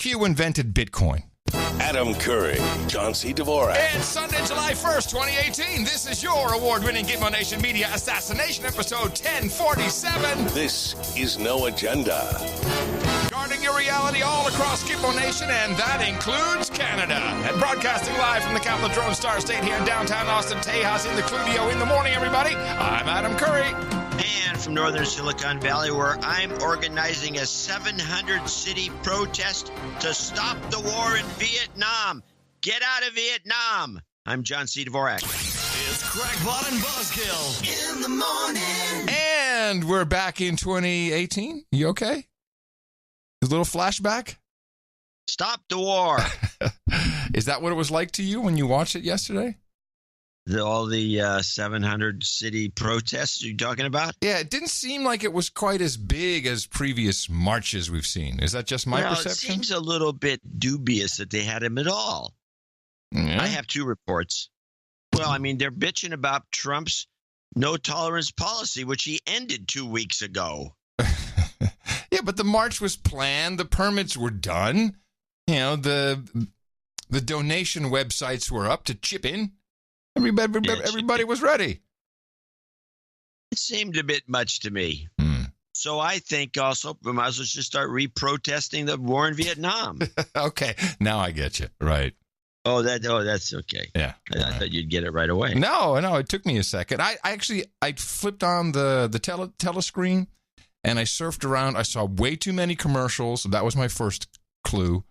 few invented Bitcoin. Adam Curry, John C. Dvorak. It's Sunday, July 1st, 2018. This is your award-winning Gitmo Nation Media Assassination episode 1047. This is No Agenda. Guarding your reality all across Gitmo Nation, and that includes Canada. And broadcasting live from the capital Drone Star State here in downtown Austin, Tejas in the Cludio in the morning, everybody. I'm Adam Curry. And from northern Silicon Valley, where I'm organizing a 700-city protest to stop the war in Vietnam. Get out of Vietnam. I'm John C. Dvorak. It's Crackpot and Buzzkill in the morning. And we're back in 2018. You okay? A little flashback? Stop the war. Is that what it was like to you when you watched it yesterday? All the 700-city protests you're talking about? Yeah, it didn't seem like it was quite as big as previous marches we've seen. Is that just my perception? It seems a little bit dubious that they had him at all. Yeah. I have two reports. Well, I mean, they're bitching about Trump's no-tolerance policy, which he ended 2 weeks ago. Yeah, but the march was planned. The permits were done. You know, the donation websites were up to chip in. Everybody was ready. It seemed a bit much to me. So I think also we might as well just start re-protesting the war in Vietnam. Okay, now I get you. Right. That's okay. Yeah. I thought you'd get it right away. No, it took me a second. I flipped on the telescreen and I surfed around. I saw way too many commercials. That was my first clue.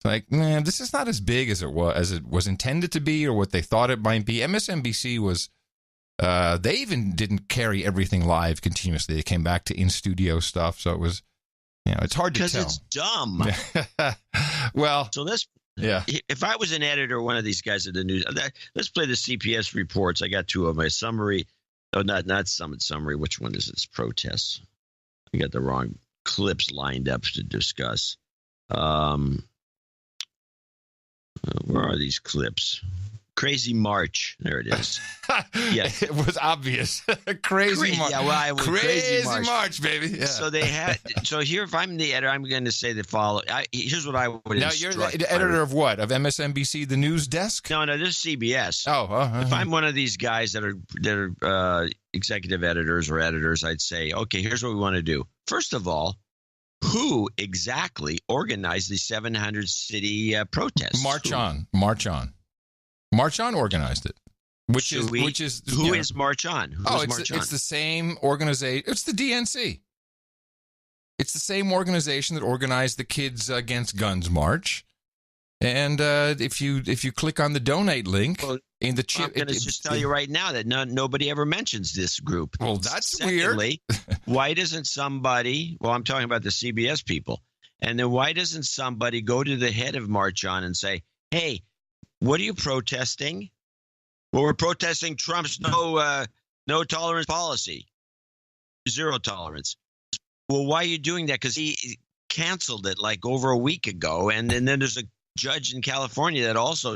Like, man, this is not as big as it was intended to be, or what they thought it might be. MSNBC was, they even didn't carry everything live continuously. They came back to in-studio stuff, so it was, it's hard to tell. Because it's dumb. Well, so if I was an editor, one of these guys at the news, let's play the CPS reports. I got two of my summary. Oh, not summary. Which one is this? Protests. I got the wrong clips lined up to discuss. Where are these clips? Crazy March. There it is. Yeah. It was obvious. Crazy March. Yeah, well, Crazy March, baby. Yeah. So here, if I'm the editor, I'm going to say the following. Here's what I would Now, you're the editor of what? Of MSNBC, the news desk? No, this is CBS. Oh. If I'm one of these guys that are executive editors or editors, I'd say, okay, here's what we want to do. First of all, who exactly organized the 700-city protests? March On. March On organized it. Who is March On? It's the same organization. It's the DNC. It's the same organization that organized the Kids Against Guns March. And if you click on the donate link in the chip, I'm going to just tell you right now that nobody ever mentions this group. Well, that's Secondly, weird. Why doesn't somebody? Well, I'm talking about the CBS people, and then why doesn't somebody go to the head of March On and say, "Hey, what are you protesting?" Well, we're protesting Trump's no tolerance policy, zero tolerance. Well, why are you doing that? Because he canceled it like over a week ago, and then there's a judge in California that also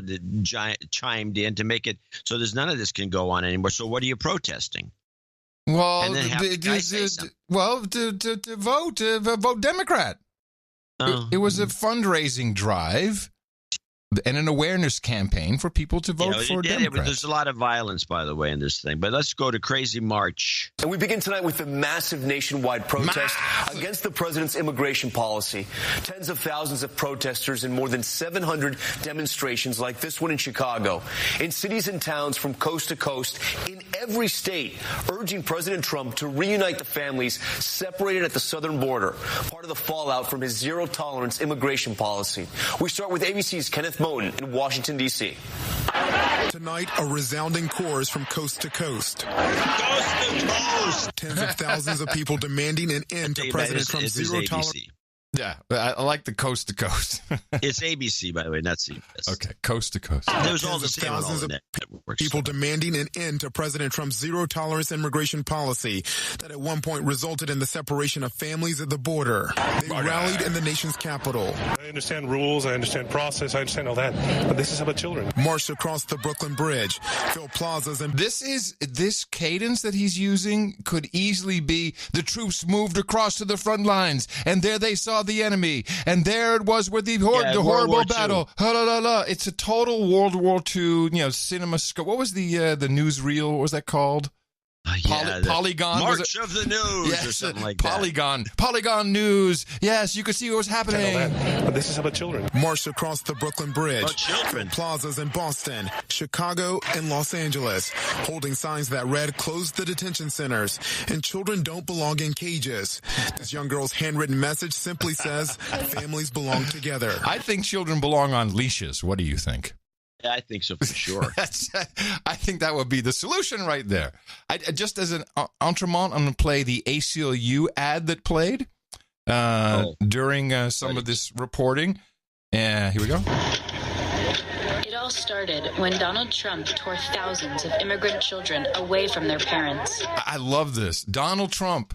chimed in to make it so there's none of this can go on anymore. So what are you protesting? Well, to vote Democrat. It was a fundraising drive and an awareness campaign for people to vote for Democrats. There's a lot of violence, by the way, in this thing. But let's go to Crazy March. And we begin tonight with the massive nationwide protest against the president's immigration policy. Tens of thousands of protesters in more than 700 demonstrations like this one in Chicago, in cities and towns from coast to coast, in every state, urging President Trump to reunite the families separated at the southern border, part of the fallout from his zero-tolerance immigration policy. We start with ABC's Kenneth Moten in Washington, D.C. Tonight, a resounding chorus from coast to coast. Coast to coast. Tens of thousands of people demanding an end to President Trump's zero-tolerance. Yeah, I like the coast to coast. It's ABC, by the way, not CBS. Okay, coast to coast. There's all the same on all the networks. People demanding an end to President Trump's zero-tolerance immigration policy that at one point resulted in the separation of families at the border. They rallied in the nation's capital. I understand rules, I understand process, I understand all that, but this is about children. Marched across the Brooklyn Bridge, filled plazas, and this cadence that he's using could easily be the troops moved across to the front lines, and there they saw saw the enemy, and there it was with the horrible battle. It's a total World War II, cinema scope. What was the newsreel? What was that called? Polygon. March of the News or something like that. Polygon News. Yes, you could see what was happening. But this is about children. Marched across the Brooklyn Bridge. About children. Plazas in Boston, Chicago, and Los Angeles, holding signs that read, "Close the detention centers," and "Children don't belong in cages." This young girl's handwritten message simply says, "Families belong together." I think children belong on leashes. What do you think? I think so for sure. I think that would be the solution right there. Just as an entremont, I'm going to play the ACLU ad that played during some of this reporting. Here we go. It all started when Donald Trump tore thousands of immigrant children away from their parents. I love this. Donald Trump,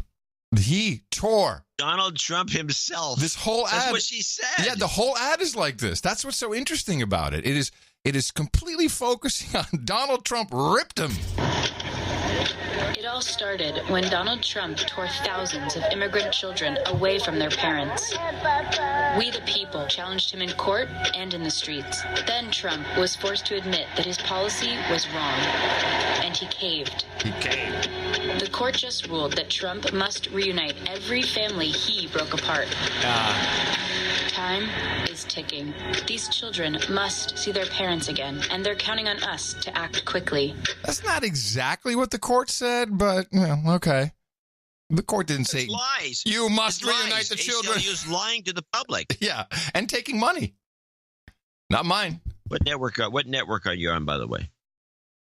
he tore. Donald Trump himself. This whole ad. That's what she said. Yeah, the whole ad is like this. That's what's so interesting about it. It is completely focusing on Donald Trump ripped him. It all started when Donald Trump tore thousands of immigrant children away from their parents. We the people challenged him in court and in the streets. Then Trump was forced to admit that his policy was wrong, and he caved. The court just ruled that Trump must reunite every family he broke apart. Time is ticking. These children must see their parents again, and they're counting on us to act quickly. That's not exactly what the court said, but, okay. The court didn't say, lies. You must reunite the children. He was lying to the public. Yeah, and taking money. Not mine. What network are you on, by the way?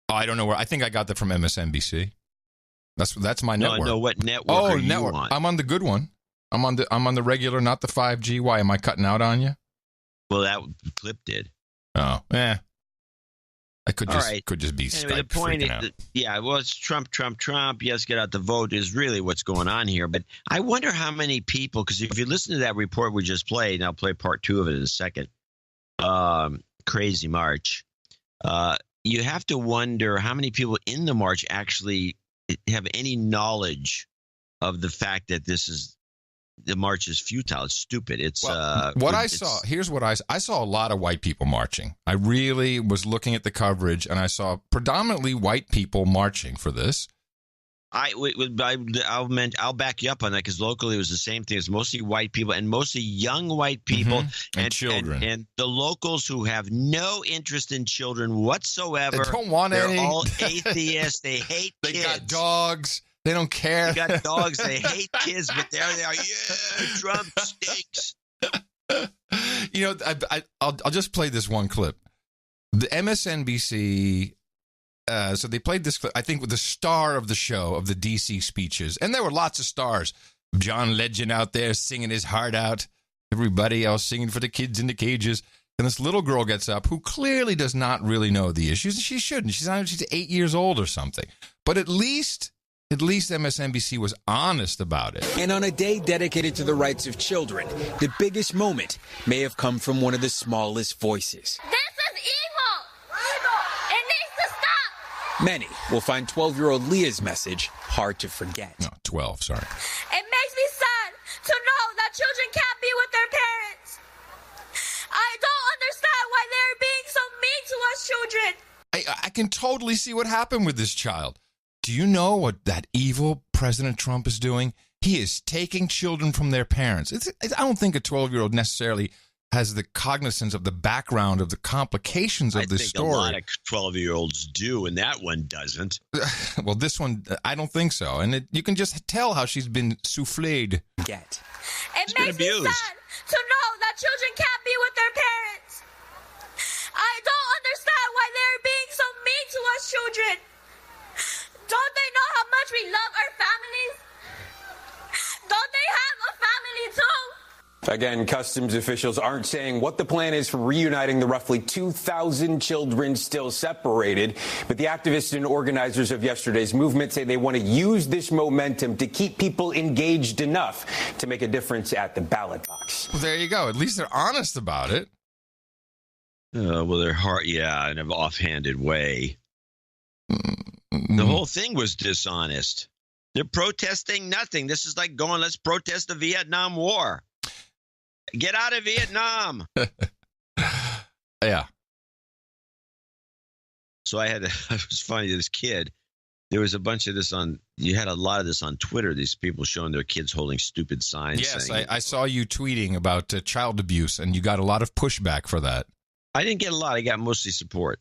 Oh, I don't know where. I think I got that from MSNBC. That's my network. No, what network are you on? I'm on the good one. I'm on the regular, not the 5G. Why am I cutting out on you? Well, that clip did. Oh, I could just be anyway, Skype the point freaking is out. Well, it's Trump. Yes, get out the vote is really what's going on here. But I wonder how many people, because if you listen to that report we just played, and I'll play part 2 of it in a second, crazy march, you have to wonder how many people in the march actually have any knowledge of the fact that the march is futile. It's stupid. It's here's what I saw a lot of white people marching. I really was looking at the coverage, and I saw predominantly white people marching for this. I'll back you up on that, because locally it was the same thing. It's mostly white people, and mostly young white people and children, and the locals who have no interest in children whatsoever. They don't want any. They're all atheists. They hate kids. They got dogs. They don't care. They got dogs. They hate kids, but there they are. Yeah, Trump stinks. I'll just play this one clip. The MSNBC. So they played this clip, I think, with the star of the show, of the D.C. speeches. And there were lots of stars. John Legend out there singing his heart out. Everybody else singing for the kids in the cages. And this little girl gets up who clearly does not really know the issues. She shouldn't. She's 8 years old or something. But at least MSNBC was honest about it. And on a day dedicated to the rights of children, the biggest moment may have come from one of the smallest voices. This is evil! It needs to stop! Many will find 12-year-old Leah's message hard to forget. No, 12, sorry. It makes me sad to know that children can't be with their parents. I don't understand why they're being so mean to us children. I can totally see what happened with this child. Do you know what that evil President Trump is doing? He is taking children from their parents. I don't think a 12-year-old necessarily has the cognizance of the background of the complications of this story. A lot of 12-year-olds do, and that one doesn't. Well, this one, I don't think so. And you can just tell how she's been souffled. It makes me sad to know that children can't be with their parents. I don't understand why they're being so mean to us children. Don't they know how much we love our families? Don't they have a family too? Again, customs officials aren't saying what the plan is for reuniting the roughly 2,000 children still separated. But the activists and organizers of yesterday's movement say they want to use this momentum to keep people engaged enough to make a difference at the ballot box. Well, there you go. At least they're honest about it. Well, they're in an offhanded way. The whole thing was dishonest. They're protesting nothing. This is like going, let's protest the Vietnam War. Get out of Vietnam. Yeah. So it was funny, this kid, there was a bunch of this you had a lot of this on Twitter, these people showing their kids holding stupid signs. Yes, saying, I saw you tweeting about child abuse, and you got a lot of pushback for that. I didn't get a lot. I got mostly support.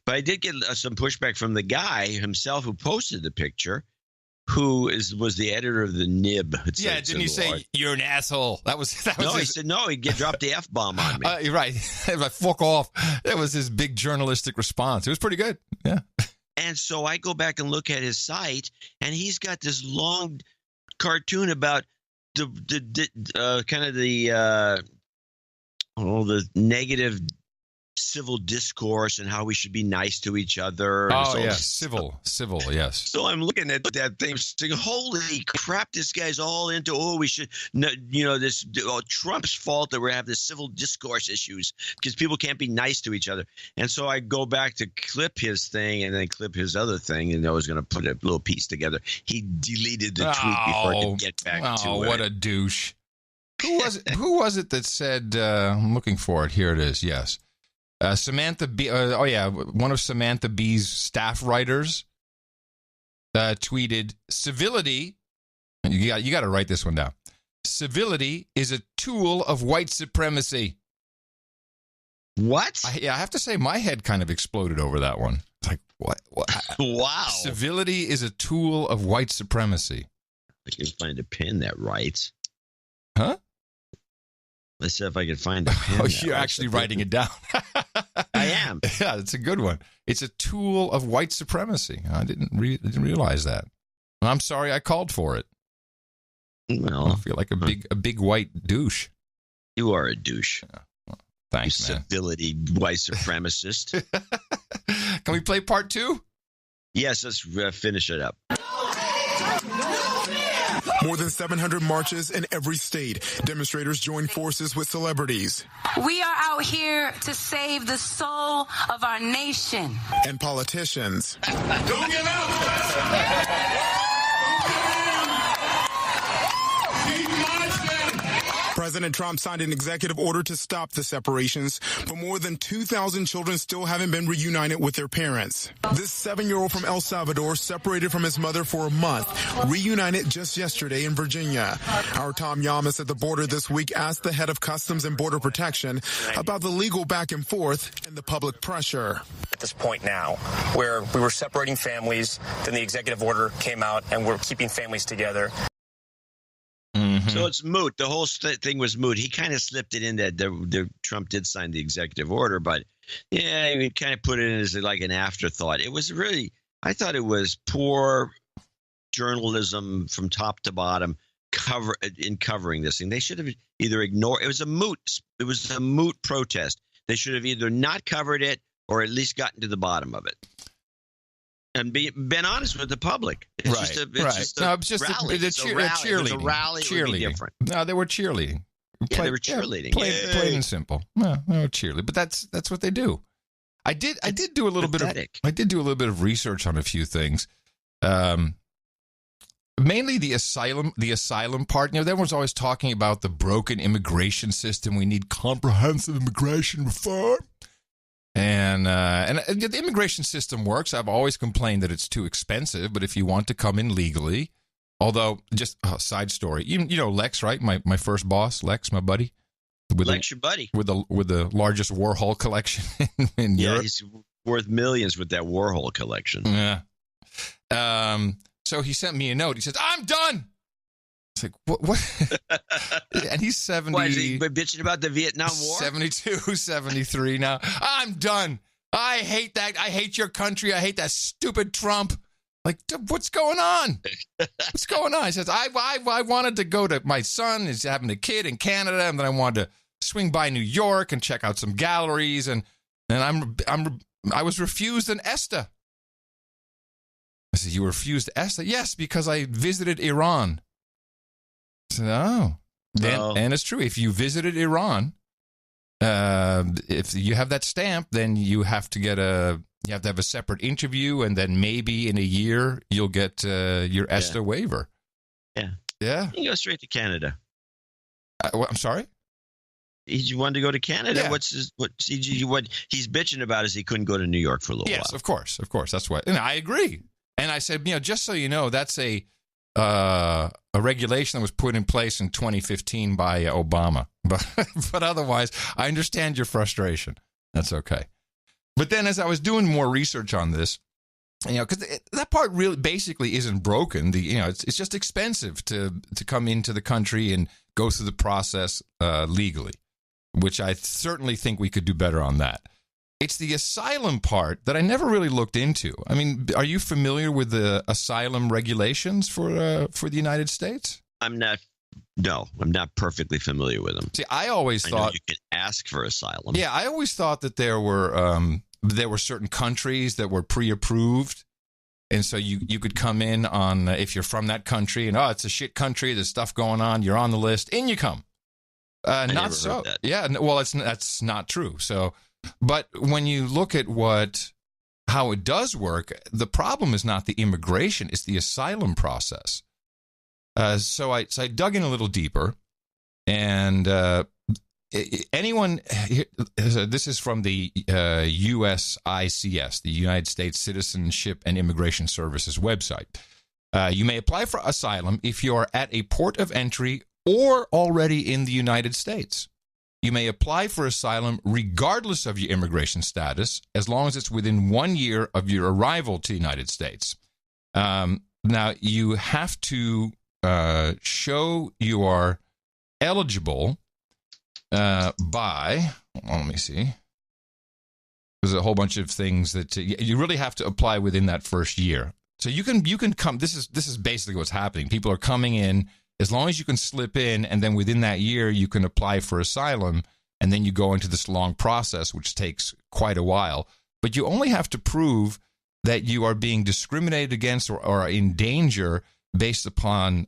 But I did get some pushback from the guy himself who posted the picture, who was the editor of the Nib. Yeah, didn't he say, you're an asshole? That was no, he said, no, he dropped the F-bomb on me. You're right. Like, fuck off. That was his big journalistic response. It was pretty good. Yeah. And so I go back and look at his site, and he's got this long cartoon about the kind of the negative civil discourse and how we should be nice to each other. Oh, yeah, civil, yes. So I'm looking at that thing saying, holy crap, this guy's all into, we should, this Trump's fault that we have this civil discourse issues because people can't be nice to each other. And so I go back to clip his thing and then clip his other thing, and I was going to put a little piece together. He deleted the tweet before I could get back to it. Oh, what a douche. Who was it that said, I'm looking for it. Here it is. Yes. Samantha B. One of Samantha B's staff writers tweeted, "Civility." You got to write this one down. Civility is a tool of white supremacy. What? I have to say, my head kind of exploded over that one. It's like, what? Wow. Civility is a tool of white supremacy. I can find a pin that writes. Huh? Let's see if I can find a pen. Oh, you're actually writing it down. I am. Yeah, it's a good one. It's a tool of white supremacy. I didn't realize that. Well, I'm sorry I called for it. Well, I feel like a big white douche. You are a douche. Yeah. Well, thanks, you man. Civility white supremacist. Can we play part 2? Yes, let's finish it up. More than 700 marches in every state. Demonstrators join forces with celebrities. We are out here to save the soul of our nation. And politicians. Don't give up! President Trump signed an executive order to stop the separations, but more than 2,000 children still haven't been reunited with their parents. This 7-year-old from El Salvador, separated from his mother for a month, reunited just yesterday in Virginia. Our Tom Yamas at the border this week asked the head of Customs and Border Protection about the legal back and forth and the public pressure. At this point now, where we were separating families, then the executive order came out and we're keeping families together. So it's moot. The whole thing was moot. He kind of slipped it in that Trump did sign the executive order, but yeah, he kind of put it in as like an afterthought. It was really, I thought it was poor journalism from top to bottom covering this thing. They should have either ignored. It was a moot protest. They should have either not covered it or at least gotten to the bottom of it. And been honest with the public. It's right, just a rally. It's a cheerleading. A rally would be different. No, they were cheerleading. They were cheerleading. Plain and simple. No, they were cheerleading. But that's what they do. I did do a little bit of research on a few things. Mainly the asylum part. Everyone's always talking about the broken immigration system. We need comprehensive immigration reform. And the immigration system works. I've always complained that it's too expensive, but if you want to come in legally, although just a side story, you know Lex, right? My first boss, Lex, my buddy. Lex, your buddy. With the largest Warhol collection in Europe. He's worth millions with that Warhol collection. Yeah. So he sent me a note. He says, "I'm done." It's like, what? And he's 70. Why is he bitching about the Vietnam War? 72, 73 now. I'm done. I hate that. I hate your country. I hate that stupid Trump. Like, what's going on? What's going on? He says, I wanted to go to, my son is having a kid in Canada, and then I wanted to swing by New York and check out some galleries, and I was refused an ESTA. I said, you were refused ESTA? Yes, because I visited Iran. I said, and it's true. If you visited Iran, if you have that stamp, then you have to have a separate interview, and then maybe in a year you'll get your ESTA waiver. Yeah. Yeah. You can go straight to Canada. I'm sorry? He wanted to go to Canada. Yeah. What he's bitching about is he couldn't go to New York for a little while. Yes, of course. That's what. And I agree. And I said, just so you know, that's a regulation that was put in place in 2015 by Obama. But otherwise, I understand your frustration. That's okay. But then as I was doing more research on this, because that part really basically isn't broken. It's just expensive to come into the country and go through the process legally, which I certainly think we could do better on that. It's the asylum part that I never really looked into. I mean, are you familiar with the asylum regulations for the United States? I'm not perfectly familiar with them. See, I always thought you can ask for asylum. Yeah, I always thought that there were certain countries that were pre-approved, and so you could come in on if you're from that country, and it's a shit country, there's stuff going on, you're on the list, in you come. Not so. Yeah, well, that's not true. So, but when you look at how it does work, the problem is not the immigration; it's the asylum process. So I dug in a little deeper, and this is from the USICS, the United States Citizenship and Immigration Services website. You may apply for asylum if you are at a port of entry or already in the United States. You may apply for asylum regardless of your immigration status, as long as it's within 1 year of your arrival to the United States. Now, you have to show you are eligible by, let me see. There's a whole bunch of things that you really have to apply within that first year. So you can come. This is basically what's happening. People are coming in as long as you can slip in, and then within that year you can apply for asylum, and then you go into this long process, which takes quite a while. But you only have to prove that you are being discriminated against or are in danger based upon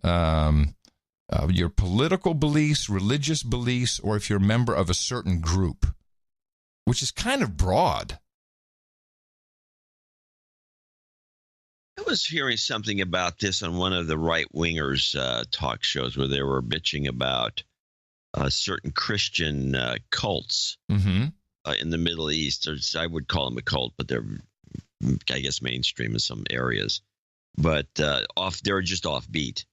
your political beliefs, religious beliefs, or if you're a member of a certain group, which is kind of broad. I was hearing something about this on one of the right-wingers talk shows where they were bitching about certain Christian cults in the Middle East. I would call them a cult, but they're, I guess, mainstream in some areas. But they were just offbeat.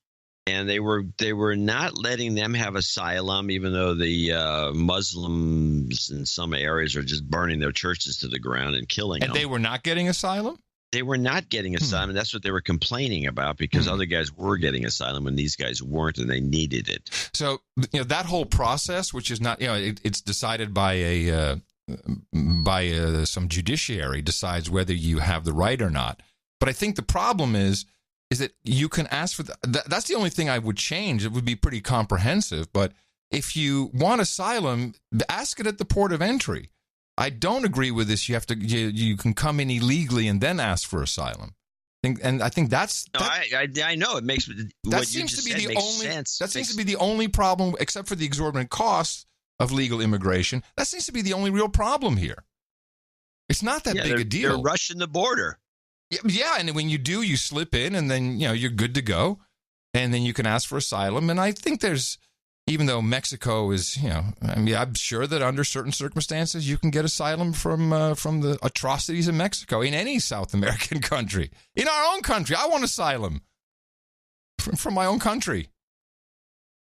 And they were not letting them have asylum, even though the Muslims in some areas are just burning their churches to the ground and killing them. And they were not getting asylum? They were not getting asylum. That's what they were complaining about, because other guys were getting asylum and these guys weren't, and they needed it. So, that whole process, which is not, it's decided by some judiciary decides whether you have the right or not. But I think the problem is that you can ask for that's the only thing I would change. It would be pretty comprehensive, but if you want asylum, ask it at the port of entry. I don't agree with this. You can come in illegally and then ask for asylum. And I think that's I know it makes that seems to be the only sense. That seems to be the only problem, except for the exorbitant costs of legal immigration. That seems to be the only real problem here. It's not that big a deal. They're rushing the border. Yeah, and when you do, you slip in, and then you're good to go, and then you can ask for asylum. And I think even though Mexico is, I'm sure that under certain circumstances you can get asylum from the atrocities in Mexico, in any South American country, in our own country. I want asylum from my own country.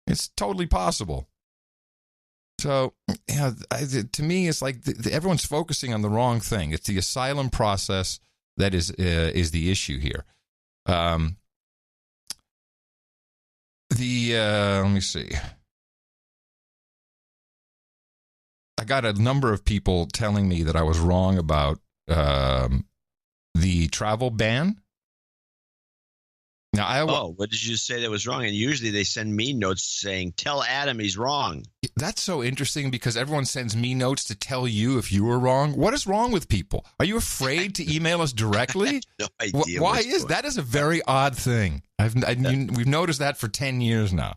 It's totally possible. So, to me, it's like everyone's focusing on the wrong thing. It's the asylum process that is the issue here. Let me see. I got a number of people telling me that I was wrong about the travel ban. Now, what did you say that was wrong? And usually they send me notes saying, "Tell Adam he's wrong." That's so interesting, because everyone sends me notes to tell you if you were wrong. What is wrong with people? Are you afraid to email us directly? No idea. Why is that? Is a very odd thing. We've noticed that for 10 years now.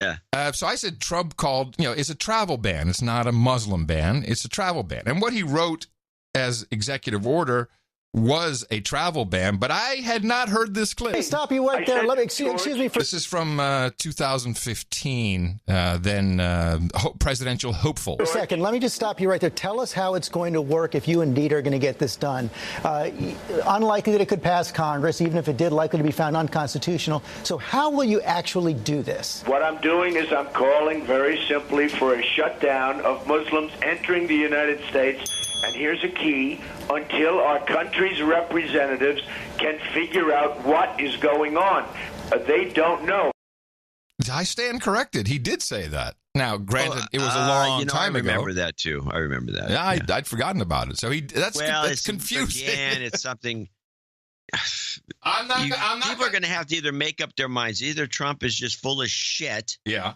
Yeah. So I said Trump called, it's a travel ban. It's not a Muslim ban. It's a travel ban. And what he wrote as executive order was a travel ban, but I had not heard this clip. Hey, stop you right there. Let me excuse me for this is from 2015. Then presidential hopeful. a second. Let me just stop you right there. Tell us how it's going to work if you indeed are going to get this done. Unlikely that it could pass Congress, even if it did, likely to be found unconstitutional. So how will you actually do this? What I'm doing is I'm calling very simply for a shutdown of Muslims entering the United States. And here's a key: until our country's representatives can figure out what is going on. They don't know. I stand corrected. He did say that. Now, granted, it was a long time ago. I remember that too. I remember that. Yeah, I'd forgotten about it. So that's confusing. Again, it's something. People are going to have to either make up their minds. Either Trump is just full of shit. Yeah.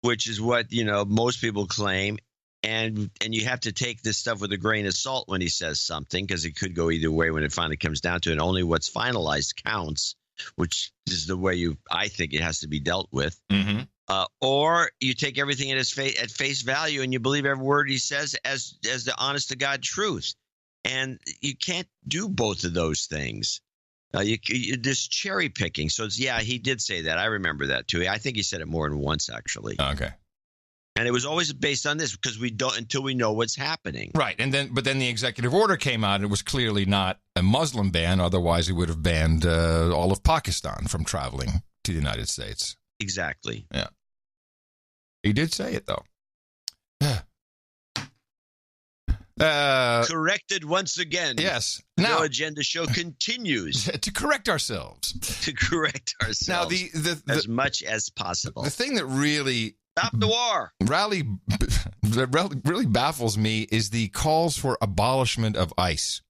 Which is what most people claim. And you have to take this stuff with a grain of salt when he says something, because it could go either way when it finally comes down to it. And only what's finalized counts, which is the way I think it has to be dealt with. Mm-hmm. Or you take everything at face value and you believe every word he says as the honest to God truth. And you can't do both of those things. This cherry picking. So he did say that. I remember that too. I think he said it more than once, actually. Okay. And it was always based on this, because we don't until we know what's happening. Right. But then the executive order came out. And it was clearly not a Muslim ban. Otherwise, it would have banned all of Pakistan from traveling to the United States. Exactly. Yeah. He did say it, though. Corrected once again. Yes. Now, No Agenda Show continues to correct ourselves. Now, as much as possible. The thing that really stop the war really baffles me is the calls for abolishment of ICE.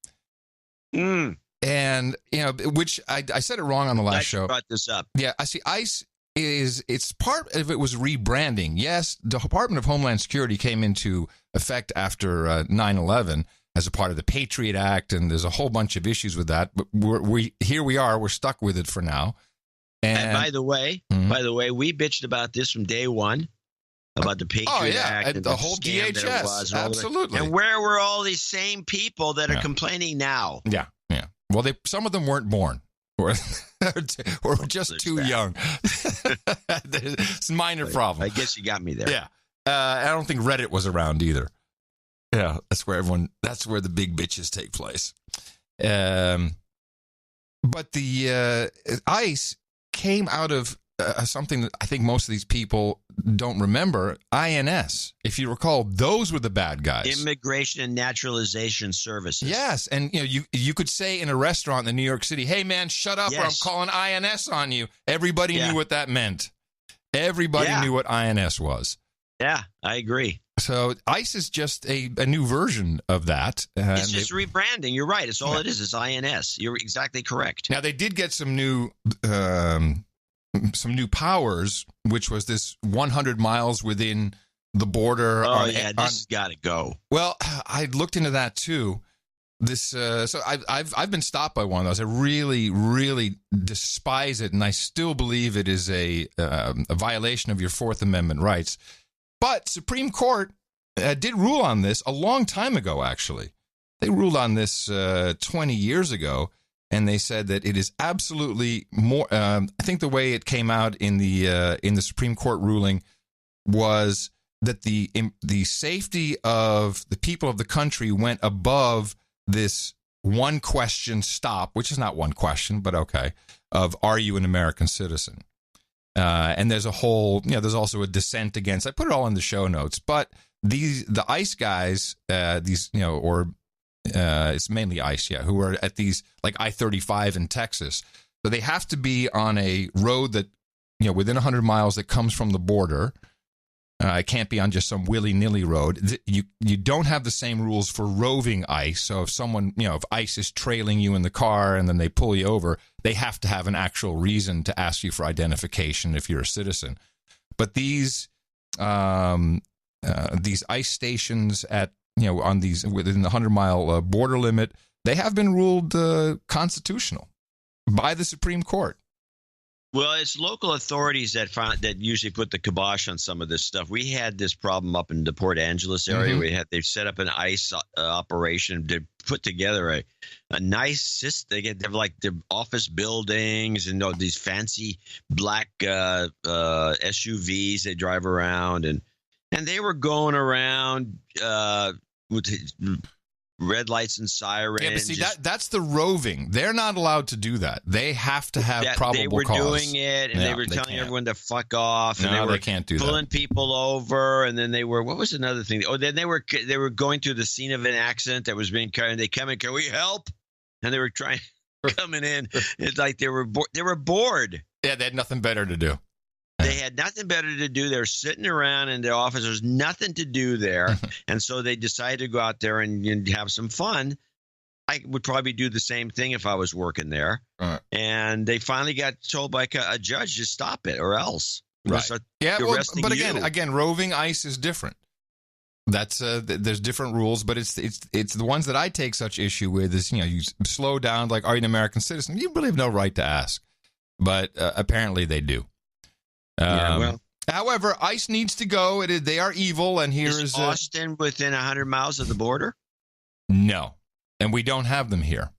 And which I said it wrong on the last show. Brought this up. Yeah, I see. ICE it's part of it was rebranding. Yes, the Department of Homeland Security came into effect after 9/11 as a part of the Patriot Act, and there's a whole bunch of issues with that. But we're stuck with it for now. And by the way, we bitched about this from day one, about the Patriot Act and the whole DHS. Absolutely. And where were all these same people that are complaining now? Yeah. Well, some of them weren't born. Or just too young. It's a minor problem. I guess you got me there. Yeah. I don't think Reddit was around either. Yeah, that's where the big bitches take place. But the ICE came out of something that I think most of these people don't remember, INS. If you recall, those were the bad guys. Immigration and Naturalization Services. Yes, and you could say in a restaurant in New York City, "Hey man, shut up, or I'm calling INS on you." Everybody knew what that meant. Everybody knew what INS was. Yeah, I agree. So ICE is just a new version of that. It's just rebranding. You're right. It's all it is. It's INS. You're exactly correct. Now they did get some new powers, which was this 100 miles within the border. This has got to go. Well, I looked into that too. So I've been stopped by one of those. I really, really despise it, and I still believe it is a violation of your Fourth Amendment rights. But Supreme Court did rule on this a long time ago. Actually, they ruled on this 20 years ago. And they said that it is absolutely more. I think the way it came out in the Supreme Court ruling was that the safety of the people of the country went above this one question stop, which is not one question, but okay, of are you an American citizen? And there's a whole, there's also a dissent against. I put it all in the show notes, but the ICE guys, it's mainly ICE, who are at these like I-35 in Texas. So they have to be on a road that, within 100 miles that comes from the border. It can't be on just some willy-nilly road. You don't have the same rules for roving ICE. So if someone, if ICE is trailing you in the car and then they pull you over, they have to have an actual reason to ask you for identification if you're a citizen. But these ICE stations at on these within the 100-mile border limit, they have been ruled constitutional by the Supreme Court. Well, it's local authorities that usually put the kibosh on some of this stuff. We had this problem up in the Port Angeles area. Mm-hmm. They've set up an ICE operation. They're put together a nice system. They have like their office buildings and these fancy black SUVs they drive around, and they were going around with red lights and sirens. Yeah, but see, that's the roving. They're not allowed to do that. They have to have probable cause. They were doing it, and they were telling everyone to fuck off. And they can't do that. Pulling people over, and then they were. What was another thing? Oh, then they were going to the scene of an accident that was being carried. And they come in, can we help? And they were coming in. It's like they were bored. Yeah, they had nothing better to do. They had nothing better to do. They're sitting around in their office. There's nothing to do there. And so they decided to go out there and have some fun. I would probably do the same thing if I was working there. Right. And they finally got told by a judge to stop it or else. Right. Yeah, but again, roving ICE is different. That's there's different rules, but it's the ones that I take such issue with is, you slow down, like, are you an American citizen? You really have no right to ask. But apparently they do. However, ICE needs to go. They are evil, and is Austin within 100 miles of the border? No, and we don't have them here.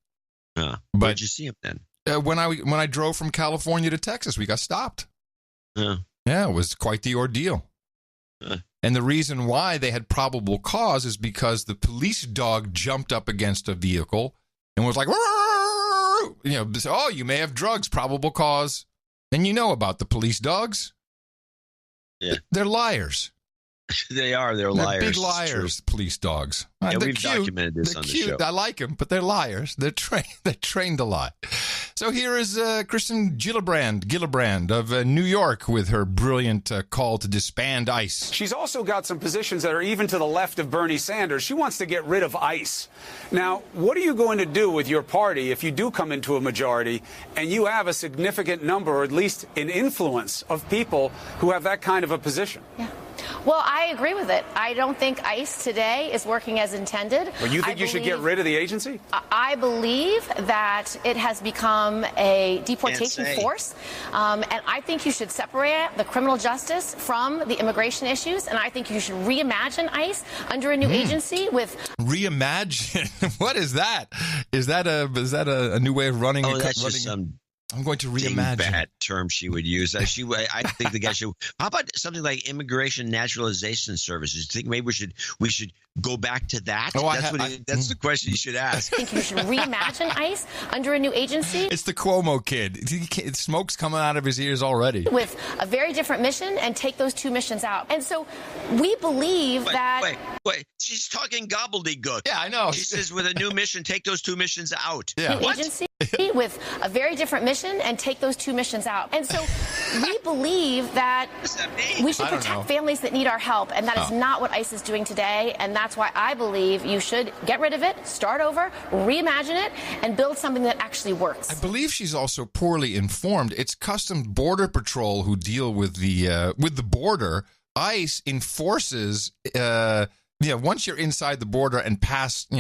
Where'd you see them then? When I drove from California to Texas, we got stopped. Yeah, it was quite the ordeal. And the reason why they had probable cause is because the police dog jumped up against a vehicle and was like, oh, you may have drugs, probable cause. And you know about the police dogs. Yeah. They're liars. They are. They're liars. Big liars, police dogs. Yeah, they're we've cute. documented this on the show. I like them, but they're liars. They're trained to lie. So here is Kristen Gillibrand of New York with her brilliant call to disband ICE. She's also got some positions that are even to the left of Bernie Sanders. She wants to get rid of ICE. Now, what are you going to do with your party if you do come into a majority and you have a significant number, or at least an influence, of people who have that kind of a position? Yeah. Well, I agree with it. I don't think ICE today is working as intended. Well, you think you should get rid of the agency? I believe that it has become a deportation force. And I think you should separate the criminal justice from the immigration issues. And I think you should reimagine ICE under a new agency with... Reimagine? What is that? Is that a new way of running? Oh, that's just some... I'm going to reimagine. Bad term she would use. I think the guy should. How about something like Immigration Naturalization Services? You think maybe we should go back to that? Oh, that's the question you should ask. I think you should reimagine ICE under a new agency. It's the Cuomo kid. Smoke's coming out of his ears already. With a very different mission, and take those two missions out. And so we believe that. Wait. She's talking gobbledygook. Yeah, I know. She says with a new mission, take those two missions out. Yeah. What? Agency with a very different mission, and take those two missions out. And so we believe that we should protect families that need our help, and that is not what ICE is doing today. And that's why I believe you should get rid of it, start over, reimagine it, and build something that actually works. I believe she's also poorly informed. It's Customs Border Patrol who deal with the border. ICE enforces. Once you're inside the border and past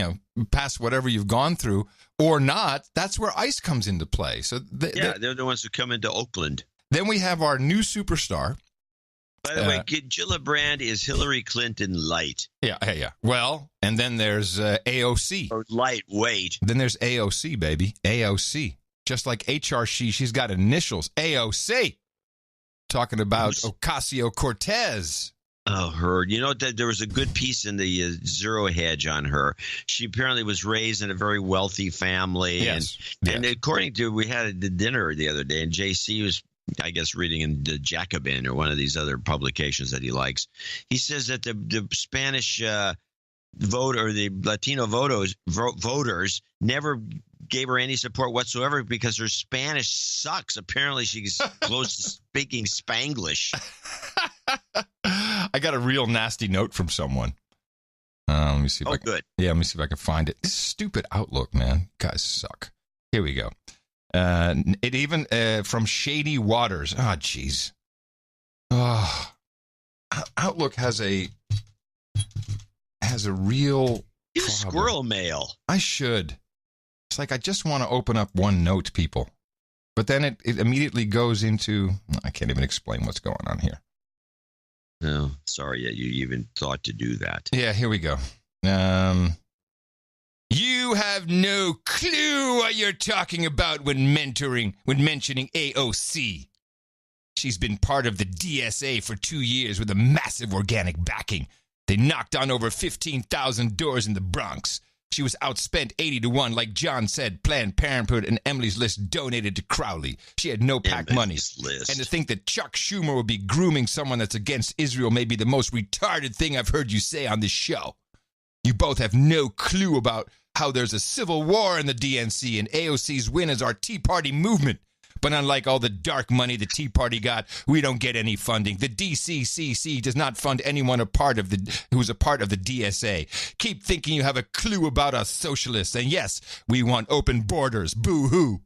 whatever you've gone through or not, that's where ICE comes into play. So they're the ones who come into Oakland. Then we have our new superstar. By the way, Gillibrand is Hillary Clinton light. Yeah. Well, and then there's AOC. Or lightweight. Then there's AOC, baby. AOC. Just like HRC, she's got initials. AOC. Talking about Ocasio-Cortez. Oh, her. You know, there was a good piece in the Zero Hedge on her. She apparently was raised in a very wealthy family. Yes. And according to, we had the dinner the other day, and JC was, I guess, reading in the Jacobin or one of these other publications that he likes. He says that the Spanish vote or the Latino voters never gave her any support whatsoever because her Spanish sucks. Apparently, she's close to speaking Spanglish. I got a real nasty note from someone. Let me see if let me see if I can find it. This stupid Outlook, man. You guys suck. Here we go. It even from Shady Waters. Oh, jeez. Outlook has a real squirrel mail. I should. It's like I just want to open up OneNote, people. But then it immediately goes into, I can't even explain what's going on here. No, sorry that you even thought to do that. Yeah, here we go. You You have no clue what you're talking about when mentioning AOC. She's been part of the DSA for 2 years with a massive organic backing. They knocked on over 15,000 doors in the Bronx. She was outspent 80-1, like John said. Planned Parenthood and Emily's List donated to Crowley. She had no PAC money. And to think that Chuck Schumer would be grooming someone that's against Israel may be the most retarded thing I've heard you say on this show. You both have no clue about how there's a civil war in the DNC and AOC's win is our Tea Party movement. But unlike all the dark money the Tea Party got, we don't get any funding. The DCCC does not fund anyone who's a part of the DSA. Keep thinking you have a clue about us socialists. And yes, we want open borders. Boo-hoo.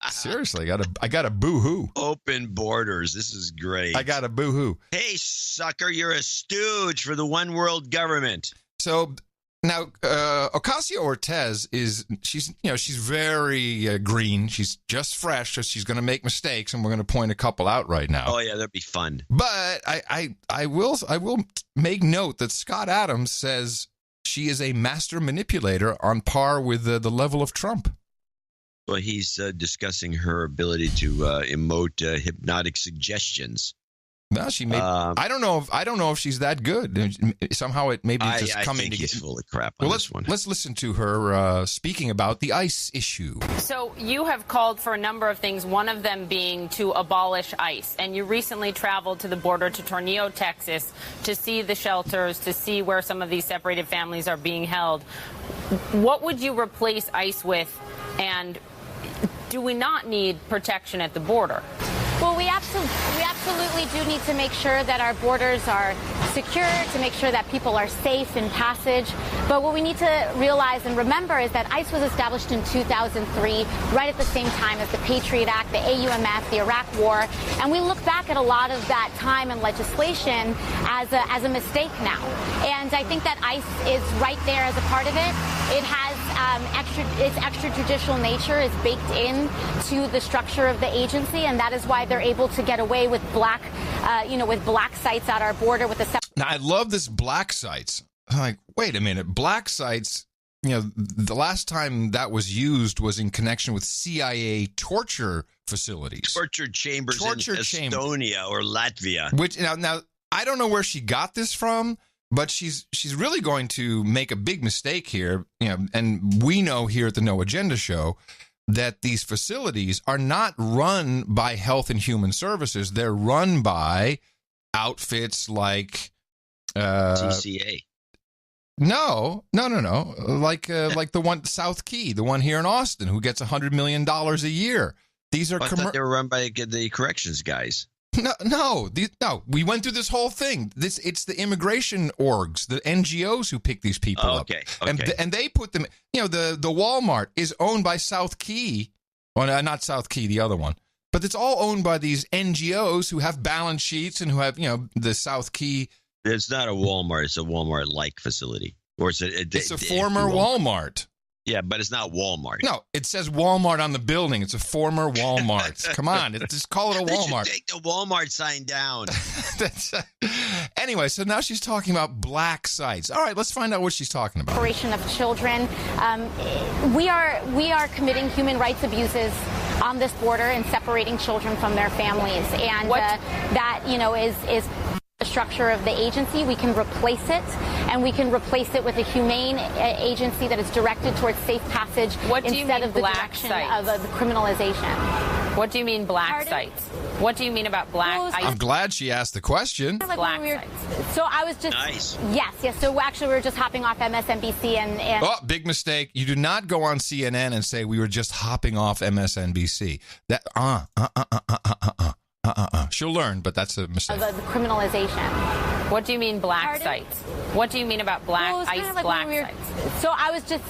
Seriously, I got a boo-hoo. Open borders. This is great. I got a boo-hoo. Hey, sucker, you're a stooge for the one world government. So now, Ocasio-Cortez she's very green. She's just fresh, so she's going to make mistakes, and we're going to point a couple out right now. Oh yeah, that'd be fun. But I will make note that Scott Adams says she is a master manipulator on par with the level of Trump. Well, he's discussing her ability to emote hypnotic suggestions. Well, she may. I don't know if she's that good. Somehow it may be just coming. I think he's full of crap on this one. Let's listen to her speaking about the ICE issue. So you have called for a number of things, one of them being to abolish ICE. And you recently traveled to the border to Tornillo, Texas, to see the shelters, to see where some of these separated families are being held. What would you replace ICE with? And do we not need protection at the border? Well, we absolutely do need to make sure that our borders are secure, to make sure that people are safe in passage. But what we need to realize and remember is that ICE was established in 2003, right at the same time as the Patriot Act, the AUMF, the Iraq War. And we look back at a lot of that time and legislation as a mistake now. And I think that ICE is right there as a part of it. It has its extrajudicial nature is baked in to the structure of the agency, and that is why they're able to get away with black sites at our border with the. Now, I love this black sites. I'm like, wait a minute, black sites. The last time that was used was in connection with CIA torture facilities, torture chambers in Estonia or Latvia. Which now I don't know where she got this from. But she's really going to make a big mistake here, and we know here at the No Agenda Show that these facilities are not run by Health and Human Services. They're run by outfits like TCA. No. Like the one South Key, the one here in Austin, who gets $100 million a year. These are I thought they were run by the corrections guys. No. We went through this whole thing. It's the immigration orgs, the NGOs who pick these people up. Okay. And they put them. The Walmart is owned by South Key. Well, not South Key, the other one. But it's all owned by these NGOs who have balance sheets and who have the South Key. It's not a Walmart. It's a Walmart-like facility, or it's a former Walmart. Yeah, but it's not Walmart. No, it says Walmart on the building. It's a former Walmart. Come on, just call it a Walmart. Take the Walmart sign down. Anyway, so now she's talking about black sites. All right, let's find out what she's talking about. Separation of children. We are committing human rights abuses on this border and separating children from their families, and that is the structure of the agency. We can replace it, and we can replace it with a humane agency that is directed towards safe passage instead of the direction of the criminalization. What do you mean black sites? What do you mean about black? I'm glad she asked the question. Black sites. So I was just nice. Yes. So actually, we were just hopping off MSNBC and. Oh, big mistake! You do not go on CNN and say we were just hopping off MSNBC. That She'll learn, but that's a mistake. The criminalization. What do you mean black sites? What do you mean about black ICE black sites? So I was just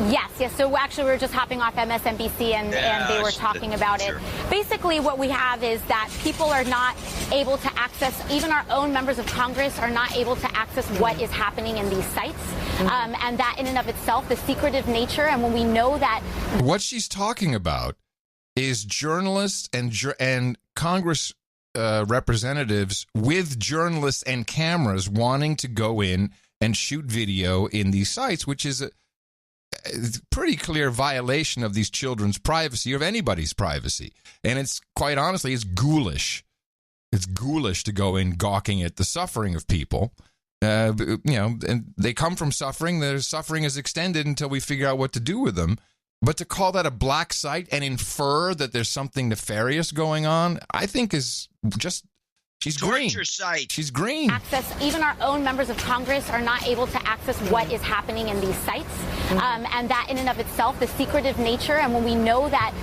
yes. So actually, we were just hopping off MSNBC and they were talking about it. Basically, what we have is that people are not able to access. Even our own members of Congress are not able to access what is happening in these sites, and that in and of itself, the secretive nature. And when we know that, what she's talking about is journalists and Congress representatives with journalists and cameras wanting to go in and shoot video in these sites, which is a pretty clear violation of these children's privacy, or of anybody's privacy. And it's quite honestly, it's ghoulish. It's ghoulish to go in gawking at the suffering of people. And they come from suffering. Their suffering is extended until we figure out what to do with them. But to call that a black site and infer that there's something nefarious going on, I think is just, she's green. Site. She's green. Access, even our own members of Congress are not able to access what is happening in these sites. And that in and of itself, the secretive nature, and when we know that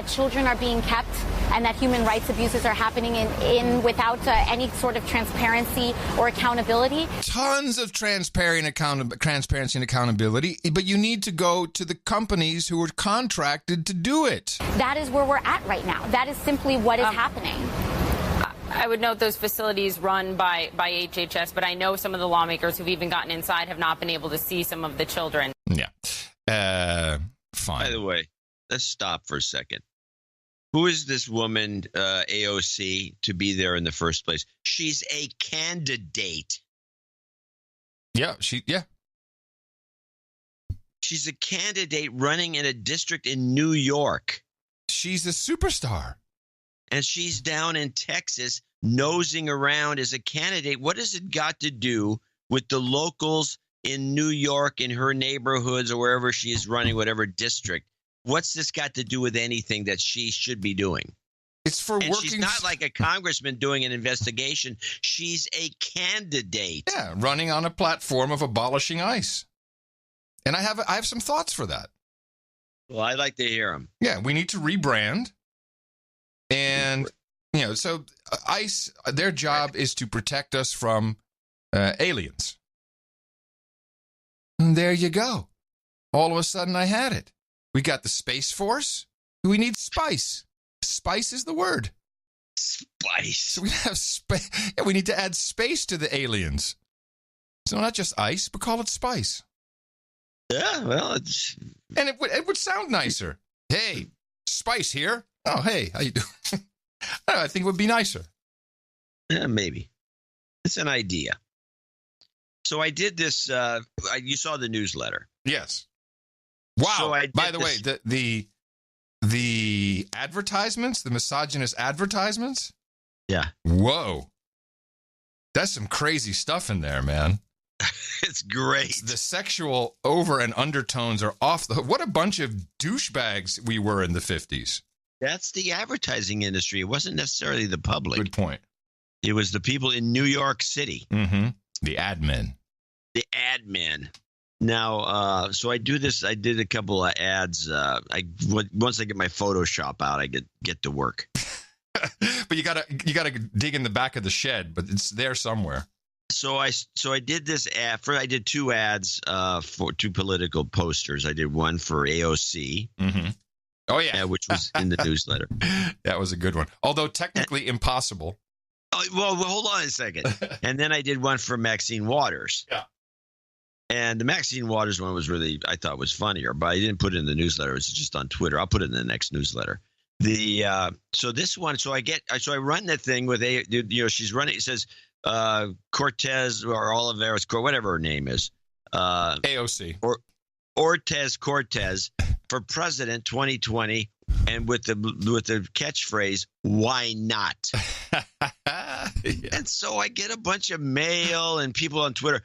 children are being kept and that human rights abuses are happening in without any sort of transparency or accountability. Tons of transparency and accountability, but you need to go to the companies who are contracted to do it. That is where we're at right now. That is simply what is happening. I would note those facilities run by HHS, but I know some of the lawmakers who've even gotten inside have not been able to see some of the children. Yeah. Fine. By the way, let's stop for a second. Who is this woman, AOC, to be there in the first place? She's a candidate. Yeah. She's a candidate running in a district in New York. She's a superstar. And she's down in Texas nosing around as a candidate. What has it got to do with the locals in New York, in her neighborhoods, or wherever she is running, whatever district? What's this got to do with anything that she should be doing? It's for and working. She's not like a congressman doing an investigation. She's a candidate. Yeah, running on a platform of abolishing ICE. And I have some thoughts for that. Well, I'd like to hear them. Yeah, we need to rebrand. And, so ICE, their job is to protect us from aliens. And there you go. All of a sudden, I had it. We got the Space Force. We need spice. Spice is the word. Spice. So we have space. Yeah, we need to add space to the aliens. So not just ice, but call it spice. Yeah, well, it's... And it would sound nicer. Hey, Spice here. Oh, hey, how you doing? I think it would be nicer. Yeah, maybe. It's an idea. So I did this. You saw the newsletter. Yes. Wow. So by the way, the advertisements, the misogynist advertisements. Yeah. Whoa. That's some crazy stuff in there, man. It's great. The sexual over and undertones are off the hook. What a bunch of douchebags we were in the 50s. That's the advertising industry. It wasn't necessarily the public. Good point. It was the people in New York City. Mm-hmm. The admin. Now, so I do this. I did a couple of ads. Once I get my Photoshop out, I get to work. But you gotta dig in the back of the shed. But it's there somewhere. So I did this ad. I did two ads for two political posters. I did one for AOC. Mm-hmm. Oh yeah, which was in the newsletter. That was a good one, although technically impossible. Oh, well, hold on a second. And then I did one for Maxine Waters. Yeah. And the Maxine Waters one was really, I thought, was funnier, but I didn't put it in the newsletter. It's just on Twitter. I'll put it in the next newsletter. So this one, so I run that thing with she's running. It says Cortez or Oliveras, whatever her name is, AOC or Cortez for president 2020, and with the catchphrase, why not? Yeah. And so I get a bunch of mail and people on Twitter.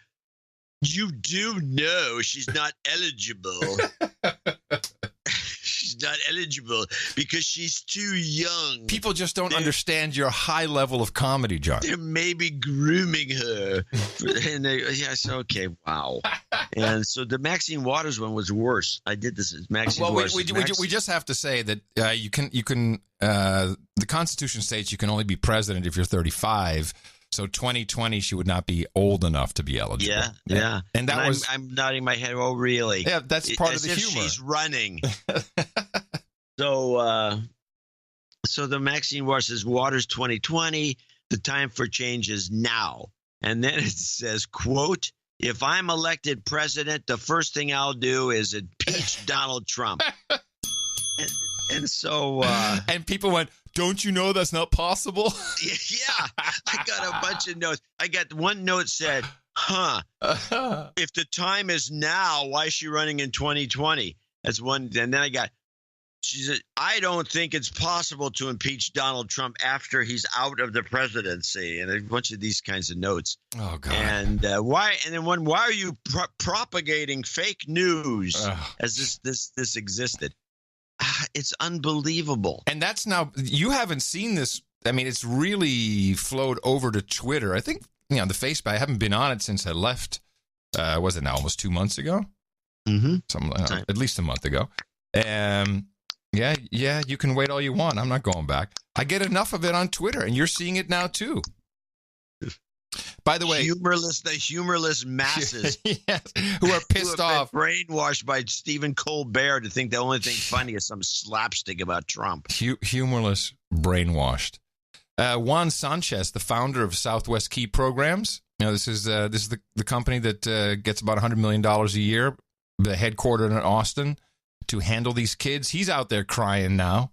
You do know she's not eligible. She's not eligible because she's too young. People just don't understand your high level of comedy, John. They're maybe grooming her. And okay, wow. And so the Maxine Waters one was worse. I did this as Maxine Waters. We just have to say that you can the Constitution states you can only be president if you're 35. So 2020, she would not be old enough to be eligible. Yeah. And I'm nodding my head. Oh, really? Yeah, that's part of the humor. humor. She's running. So the Maxine Waters says, Waters 2020, the time for change is now. And then it says, quote, if I'm elected president, the first thing I'll do is impeach Donald Trump. And so and people went, don't you know that's not possible? Yeah, I got a bunch of notes. I got one note said, if the time is now, why is she running in 2020? That's one. And then she said, I don't think it's possible to impeach Donald Trump after he's out of the presidency. And a bunch of these kinds of notes. Oh, God. And why? And then why are you propagating fake news as this existed? It's unbelievable. And that's now, you haven't seen this. I mean, it's really flowed over to Twitter. I think, the Facebook, I haven't been on it since I left. Was it now almost 2 months ago? Mm-hmm. At least a month ago. Yeah, you can wait all you want. I'm not going back. I get enough of it on Twitter, and you're seeing it now, too. By the way, the humorless masses yes, who are pissed off, brainwashed by Stephen Colbert to think the only thing funny is some slapstick about Trump. Humorless, brainwashed. Juan Sanchez, the founder of Southwest Key Programs, this is the company that gets about $100 million a year, the headquartered in Austin, to handle these kids. He's out there crying now.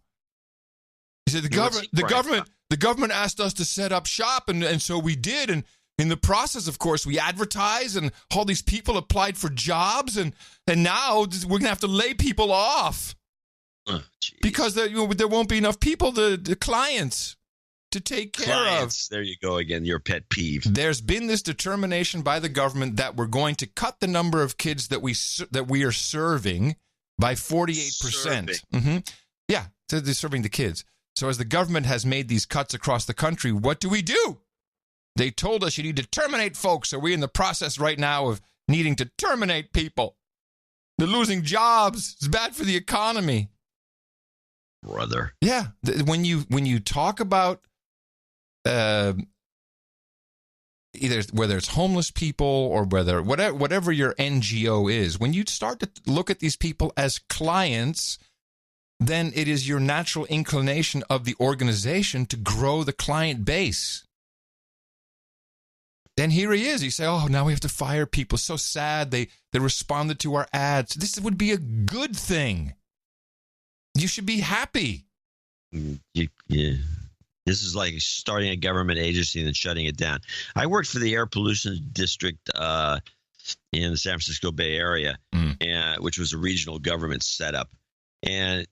He said the government asked us to set up shop, and so we did. And in the process, of course, we advertised, and all these people applied for jobs, and now we're going to have to lay people off because there won't be enough people, the clients, to take care of. There you go again, your pet peeve. There's been this determination by the government that we're going to cut the number of kids that we are serving by 48%. Mm-hmm. Yeah, they're serving the kids. So as the government has made these cuts across the country, what do? They told us you need to terminate folks. So we're in the process right now of needing to terminate people. They're losing jobs. It's bad for the economy. Brother. Yeah. When you talk about either whether it's homeless people or whatever your NGO is, when you start to look at these people as clients, then it is your natural inclination of the organization to grow the client base. Then here he is. He say, "Oh, now we have to fire people. So sad. They responded to our ads. This would be a good thing. You should be happy." Yeah. This is like starting a government agency and then shutting it down. I worked for the Air Pollution District in the San Francisco Bay Area, which was a regional government setup. And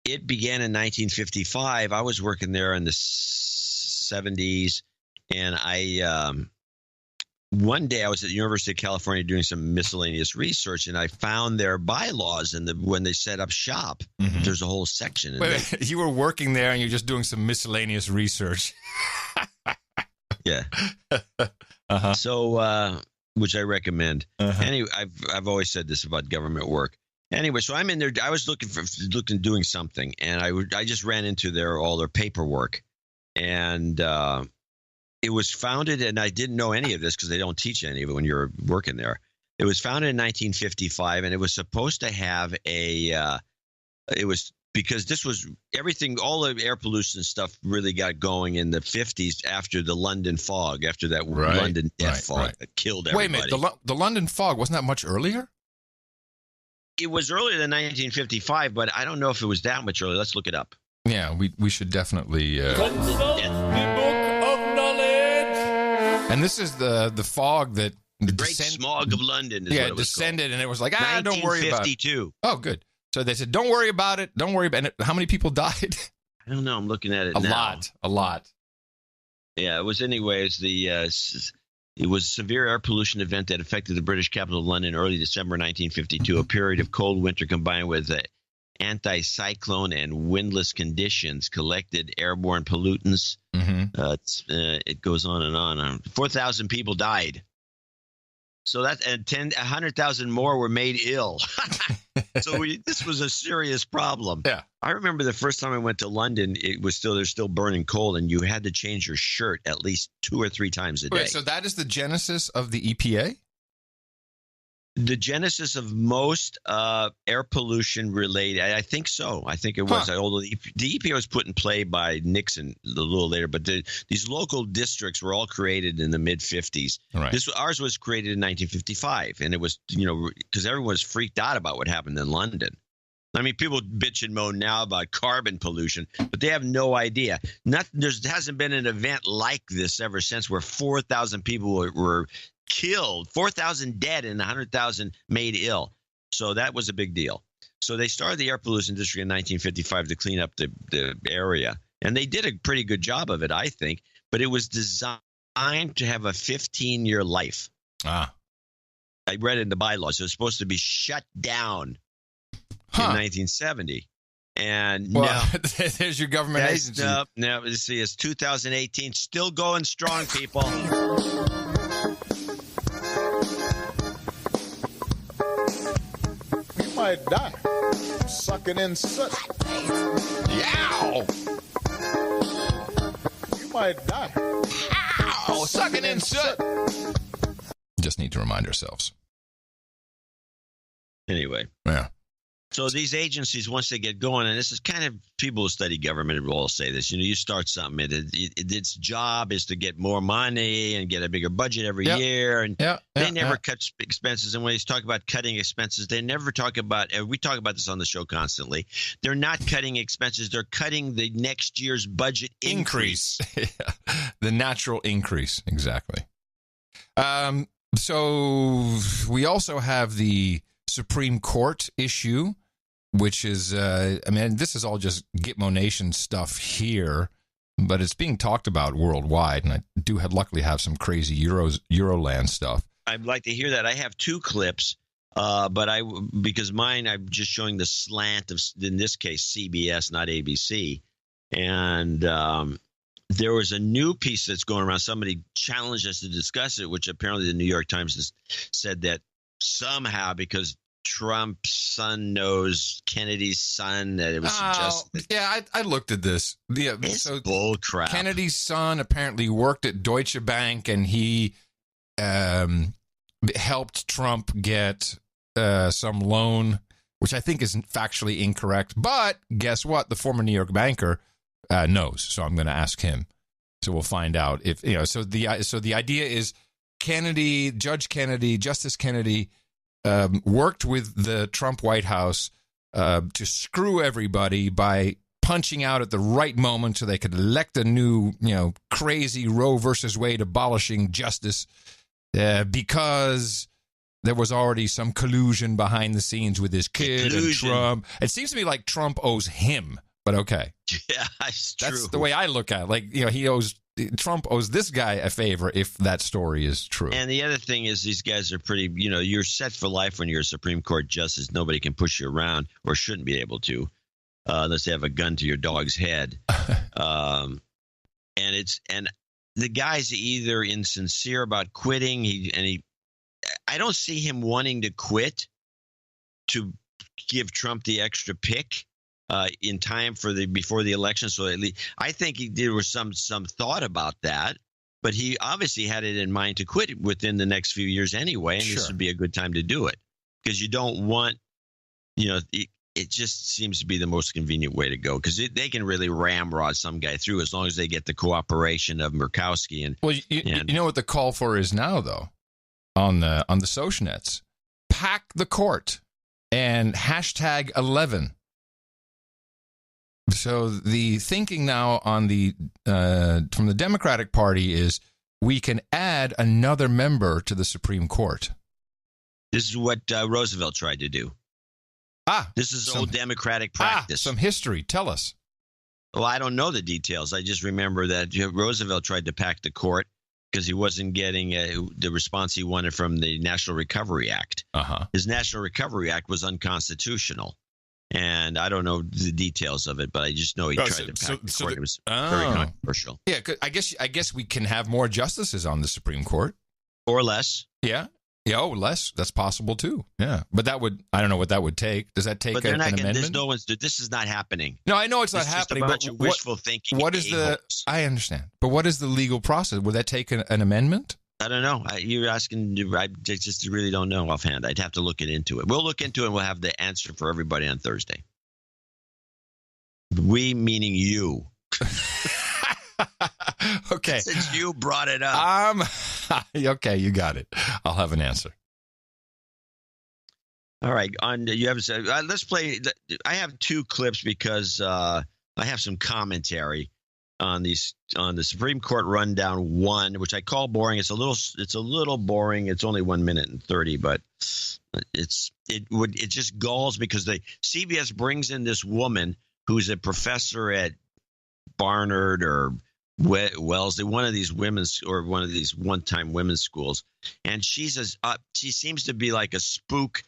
it began in 1955. I was working there in the 70s. And one day I was at the University of California doing some miscellaneous research, and I found their bylaws when they set up shop. Mm-hmm. There's a whole section. Wait, you were working there and you're just doing some miscellaneous research. Yeah. Uh-huh. So, which I recommend. Uh-huh. Anyway, I've always said this about government work. Anyway, so I'm in there. I was looking doing something, and I just ran into all their paperwork, and it was founded, and I didn't know any of this because they don't teach any of it when you're working there. It was founded in 1955, and it was supposed to have it was because this was everything, all the air pollution stuff really got going in the 50s after the London fog, after that London death fog that killed everybody. Wait a minute, the London fog, wasn't that much earlier? It was earlier than 1955, but I don't know if it was that much earlier. Let's look it up. Yeah, we should definitely consult the book of knowledge. And this is the fog that the great smog of London. Is what it was descended, called. And it was like, don't worry about it. 1952. Oh, good. So they said, don't worry about it. Don't worry about it. How many people died? I don't know. I'm looking at it now. A lot. Yeah, it was anyways. It was a severe air pollution event that affected the British capital of London early December 1952, a period of cold winter combined with anti-cyclone and windless conditions collected airborne pollutants. Mm-hmm. It goes on and on. 4,000 people died. So that, and 100,000 more were made ill. So this was a serious problem. Yeah. I remember the first time I went to London, they're still burning coal, and you had to change your shirt at least 2 or 3 times a day. Wait, so that is the genesis of the EPA? The genesis of most air pollution related, I think so. I think it was. Although the EPA was put in play by Nixon a little later, but these local districts were all created in the mid 50s. Right. Ours was created in 1955, and it was because everyone was freaked out about what happened in London. I mean, people bitch and moan now about carbon pollution, but they have no idea. There hasn't been an event like this ever since, where 4,000 people were killed, 4,000 dead, and 100,000 made ill. So that was a big deal. So they started the air pollution district in 1955 to clean up the area. And they did a pretty good job of it, I think. But it was designed to have a 15-year life. I read it in the bylaws. It was supposed to be shut down in 1970. And there's your government agency. No, let's see, it's 2018, still going strong, people. You might die sucking in soot. Yow! You might die. Ow! Sucking in soot. Just need to remind ourselves. Anyway. Yeah. So these agencies, once they get going, and this is kind of people who study government will all say this, you start something, its job is to get more money and get a bigger budget every year. And they never cut expenses. And when they talk about cutting expenses, they never talk about, we talk about this on the show constantly, they're not cutting expenses. They're cutting the next year's budget increase. The natural increase. Exactly. So we also have the Supreme Court issue, which is, this is all just Gitmo Nation stuff here, but it's being talked about worldwide, and I do luckily have some crazy Euroland stuff. I'd like to hear that. I have two clips, because mine, I'm just showing the slant of, in this case, CBS, not ABC, and there was a new piece that's going around. Somebody challenged us to discuss it, which apparently the New York Times has said that somehow, because Trump's son knows Kennedy's son, that it was suggested. Yeah, I looked at this. It's bull crap. Kennedy's son apparently worked at Deutsche Bank, and he helped Trump get some loan, which I think is factually incorrect. But guess what? The former New York banker knows, so I'm going to ask him. So we'll find out if So the idea is Justice Kennedy worked with the Trump White House to screw everybody by punching out at the right moment so they could elect a new, crazy Roe versus Wade abolishing justice because there was already some collusion behind the scenes with his kid and Trump. It seems to me like Trump owes him, but okay. Yeah, it's true. That's the way I look at it. Trump owes this guy a favor if that story is true. And the other thing is these guys are pretty, you're set for life when you're a Supreme Court justice. Nobody can push you around or shouldn't be able to unless they have a gun to your dog's head. And the guy's either insincere about quitting. I don't see him wanting to quit to give Trump the extra pick in time before the election. So at least, I think there was some thought about that, but he obviously had it in mind to quit within the next few years anyway, and this would be a good time to do it because you don't want, it just seems to be the most convenient way to go because they can really ramrod some guy through as long as they get the cooperation of Murkowski. And you know what the call for is now though on the social nets: pack the court and #11. So the thinking now on from the Democratic Party is we can add another member to the Supreme Court. This is what Roosevelt tried to do. This is old Democratic practice. Some history. Tell us. Well, I don't know the details. I just remember that Roosevelt tried to pack the court because he wasn't getting the response he wanted from the National Recovery Act. His National Recovery Act was unconstitutional. And I don't know the details of it, but I just know he tried to pack the court. It was very controversial. Yeah, I guess we can have more justices on the Supreme Court. Or less. Yeah. Yeah, less. That's possible too. Yeah. But I don't know what that would take. Does that take an amendment? This is not happening. No, I know it's not happening. Just a bunch of wishful thinking. I understand. But what is the legal process? Would that take an amendment? I don't know. You're asking. I just really don't know offhand. I'd have to look into it. We'll look into it and we'll have the answer for everybody on Thursday. We meaning you. Okay. Since you brought it up. Okay, you got it. I'll have an answer. All right. Let's play. I have two clips because I have some commentary on the Supreme Court rundown 1, which I call boring. It's a little boring. It's only 1 minute and 30, but it just galls because CBS brings in this woman who's a professor at Barnard or Wellesley, one of these one-time women's schools, and she seems to be like a spook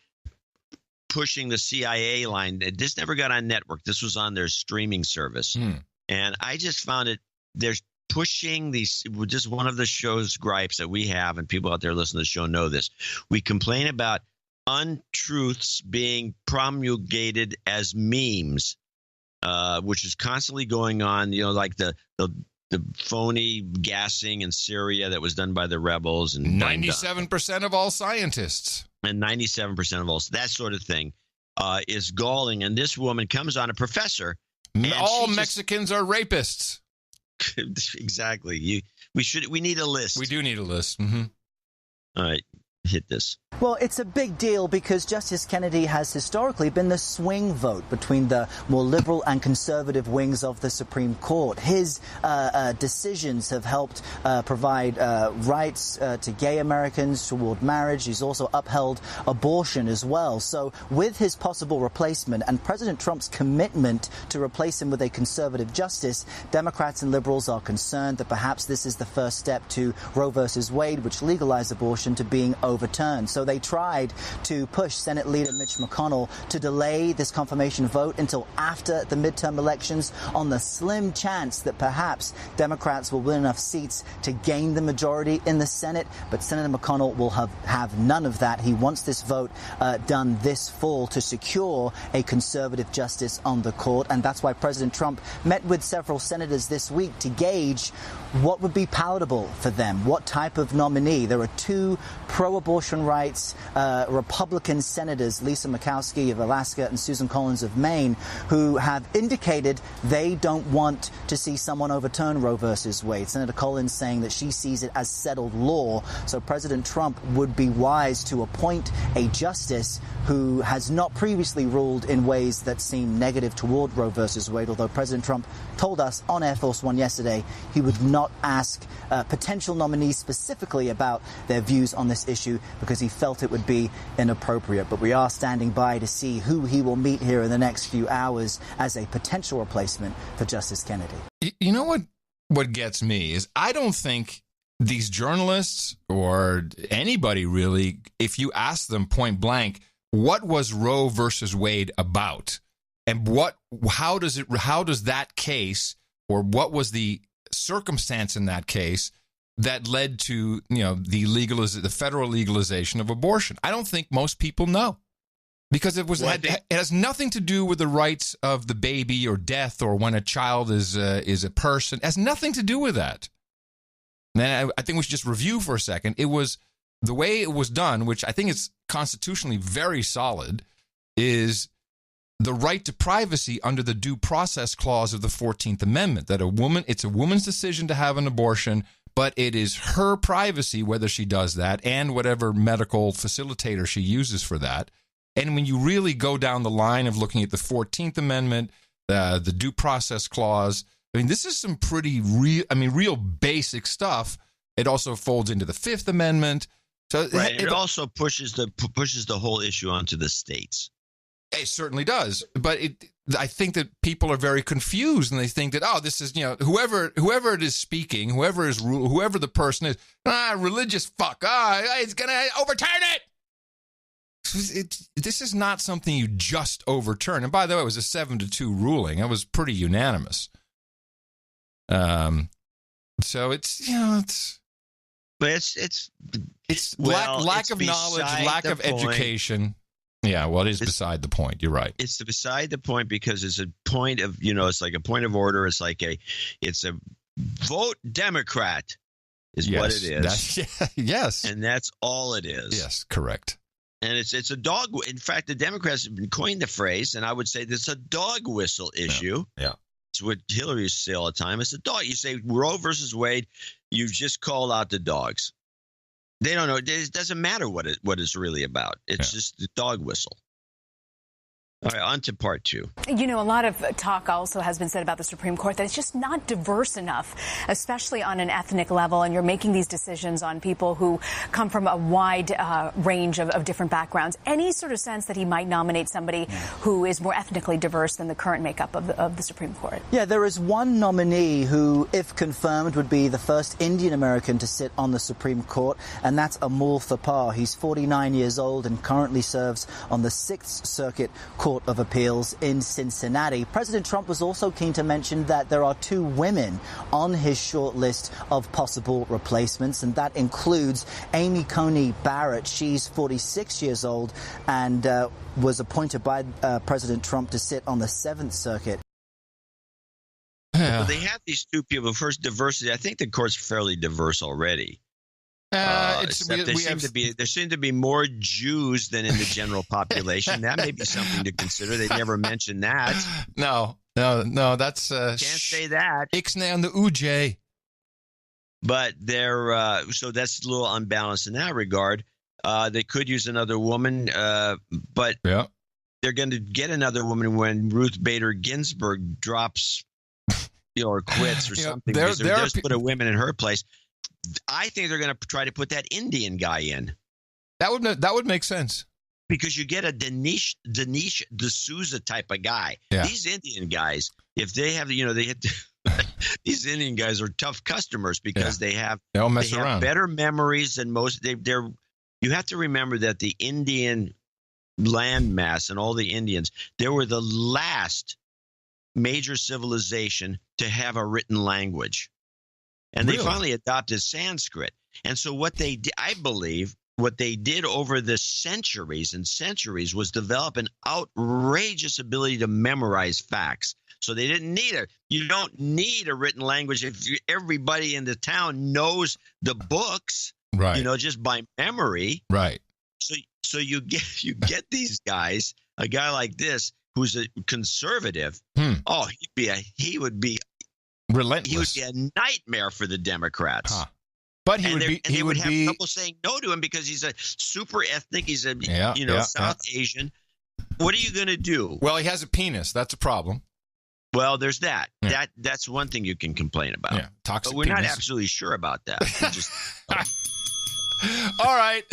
pushing the CIA line. This never got on network. This was on their streaming service. And I just found they're pushing these. Just one of the show's gripes that we have, and people out there listening to the show know this. We complain about untruths being promulgated as memes, which is constantly going on. Like the phony gassing in Syria that was done by the rebels, and 97% of all scientists, and 97% of all that sort of thing is galling. And this woman comes on, a professor. All Mexicans are rapists. Exactly. We need a list. We do need a list. Mm-hmm. All right. Hit this. Well, it's a big deal because Justice Kennedy has historically been the swing vote between the more liberal and conservative wings of the Supreme Court. His decisions have helped provide rights to gay Americans toward marriage. He's also upheld abortion as well. So with his possible replacement and President Trump's commitment to replace him with a conservative justice, Democrats and liberals are concerned that perhaps this is the first step to Roe versus Wade, which legalized abortion, to being overturned. So they tried to push Senate Leader Mitch McConnell to delay this confirmation vote until after the midterm elections on the slim chance that perhaps Democrats will win enough seats to gain the majority in the Senate. But Senator McConnell will have none of that. He wants this vote done this fall to secure a conservative justice on the court. And that's why President Trump met with several senators this week to gauge what would be palatable for them, what type of nominee. There are two pro-abortion rights Republican senators, Lisa Murkowski of Alaska and Susan Collins of Maine, who have indicated they don't want to see someone overturn Roe versus Wade. Senator Collins saying that she sees it as settled law. So President Trump would be wise to appoint a justice who has not previously ruled in ways that seem negative toward Roe versus Wade, although President Trump told us on Air Force One yesterday he would not ask potential nominees specifically about their views on this issue because he felt it would be inappropriate. But we are standing by to see who he will meet here in the next few hours as a potential replacement for Justice Kennedy. You know what gets me is I don't think these journalists or anybody really, if you ask them point blank, what was Roe versus Wade about? And how does that case, or what was the circumstance in that case that led to, the federal legalization of abortion? I don't think most people know, because it has nothing to do with the rights of the baby or death or when a child is a person. It has nothing to do with that. And I think we should just review for a second. It was the way it was done, which I think is constitutionally very solid, is the right to privacy under the Due Process Clause of the 14th Amendment, that it's a woman's decision to have an abortion, but it is her privacy whether she does that and whatever medical facilitator she uses for that. And when you really go down the line of looking at the 14th Amendment, the Due Process Clause, I mean, this is some pretty real basic stuff. It also folds into the Fifth Amendment. So right. It also pushes the whole issue onto the states. It certainly does, but I think that people are very confused, and they think that, this is, whoever it is speaking, whoever the person is, religious fuck, it's gonna overturn it. This is not something you just overturn. And by the way, it was a 7-2 ruling. It was pretty unanimous. So it's lack of knowledge, lack of education. Yeah, well, it is beside the point. You're right. It's beside the point because it's a point of, it's like a point of order. It's a vote Democrat is what it is. Yes. And that's all it is. Yes, correct. And it's a dog. In fact, the Democrats have coined the phrase, and I would say this is a dog whistle issue. Yeah. It's what Hillary used to say all the time. It's a dog. You say Roe versus Wade, you just call out the dogs. They don't know. It doesn't matter what it's really about. It's just the dog whistle. All right, on to part two. You know, a lot of talk also has been said about the Supreme Court that it's just not diverse enough, especially on an ethnic level. And you're making these decisions on people who come from a wide range of different backgrounds. Any sort of sense that he might nominate somebody who is more ethnically diverse than the current makeup of the Supreme Court? Yeah, there is one nominee who, if confirmed, would be the first Indian American to sit on the Supreme Court, and that's Amul Thapar. He's 49 years old and currently serves on the Sixth Circuit Court of Appeals in Cincinnati. President Trump was also keen to mention that there are 2 women on his short list of possible replacements, and that includes Amy Coney Barrett. She's 46 years old and was appointed by President Trump to sit on the Seventh Circuit. Well, they have these 2 people. First, diversity. I think the court's fairly diverse already. There seem to be more Jews than in the general population. That may be something to consider. They never mentioned that. No. That's can't say that. Ixnay on the UJ. But they're so that's a little unbalanced in that regard. They could use another woman, but they're going to get another woman when Ruth Bader Ginsburg drops, or quits or something. Because they're just put a woman in her place. I think they're going to try to put that Indian guy in. That would make sense. Because you get a Dinesh D'Souza type of guy. Yeah. These Indian guys, if they have, these Indian guys are tough customers because they have better memories than most. You have to remember that the Indian landmass and all the Indians, they were the last major civilization to have a written language. And they finally adopted Sanskrit. And so what they did, I believe, what they did over the centuries and centuries was develop an outrageous ability to memorize facts. So they didn't need it. You don't need a written language if everybody in the town knows the books, right? Just by memory, right? So you get these guys, a guy like this who's a conservative. Oh, he would be relentless. He would be a nightmare for the Democrats. But they would have trouble saying no to him because he's a super ethnic. He's a South Asian. What are you going to do? Well, he has a penis. That's a problem. Well, there's that. Yeah. That's one thing you can complain about. Yeah, toxic. But we're penis. not absolutely sure about that. All right,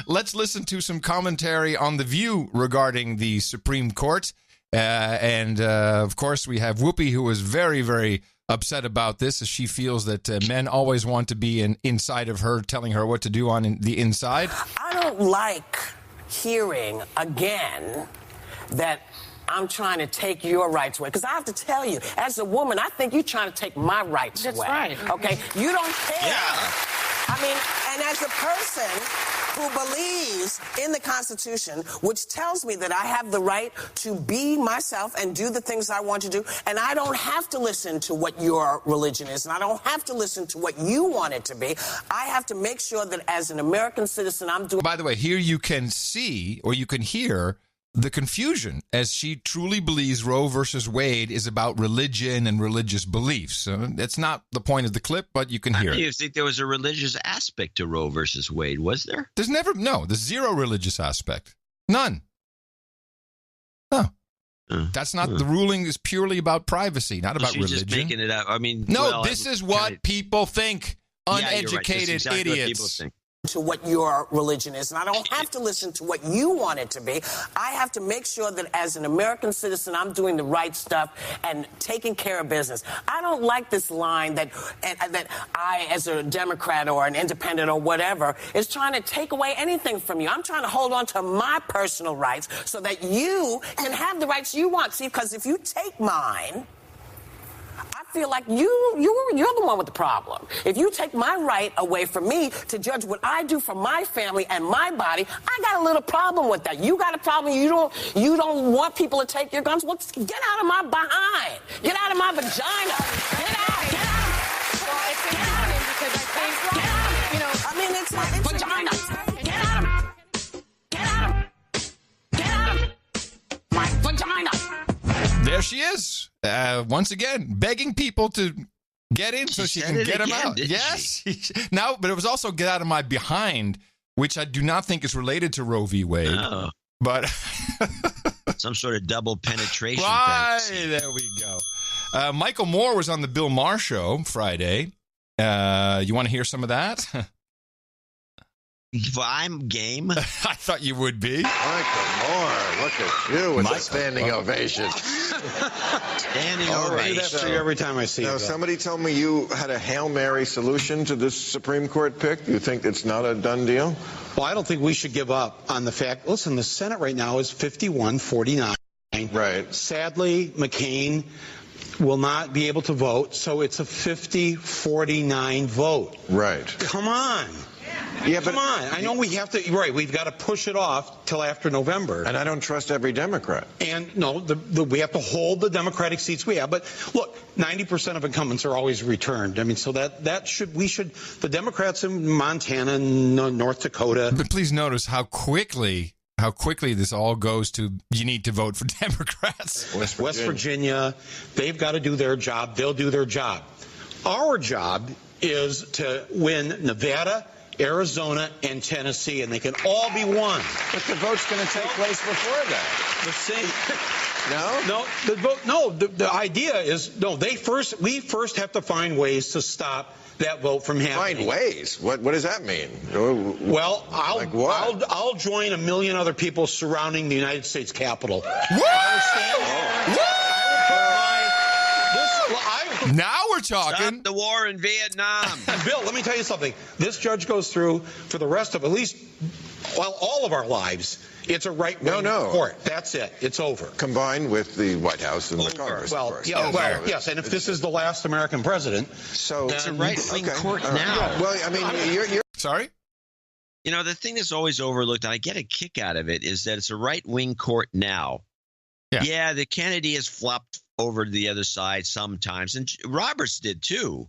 let's listen to some commentary on The View regarding the Supreme Court. And of course, we have Whoopi, who is very, very upset about this, as she feels that men always want to be inside of her, telling her what to do on the inside. I don't like hearing again that I'm trying to take your rights away. Because I have to tell you, as a woman, I think you're trying to take my rights away. That's right. Okay? You don't care. Yeah. I mean, and as a person who believes in the Constitution, which tells me that I have the right to be myself and do the things I want to do, and I don't have to listen to what your religion is, and I don't have to listen to what you want it to be. I have to make sure that as an American citizen, I'm doing... By the way, here you can see, or you can hear, the confusion, as she truly believes Roe versus Wade is about religion and religious beliefs. That's not the point of the clip, but you can hear it. You think there was a religious aspect to Roe versus Wade, was there? There's zero religious aspect. None. No. That's not, the ruling is purely about privacy, not about religion. Just making it up. I mean, this is what people think. Uneducated right. idiots. To what your religion is, and I don't have to listen to what you want it to be. I have to make sure that as an American citizen, I'm doing the right stuff and taking care of business. I don't like this line that I, as a Democrat or an independent or whatever, is trying to take away anything from you. I'm trying to hold on to my personal rights so that you can have the rights you want. See, because if you take mine, I feel like you're the one with the problem. If you take my right away from me to judge what I do for my family and my body, I got a little problem with that. You got a problem. You don't want people to take your guns. Well, get out of my behind. Get out of my vagina. Get out. Well, it's interesting because I think, get out. You know, I mean, it's my vagina. Get out. Get out. My vagina. There she is, once again, begging people to get in so she can get them out. Yes. Now, but it was also get out of my behind, which I do not think is related to Roe v. Wade. No. But Some sort of double penetration. Right, fantasy. there we go. Michael Moore was on the Bill Maher show Friday. You want to hear some of that? Well, I'm game. I thought you would be. Michael Moore, look at you with a standing ovation. Standing ovation. That's true every time I see you. Now, somebody told me you had a Hail Mary solution to this Supreme Court pick. You think it's not a done deal? Well, I don't think we should give up on the fact. Listen, the Senate right now is 51-49. Right. Sadly, McCain will not be able to vote, so it's a 50-49 vote. Right. Come on. Yeah, Come on. I know we have to, right, we've got to push it off till after November. And I don't trust every Democrat. And no, we have to hold the Democratic seats we have. But look, 90% of incumbents are always returned. I mean, so the Democrats in Montana and North Dakota. But please notice how quickly this all goes to you need to vote for Democrats. West Virginia, they've got to do their job. They'll do their job. Our job is to win Nevada, Arizona, and Tennessee, and they can all be won. But the vote's going to take place before that. Let's see. No? No, the vote. No, the idea is no. We first have to find ways to stop that vote from happening. Find ways? What does that mean? Well, I'll join 1 million other people surrounding the United States Capitol. Now we're talking. Stop the war in Vietnam. Bill, let me tell you something. This judge goes through for the rest of at least, all of our lives. It's a right-wing court. That's it. It's over. Combined with the White House and the Congress, of course. Yes, and if this is the last American president. So it's a right-wing court now. Well, I mean, you're... Sorry? You know, the thing that's always overlooked, and I get a kick out of it, is that it's a right-wing court now. Yeah, the Kennedy has flopped over to the other side sometimes, and Roberts did too.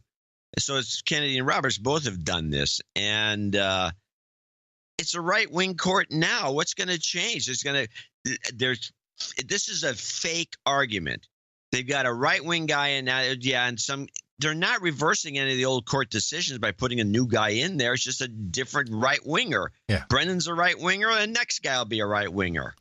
So it's Kennedy and Roberts both have done this, and it's a right-wing court now. What's going to change? This is a fake argument. They've got a right-wing guy in now, and they're not reversing any of the old court decisions by putting a new guy in there. It's just a different right-winger. Yeah. Brennan's a right-winger, and the next guy will be a right-winger.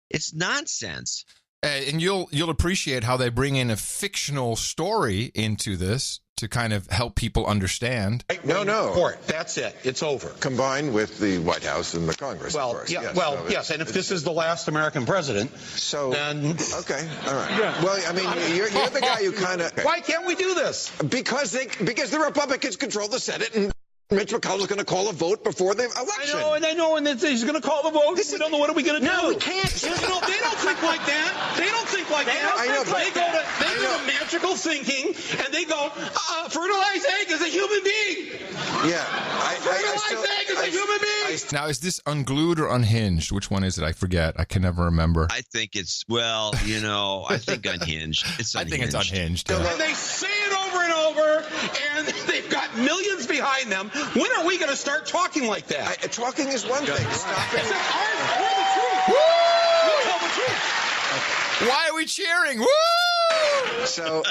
It's nonsense. And you'll appreciate how they bring in a fictional story into this to kind of help people understand. No. Court. That's it. It's over. Combined with the White House and the Congress, of course. Yeah, yes. And if this is the last American president, then... Okay, all right. Yeah. Well, I mean, you're the guy who kind of... Why can't we do this? Because the Republicans control the Senate, and Mitch McConnell's going to call a vote before the election. I know, and he's going to call the vote. We don't know what are we going to do. No, we can't. No, they don't think like that. They don't think like that. They go to magical thinking, and they go, fertilized egg is a human being. Yeah. Fertilized egg is a human being. Now, is this unglued or unhinged? Which one is it? I forget. I can never remember. I think it's, I think unhinged. I think it's unhinged. And they say it over and over, and they've got millions behind them. When are we going to start talking like that? Talking is one thing. Stopping. We're the truth. Woo! We'll tell the truth. Why are we cheering? Woo! So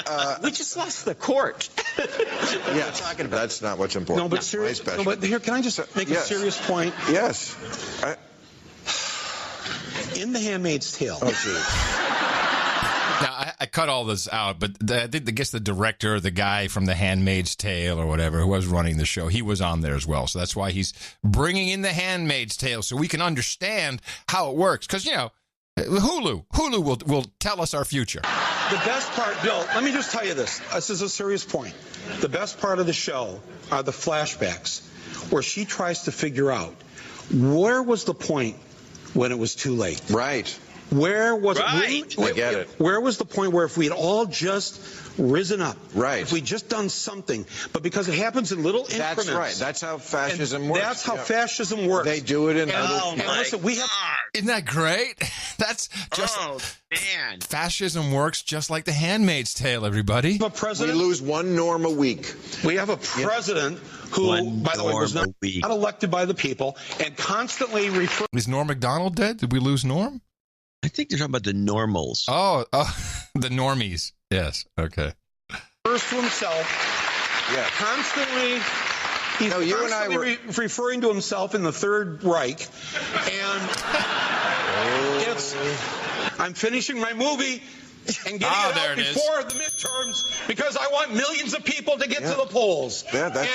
we just lost the court. Yeah, that's not what's important. No, but seriously. No, but here, can I just make a serious point? Yes. In The Handmaid's Tale. Oh, geez. Now, I cut all this out, but I guess the director, the guy from The Handmaid's Tale or whatever, who was running the show, he was on there as well. So that's why he's bringing in The Handmaid's Tale so we can understand how it works. Because, Hulu will tell us our future. The best part, Bill, let me just tell you this. This is a serious point. The best part of the show are the flashbacks where she tries to figure out where was the point when it was too late. Right. Where was I get it. Where was the point where if we'd all just risen up, right? If we'd just done something, but because it happens in little increments. That's right. That's how fascism works. That's how fascism works. They do it in little. Listen, isn't that great? That's just man. Fascism works just like The Handmaid's Tale. Everybody. We lose one norm a week. We have a president who, by the way, was not elected by the people and constantly refer. Is Norm Macdonald dead? Did we lose Norm? I think they're talking about the normals. Oh, the normies. Yes. Okay. Refers to himself. Yeah. Constantly. He's constantly referring to himself in the Third Reich, and it's. I'm finishing my movie and getting it out before the midterms because I want millions of people to get to the polls. Yeah, that's...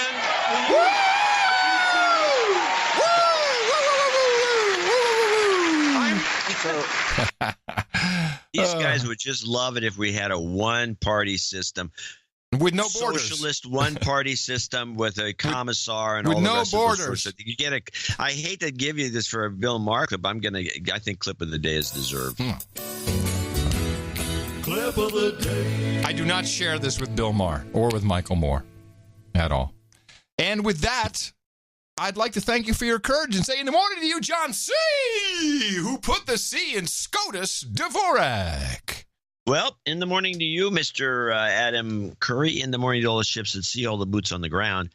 These guys would just love it if we had a one-party system. With no borders. Socialist one-party system with a commissar and with all the no rest borders. Of those you get I hate to give you this for a Bill Maher clip. I think clip of the day is deserved. Clip of the day. I do not share this with Bill Maher or with Michael Moore at all. And with that, I'd like to thank you for your courage and say in the morning to you, John C., who put the C in SCOTUS Dvorak. Well, in the morning to you, Mr. Adam Curry. In the morning to all the ships at sea, all the boots on the ground.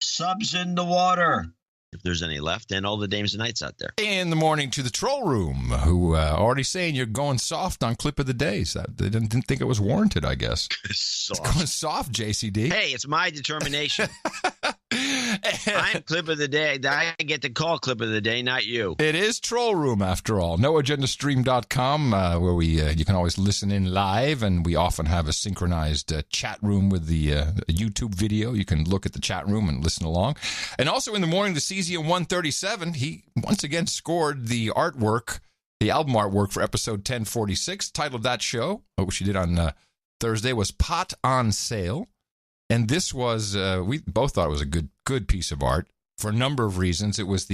Subs in the water, if there's any left, and all the dames and knights out there. In the morning to the troll room, who already saying you're going soft on clip of the day. So they didn't think it was warranted, I guess. Soft. It's going soft, JCD. Hey, it's my determination. I'm clip of the day. I get to call clip of the day, not you. It is Troll Room, after all. NoAgendaStream.com, where you can always listen in live, and we often have a synchronized chat room with the YouTube video. You can look at the chat room and listen along. And also in the morning, the Cesium 137, he once again scored the artwork, the album artwork for episode 1046. The title of that show, which he did on Thursday, was Pot on Sale. And this was, we both thought it was a good piece of art for a number of reasons. It was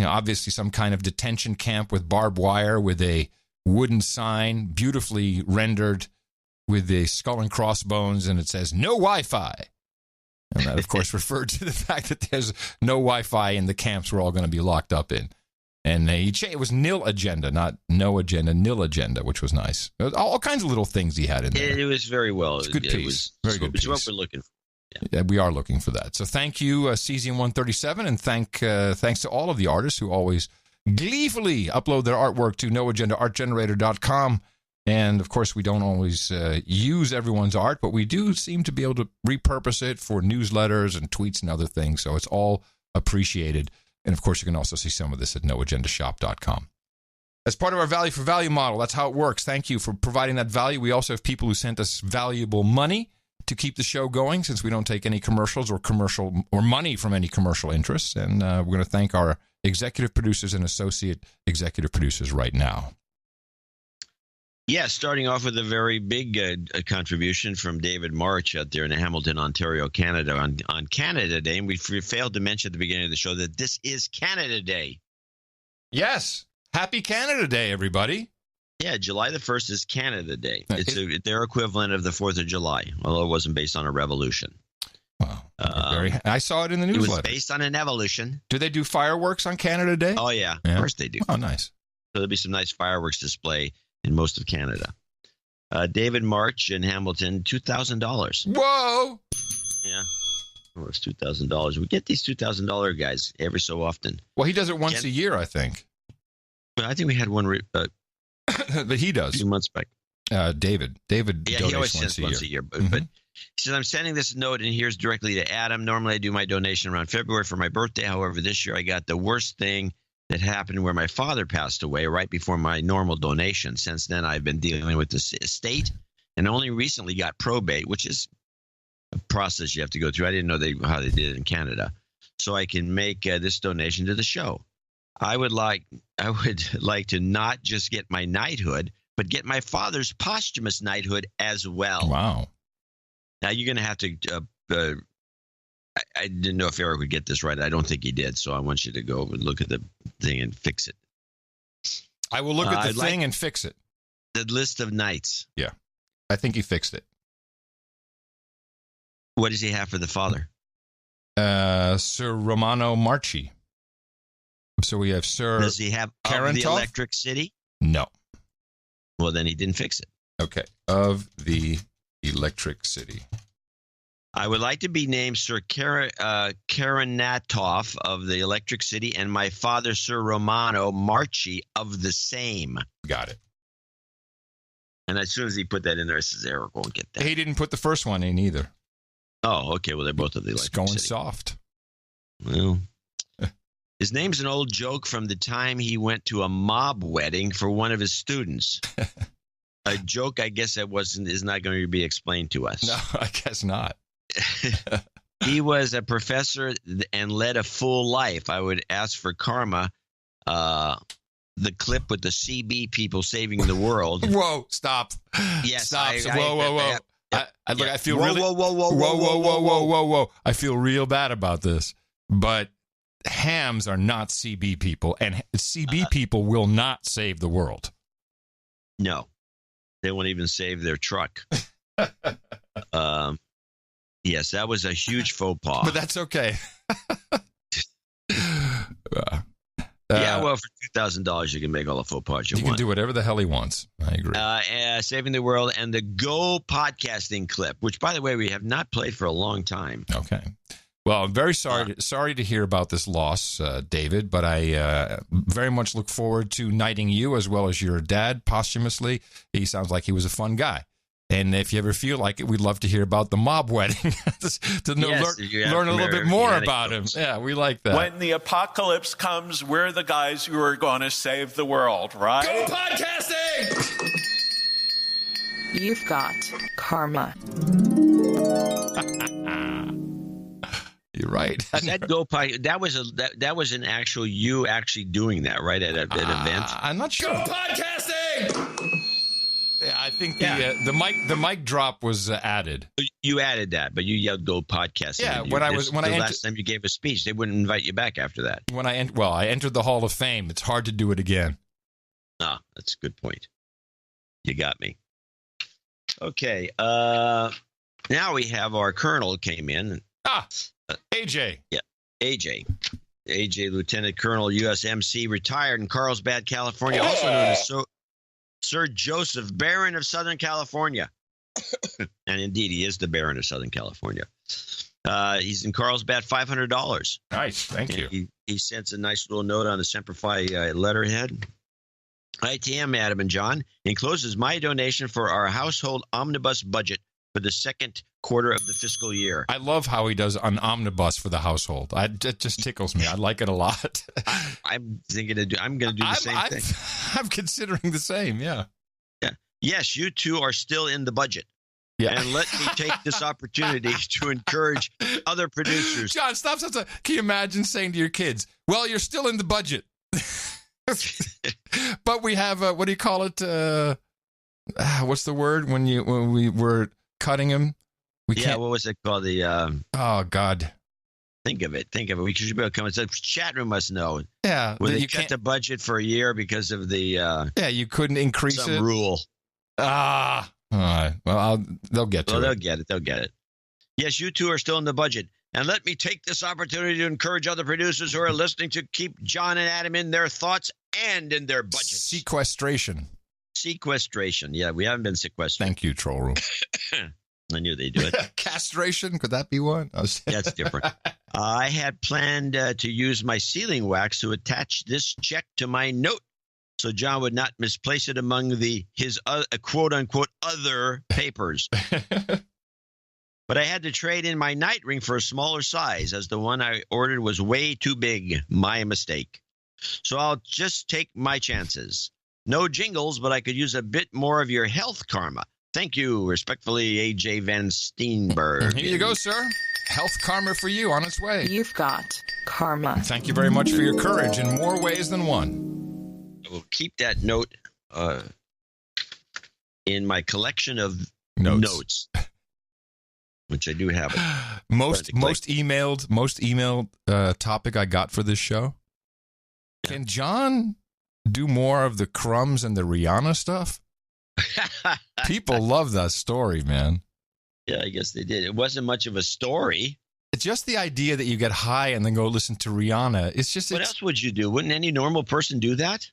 obviously some kind of detention camp with barbed wire with a wooden sign, beautifully rendered with the skull and crossbones, and it says, no Wi-Fi. And that, of course, referred to the fact that there's no Wi-Fi in the camps we're all going to be locked up in. And it was nil agenda, not no agenda, nil agenda, which was nice. All kinds of little things he had in there. It was very well. It's a good piece. Very good piece. It's what we're looking for. Yeah, we are looking for that. So thank you, Cesium 137, and thanks to all of the artists who always gleefully upload their artwork to noagendaartgenerator.com. And, of course, we don't always use everyone's art, but we do seem to be able to repurpose it for newsletters and tweets and other things. So it's all appreciated. And, of course, you can also see some of this at noagendashop.com. As part of our value for value model, that's how it works. Thank you for providing that value. We also have people who sent us valuable money to keep the show going, since we don't take any commercials or money from any commercial interests. And we're going to thank our executive producers and associate executive producers right now. Yeah, starting off with a very big contribution from David March out there in Hamilton, Ontario, Canada, on Canada Day. And we failed to mention at the beginning of the show that this is Canada Day. Yes. Happy Canada Day, everybody. Yeah, July the 1st is Canada Day. It's their equivalent of the 4th of July, although it wasn't based on a revolution. Wow. I saw it in the newsletter. It was based on an evolution. Do they do fireworks on Canada Day? Oh, yeah. Of course they do. Oh, nice. So there'll be some nice fireworks display in most of Canada. David March in Hamilton, $2,000. Whoa! Yeah. Oh, it's $2,000. We get these $2,000 guys every so often. Well, he does it once a year, I think. I think we had one. But he does. A few months back. David donates he always sends once a year. But he says, I'm sending this note, and here's directly to Adam. Normally, I do my donation around February for my birthday. However, this year I got the worst thing that happened where my father passed away right before my normal donation. Since then, I've been dealing with the estate and only recently got probate, which is a process you have to go through. I didn't know how they did it in Canada. So I can make this donation to the show. I would like to not just get my knighthood, but get my father's posthumous knighthood as well. Wow. Now, you're going to have to I didn't know if Eric would get this right. I don't think he did. So I want you to go and look at the thing and fix it. I will look at the thing and fix it. The list of knights. Yeah. I think he fixed it. What does he have for the father? Sir Romano Marchi. So we have Sir. Does he have of the Electric City? No. Well, then he didn't fix it. Okay. Of the Electric City. I would like to be named Sir Karanatov of the Electric City and my father, Sir Romano Marchi of the same. Got it. And as soon as he put that in there, I says, Eric won't get that. He didn't put the first one in either. Oh, okay. Well, they're both of the Electric City. It's going City. soft. Well, His name's an old joke from the time he went to a mob wedding for one of his students. A joke, I guess, is not going to be explained to us. No, I guess not. He was a professor and led a full life. I would ask for karma. The clip with the CB people saving the world. Whoa! Stop. Yes. Stop. Whoa! I feel really. Whoa! I feel real bad about this, but hams are not CB people, and CB people will not save the world. No, they won't even save their truck. Yes, that was a huge faux pas. But that's okay. Yeah, well, for $2,000, you can make all the faux pas you want. You can do whatever the hell he wants. I agree. Saving the World and the Go podcasting clip, which, by the way, we have not played for a long time. Okay. Well, I'm very sorry to hear about this loss, David, but I very much look forward to knighting you as well as your dad posthumously. He sounds like he was a fun guy. And if you ever feel like it, we'd love to hear about the mob wedding to learn a little bit more about him. Yeah, we like that. When the apocalypse comes, we're the guys who are going to save the world, right? Go podcasting! You've got karma. You're right. That was an actual you actually doing that, right, at an event? I'm not sure. Go podcasting! Yeah, I think the mic drop was added. You added that, but you yelled "Go podcasting." Yeah, last time you gave a speech, they wouldn't invite you back after that. When I entered the Hall of Fame. It's hard to do it again. Ah, that's a good point. You got me. Okay, now we have our colonel came in. AJ. Yeah, AJ, Lieutenant Colonel USMC, retired in Carlsbad, California, also known as Sir Joseph, Baron of Southern California. And indeed, he is the Baron of Southern California. He's in Carlsbad, $500. Nice, thank you. He sends a nice little note on the Semper Fi letterhead. ITM, Adam and John, encloses my donation for our household omnibus budget for the second quarter of the fiscal year. I love how he does an omnibus for the household. It just tickles me. I like it a lot. I'm going to do the same thing. I'm considering the same, yeah. Yes, you two are still in the budget. Yeah. And let me take this opportunity to encourage other producers. John, stop. Can you imagine saying to your kids, well, you're still in the budget. But we have, what do you call it? What's the word when we were cutting him? What was it called? Oh, God. Think of it. We should be able to come and say, chat room must know. Yeah. When they cut the budget for a year because of the... you couldn't increase some rule. All right. Well, they'll get to it. They'll get it. Yes, you two are still in the budget. And let me take this opportunity to encourage other producers who are listening to keep John and Adam in their thoughts and in their budget. Sequestration. Yeah, we haven't been sequestered. Thank you, Troll Room. I knew they'd do it. Castration? Could that be one? That's different. I had planned to use my sealing wax to attach this check to my note so John would not misplace it among his quote-unquote other papers. But I had to trade in my night ring for a smaller size as the one I ordered was way too big. My mistake. So I'll just take my chances. No jingles, but I could use a bit more of your health karma. Thank you. Respectfully, A.J. Van Steenberg. Here you go, sir. Health karma for you on its way. You've got karma. Thank you very much for your courage in more ways than one. I will keep that note in my collection of notes. Which I do have. Most emailed topic I got for this show. Yeah. Can John do more of the crumbs and the Rihanna stuff? People love that story, man. Yeah, I guess they did. It wasn't much of a story. It's just the idea that you get high and then go listen to Rihanna. It's just. What else would you do? Wouldn't any normal person do that?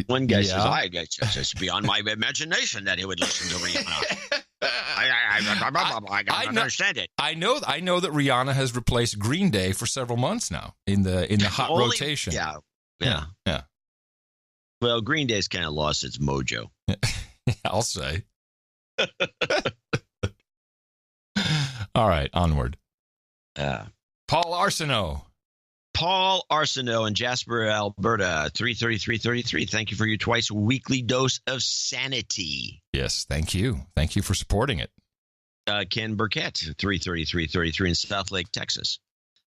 One guy says, it's beyond my imagination that he would listen to Rihanna. I don't understand it. I know that Rihanna has replaced Green Day for several months now in the hot rotation. Yeah. Well, Green Day's kind of lost its mojo. I'll say. All right, onward. Paul Arsenault. Paul Arsenault in Jasper, Alberta, 33333. Thank you for your twice weekly dose of sanity. Yes, thank you. Thank you for supporting it. Ken Burkett, 33333 in Southlake, Texas.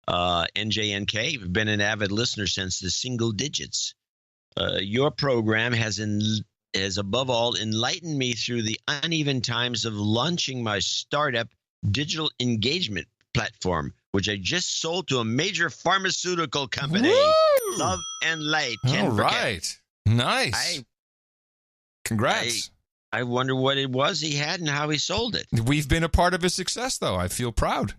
NJNK, been an avid listener since the single digits. Your program has above all enlightened me through the uneven times of launching my startup digital engagement platform, which I just sold to a major pharmaceutical company. Woo! Love and light. Ken All Burkett. right. Nice. Congrats. I wonder what it was he had and how he sold it. We've been a part of his success, though. I feel proud.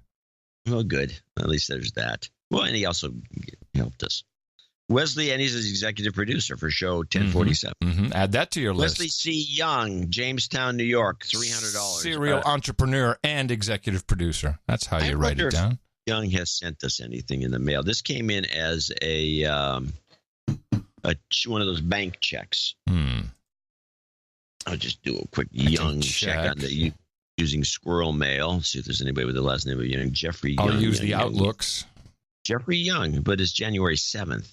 Well, good. At least there's that. Well, and he also helped us. Wesley, and he's his executive producer for show 1047. Mm-hmm. Add that to your Wesley list. C. Young, Jamestown, New York, $300. Serial entrepreneur and executive producer. That's how you write it down. Young has sent us anything in the mail. This came in as a one of those bank checks. I'll just do a quick Young check on the using Squirrel Mail. See if there's anybody with the last name of Young. Jeffrey Young. I'll use the Outlooks. Jeffrey Young, but it's January 7th.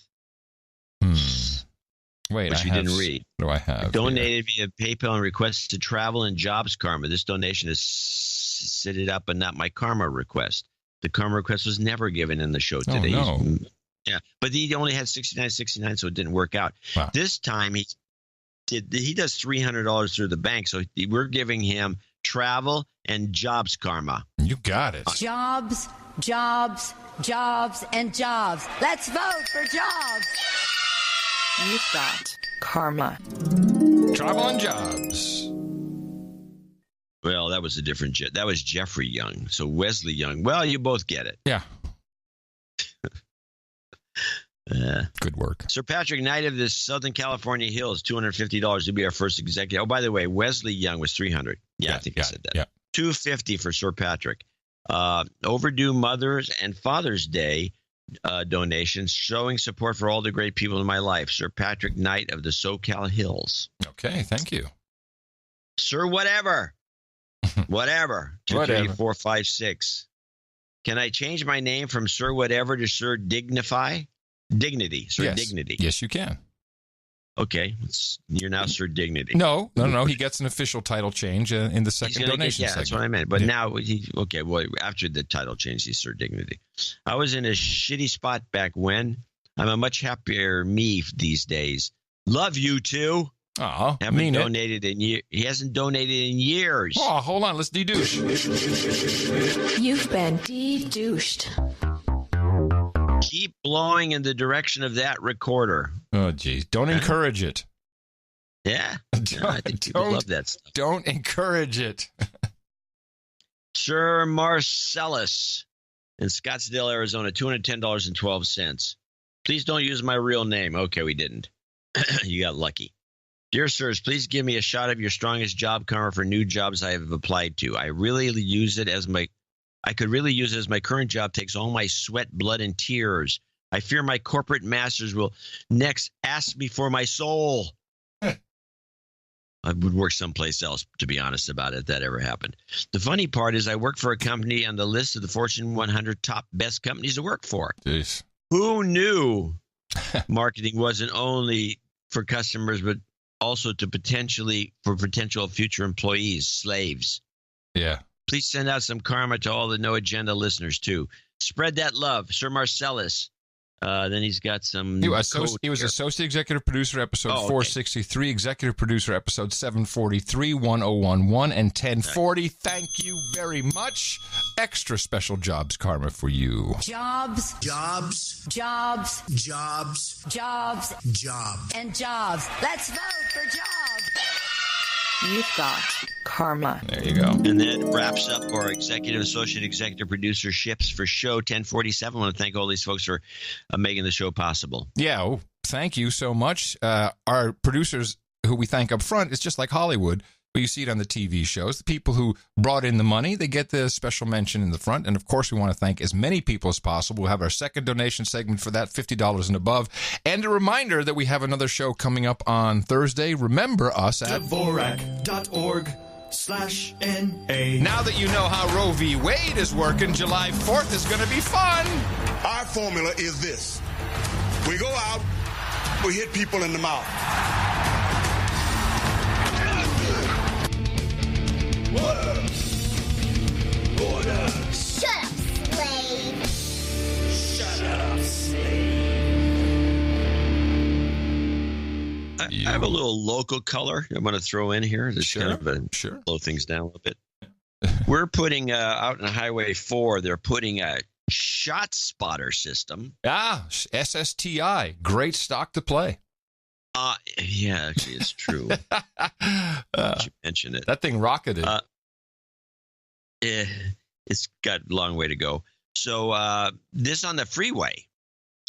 Wait, which you didn't read. What do I have? Donated via PayPal and requests to travel and jobs karma. This donation is set it up, but not my karma request. The karma request was never given in the show today. Oh, no. Yeah, but he only had $69.69, so it didn't work out. Wow. This time he does $300 through the bank, so we're giving him travel and jobs karma. You got it. Jobs, jobs, jobs, and jobs. Let's vote for jobs. You've got karma. Travel and jobs. Well, that was a different that was Jeffrey Young. So Wesley Young. Well, you both get it. Yeah. Good work. Sir Patrick Knight of the Southern California Hills, $250 to be our first executive. Oh, by the way, Wesley Young was $300. Yeah, I think I said that. Yeah. $250 for Sir Patrick. Overdue Mother's and Father's Day donations showing support for all the great people in my life. Sir Patrick Knight of the SoCal Hills. Okay, thank you. Sir Whatever. Whatever. 2, 3, 4, 5, 6. Can I change my name from Sir Whatever to Sir Dignity? Sir Yes. Dignity. Yes, you can. Okay. You're now Sir Dignity. No. He gets an official title change in the second donation segment. That's what I meant. But now, after the title change, he's Sir Dignity. I was in a shitty spot back when. I'm a much happier me these days. Love you too. Oh, Haven't donated in years. He hasn't donated in years. Oh, hold on. Let's de-douche. You've been de-douched. Keep blowing in the direction of that recorder. Oh, geez. Don't encourage it. Yeah. I think people love that stuff. Don't encourage it. Sir Marcellus in Scottsdale, Arizona, $210.12. Please don't use my real name. Okay, we didn't. You got lucky. Dear sirs, please give me a shot of your strongest job karma for new jobs I have applied to. I could really use it as my current job takes all my sweat, blood, and tears. I fear my corporate masters will next ask me for my soul. I would work someplace else, to be honest about it, if that ever happened. The funny part is I work for a company on the list of the Fortune 100 top best companies to work for. Jeez. Who knew marketing wasn't only for customers, but also for potential future employees, slaves. Yeah. Please send out some karma to all the No Agenda listeners, too. Spread that love. Sir Marcellus. Then he's got some. He was associate executive producer, episode 463, executive producer, episode 743, 1011, and 1040. Thank you very much. Extra special jobs karma for you. Jobs, Jobs, jobs, jobs, jobs, jobs. and jobs. Let's vote for jobs. You've got karma. There you go. And that wraps up our associate executive producerships for show 1047. I want to thank all these folks for making the show possible. Yeah, thank you so much. Our producers, who we thank up front, it's just like Hollywood. But you see it on the TV shows. The people who brought in the money, they get the special mention in the front. And, of course, we want to thank as many people as possible. We'll have our second donation segment for that, $50 and above. And a reminder that we have another show coming up on Thursday. Remember us at Dvorak.org. Now that you know how Roe v. Wade is working, July 4th is going to be fun. Our formula is this. We go out, we hit people in the mouth. Order! Shut up, slave! Shut up, slave! I have a little local color I'm going to throw in here. Just kind of slow things down a little bit. We're putting out on Highway 4, they're putting a shot spotter system. SSTI. Great stock to play. Yeah, actually, it's true. You mentioned it. That thing rocketed. It's got a long way to go. So this on the freeway.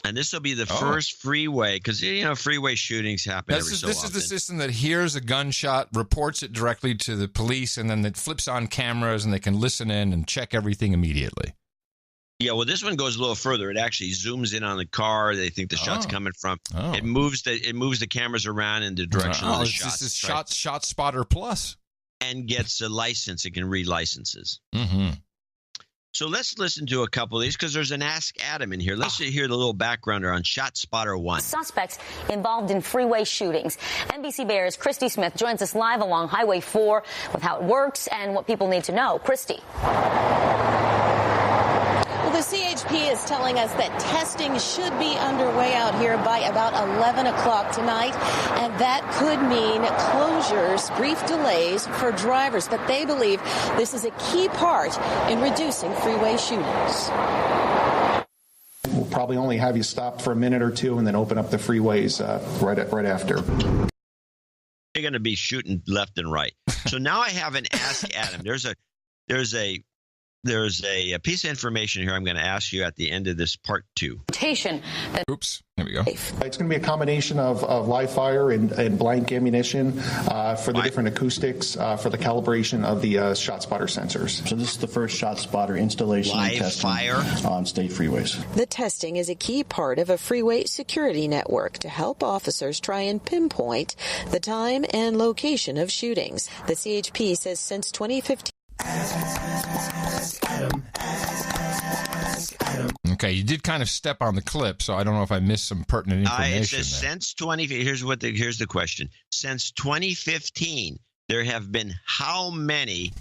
And this will be the first freeway, because, freeway shootings happen every so often. This is the system that hears a gunshot, reports it directly to the police, and then it flips on cameras, and they can listen in and check everything immediately. Yeah, well, this one goes a little further. It actually zooms in on the car they think the shot's coming from. It moves the cameras around in the direction of the shots. This is Shot Spotter Plus. And gets a license. It can read licenses. Mm-hmm. So let's listen to a couple of these, because there's an Ask Adam in here. Let's hear the little backgrounder on Shot Spotter 1. Suspects involved in freeway shootings. NBC Bay Area's Christy Smith joins us live along Highway 4 with how it works and what people need to know. Christy. The CHP is telling us that testing should be underway out here by about 11 o'clock tonight, and that could mean closures, brief delays for drivers. But they believe this is a key part in reducing freeway shootings. We'll probably only have you stop for a minute or two and then open up the freeways right after. They're going to be shooting left and right. So now I have an Ask Adam. There's a piece of information here I'm going to ask you at the end of this part 2. Oops, here we go. It's going to be a combination of live fire and blank ammunition for the different acoustics for the calibration of the shot spotter sensors. So this is the first shot spotter installation and testing on state freeways. The testing is a key part of a freeway security network to help officers try and pinpoint the time and location of shootings. The CHP says since 2015. Okay, you did kind of step on the clip, so I don't know if I missed some pertinent information. It says since here's the question. Since 2015, there have been how many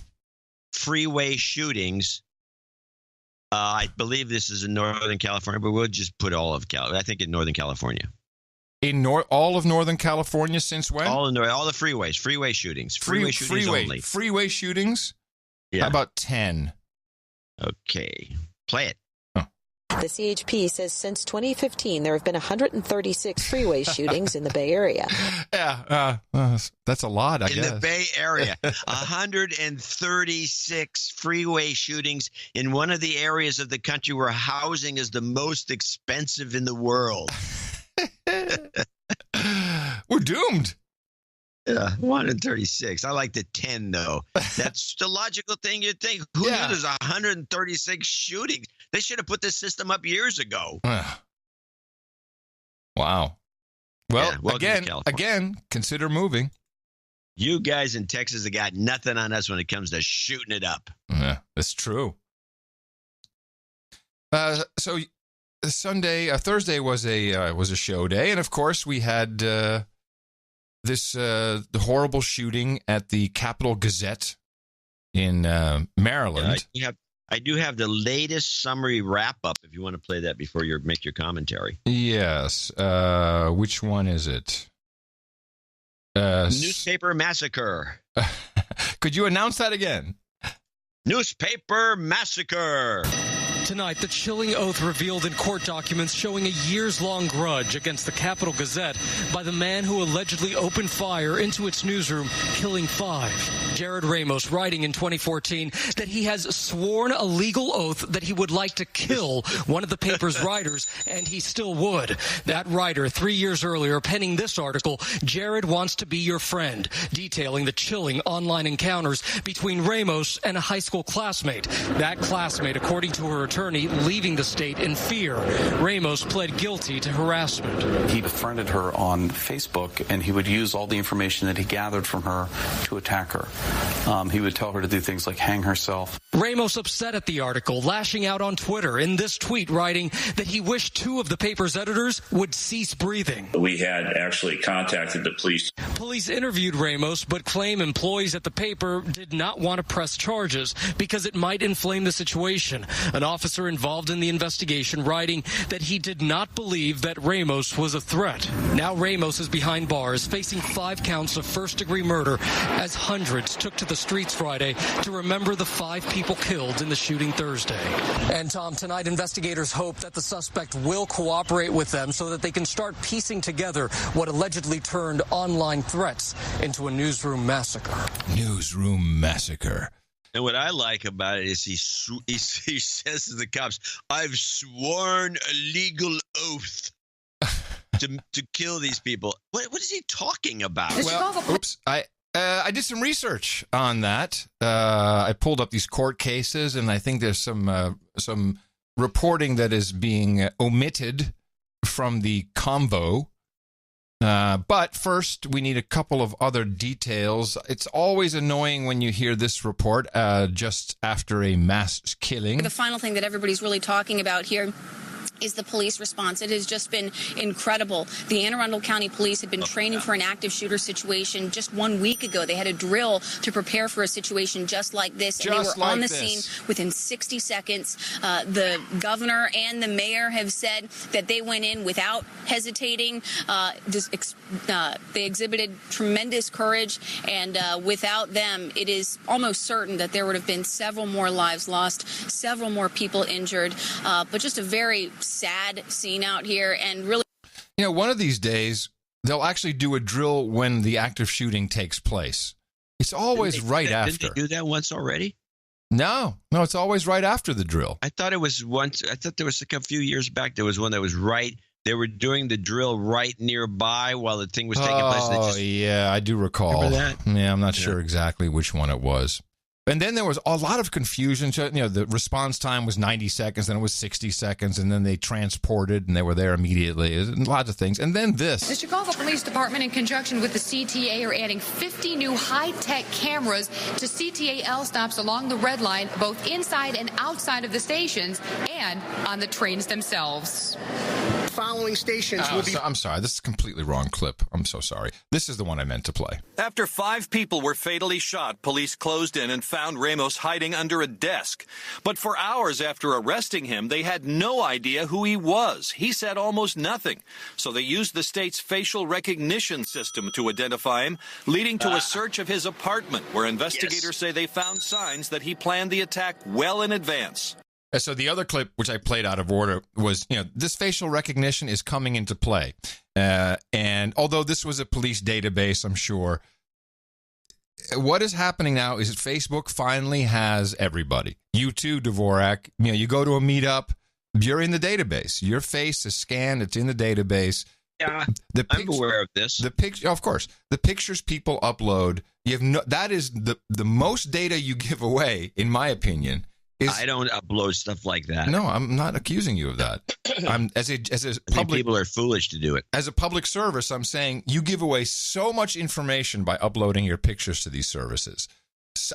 freeway shootings? I believe this is in Northern California, but we'll just put all of California. I think in Northern California. In all of Northern California since when? All the freeways, freeway shootings, shootings only. Freeway shootings? Yeah. How about 10? Okay. Play it. The CHP says since 2015, there have been 136 freeway shootings in the Bay Area. Yeah, that's a lot, I guess. In the Bay Area, 136 freeway shootings in one of the areas of the country where housing is the most expensive in the world. We're doomed. Yeah, 136. I like the 10, though. That's the logical thing you'd think. Who knew there's 136 shootings? They should have put this system up years ago. Wow. Well, again, consider moving. You guys in Texas have got nothing on us when it comes to shooting it up. Yeah, that's true. So Thursday was a show day, and of course we had the horrible shooting at the Capital Gazette in Maryland. I do have the latest summary wrap up. If you want to play that before you make your commentary. Yes. Which one is it? Newspaper massacre. Could you announce that again? Newspaper massacre. Tonight, the chilling oath revealed in court documents showing a years-long grudge against the Capital Gazette by the man who allegedly opened fire into its newsroom, killing 5. Jared Ramos writing in 2014 that he has sworn a legal oath that he would like to kill one of the paper's writers, and he still would. That writer, 3 years earlier, penning this article, Jared wants to be your friend, detailing the chilling online encounters between Ramos and a high school classmate. That classmate, according to her attorney leaving the state in fear. Ramos pled guilty to harassment. He befriended her on Facebook, and he would use all the information that he gathered from her to attack her. He would tell her to do things like hang herself. Ramos upset at the article, lashing out on Twitter in this tweet, writing that he wished 2 of the paper's editors would cease breathing. We had actually contacted the police. Police interviewed Ramos, but claim employees at the paper did not want to press charges because it might inflame the situation. An officer involved in the investigation writing that he did not believe that Ramos was a threat. Now Ramos is behind bars, facing 5 counts of first-degree murder as hundreds took to the streets Friday to remember the 5 people killed in the shooting Thursday. And Tom, tonight investigators hope that the suspect will cooperate with them so that they can start piecing together what allegedly turned online threats into a newsroom massacre. Newsroom massacre. And what I like about it is he says to the cops, "I've sworn a legal oath to kill these people." What is he talking about? Well, oops. I did some research on that. I pulled up these court cases, and I think there's some reporting that is being omitted from the convo. But first, we need a couple of other details. It's always annoying when you hear this report just after a mass killing. The final thing that everybody's really talking about here is the police response. It has just been incredible. The Anne Arundel County Police had been training for an active shooter situation just 1 week ago. They had a drill to prepare for a situation just like this, and they were on the scene within 60 seconds. The governor and the mayor have said that they went in without hesitating. They exhibited tremendous courage, and without them, it is almost certain that there would have been several more lives lost, several more people injured, but just a very sad scene out here. And really, you know, one of these days they'll actually do a drill when the active shooting takes place. It's always after. Didn't they do that once already? No, it's always right after the drill. I thought it was once. I thought there was like a few years back. There was one that was right. They were doing the drill right nearby while the thing was taking place. Oh, yeah, I do recall. Remember that? Yeah, I'm not sure exactly which one it was. And then there was a lot of confusion. So, you know, the response time was 90 seconds, then it was 60 seconds, and then they transported, and they were there immediately. Lots of things. And then this. The Chicago Police Department, in conjunction with the CTA, are adding 50 new high-tech cameras to CTA stops along the Red Line, both inside and outside of the stations, and on the trains themselves. Following stations will be... I'm sorry. This is a completely wrong clip. I'm so sorry. This is the one I meant to play. After 5 people were fatally shot, police closed in and found Ramos hiding under a desk. But for hours after arresting him, they had no idea who he was. He said almost nothing. So they used the state's facial recognition system to identify him, leading to a search of his apartment, where investigators say they found signs that he planned the attack well in advance. So the other clip, which I played out of order, was, you know, this facial recognition is coming into play. And although this was a police database, I'm sure, what is happening now is that Facebook finally has everybody. You too, Dvorak. You know, you go to a meetup, you're in the database. Your face is scanned. It's in the database. Yeah, I'm aware of this. Of course, the pictures people upload, that is the most data you give away, in my opinion. I don't upload stuff like that. No, I'm not accusing you of that. As a public, people are foolish to do it. As a public service, I'm saying you give away so much information by uploading your pictures to these services.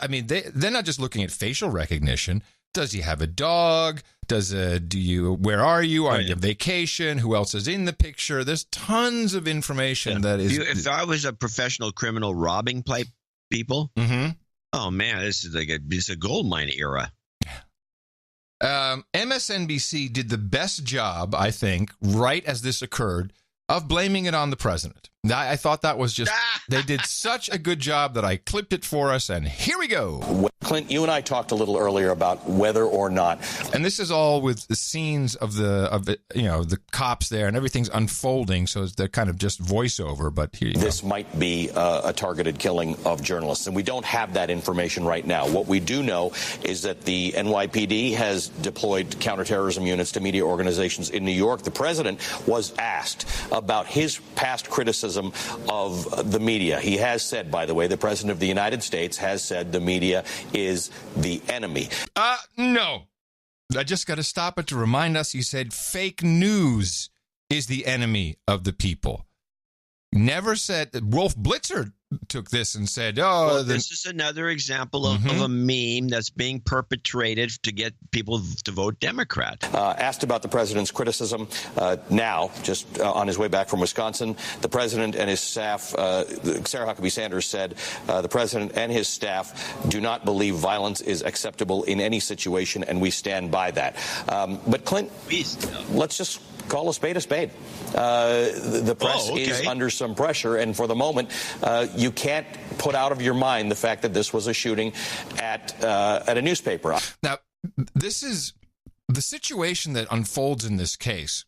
I mean, they're not just looking at facial recognition. Does he have a dog? Where are you? Are you on vacation? Who else is in the picture? There's tons of information that is. If I was a professional criminal robbing people, oh man, this is it's a gold mine era. MSNBC did the best job, I think, right as this occurred, of blaming it on the president. I thought that was just, they did such a good job that I clipped it for us, and here we go. Clint, you and I talked a little earlier about whether or not. And this is all with the scenes of the cops there, and everything's unfolding, so they're kind of just voiceover, but here you go. This might be a targeted killing of journalists, and we don't have that information right now. What we do know is that the NYPD has deployed counterterrorism units to media organizations in New York. The president was asked about his past criticism of the media. He has said, by the way, the president of the United States has said the media is the enemy. No. I just got to stop it to remind us, he said, fake news is the enemy of the people. Never said that. Wolf Blitzer took this and said, this is another example of a meme that's being perpetrated to get people to vote Democrat. Asked about the president's criticism now, just on his way back from Wisconsin, the president and his staff, Sarah Huckabee Sanders said, the president and his staff do not believe violence is acceptable in any situation, and we stand by that. But Clint, let's just call a spade a spade. The press is under some pressure, and for the moment, you can't put out of your mind the fact that this was a shooting at a newspaper. Now, this is the situation that unfolds in this case.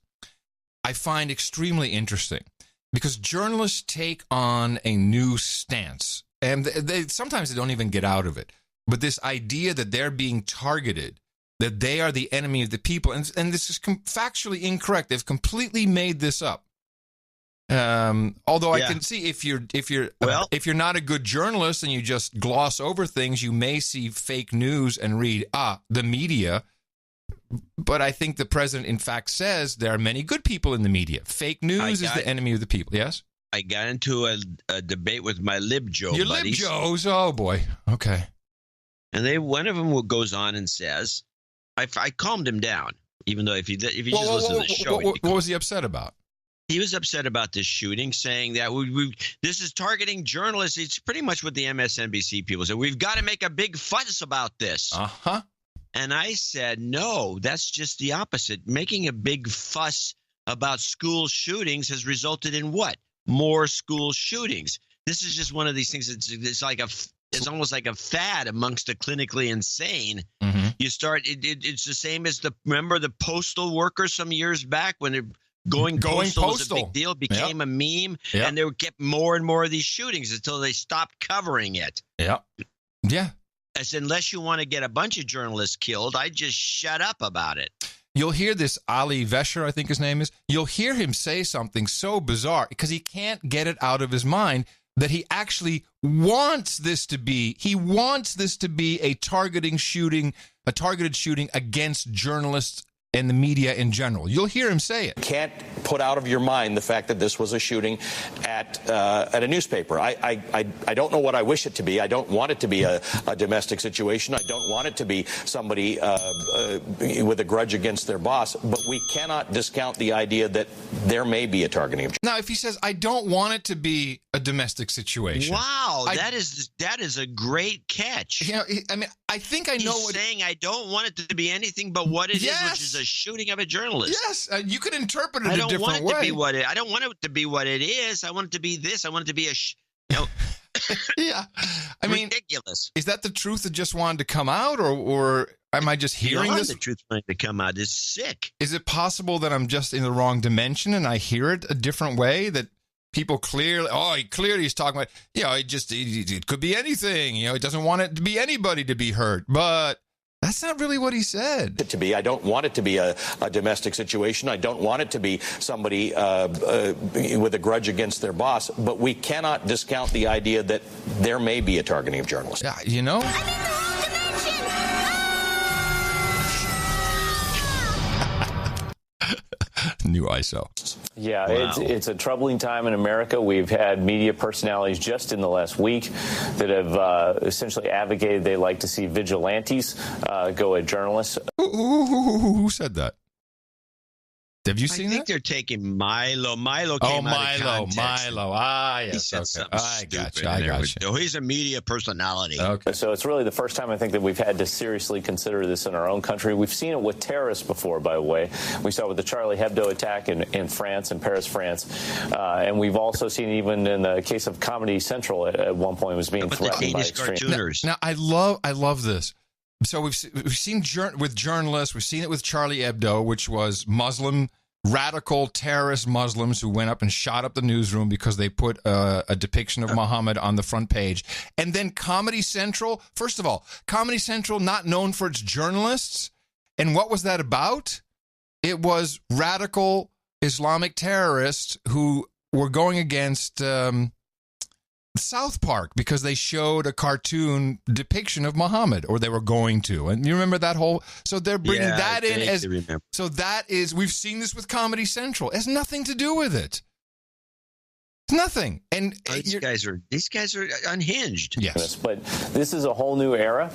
I find extremely interesting because journalists take on a new stance, and they sometimes they don't even get out of it. But this idea that they're being targeted, that they are the enemy of the people, and this is factually incorrect. They've completely made this up. Although I can see if you're not a good journalist and you just gloss over things, you may see fake news and read the media. But I think the president, in fact, says there are many good people in the media. Fake news is the enemy of the people. Yes. I got into a debate with my LibJoe Your buddies. LibJoes, oh boy, okay. And one of them goes on and says, I calmed him down, even though if you just listen to the show. What was he upset about? He was upset about this shooting, saying that this is targeting journalists. It's pretty much what the MSNBC people said. We've got to make a big fuss about this. And I said, no, that's just the opposite. Making a big fuss about school shootings has resulted in what? More school shootings. This is just one of these things. It's almost like a fad amongst the clinically insane. You start. It's the same as remember the postal workers some years back when they're going postal was a big deal, became a meme, and they would get more and more of these shootings until they stopped covering it. Yeah. I said, unless you want to get a bunch of journalists killed, I just shut up about it. You'll hear this Ali Vesher, I think his name is. You'll hear him say something so bizarre because he can't get it out of his mind that he actually wants this to be. He wants this to be a targeted shooting against journalists and the media in general. You'll hear him say it. Can't put out of your mind the fact that this was a shooting at a newspaper. I don't know what I wish it to be. I don't want it to be a domestic situation. I don't want it to be somebody with a grudge against their boss. But we cannot discount the idea that there may be a targeting. Now, if he says, I don't want it to be a domestic situation. Wow, that is a great catch. You know, I mean, I think I know what he's saying. I don't want it to be anything but what it is, which is a shooting of a journalist. Yes, you could interpret it a different way. I don't want it to be what it is. I want it to be this. I want it to be yeah. I mean, ridiculous. Is that the truth that just wanted to come out, or am I just hearing this? The truth wanted to come out is sick. Is it possible that I'm just in the wrong dimension and I hear it a different way? That people clearly he's talking about, it could be anything. He doesn't want it to be anybody to be hurt, but that's not really what he said. I don't want it to be a domestic situation. I don't want it to be somebody with a grudge against their boss. But we cannot discount the idea that there may be a targeting of journalists. Yeah, I'm in the wrong dimension. New ISO. Yeah, wow. It's a troubling time in America. We've had media personalities just in the last week that have essentially advocated they like to see vigilantes go at journalists. Who said that? Have you seen that? I think they're taking Milo. Milo came out of context. Milo. Ah, yes. He said something stupid. I got you. He's a media personality. Okay. So it's really the first time I think that we've had to seriously consider this in our own country. We've seen it with terrorists before, by the way. We saw it with the Charlie Hebdo attack in France, in Paris, France. And we've also seen even in the case of Comedy Central at one point was being threatened by extremists. Now, I love this. So we've seen with journalists, we've seen it with Charlie Hebdo, which was radical terrorist Muslims who went up and shot up the newsroom because they put a depiction of Muhammad on the front page. And then Comedy Central, first of all, Comedy Central not known for its journalists. And what was that about? It was radical Islamic terrorists who were going against the South Park because they showed a cartoon depiction of Muhammad, or they were going to. And you remember that whole, so they're bringing that in as, so that is, we've seen this with Comedy Central. It has nothing to do with it. Nothing. And these guys are unhinged. Yes. But this is a whole new era.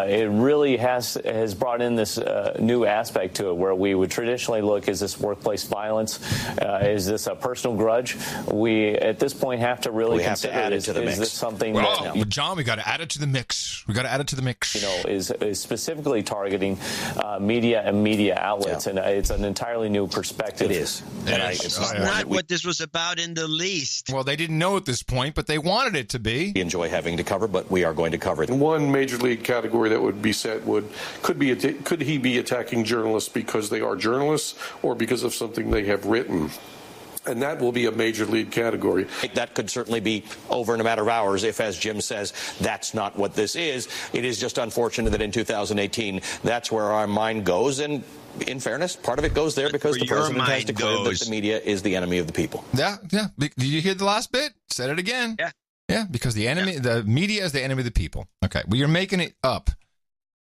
It really has brought in this new aspect to it where we would traditionally look, is this workplace violence? Is this a personal grudge? We, at this point, have to really consider, add it to the mix. Is this something John, we got to add it to the mix. Is specifically targeting media and media outlets, and it's an entirely new perspective. It is. It's not what this was about in the least. Well, they didn't know at this point, but they wanted it to be. We enjoy having to cover, but we are going to cover it. One major league category that would be set could he be attacking journalists because they are journalists or because of something they have written? And that will be a major league category. That could certainly be over in a matter of hours if, as Jim says, that's not what this is. It is just unfortunate that in 2018, that's where our mind goes. And in fairness, part of it goes there because the president has declared that the media is the enemy of the people. Yeah. Did you hear the last bit? Said it again. Yeah, because the media is the enemy of the people. Okay, well, you're making it up.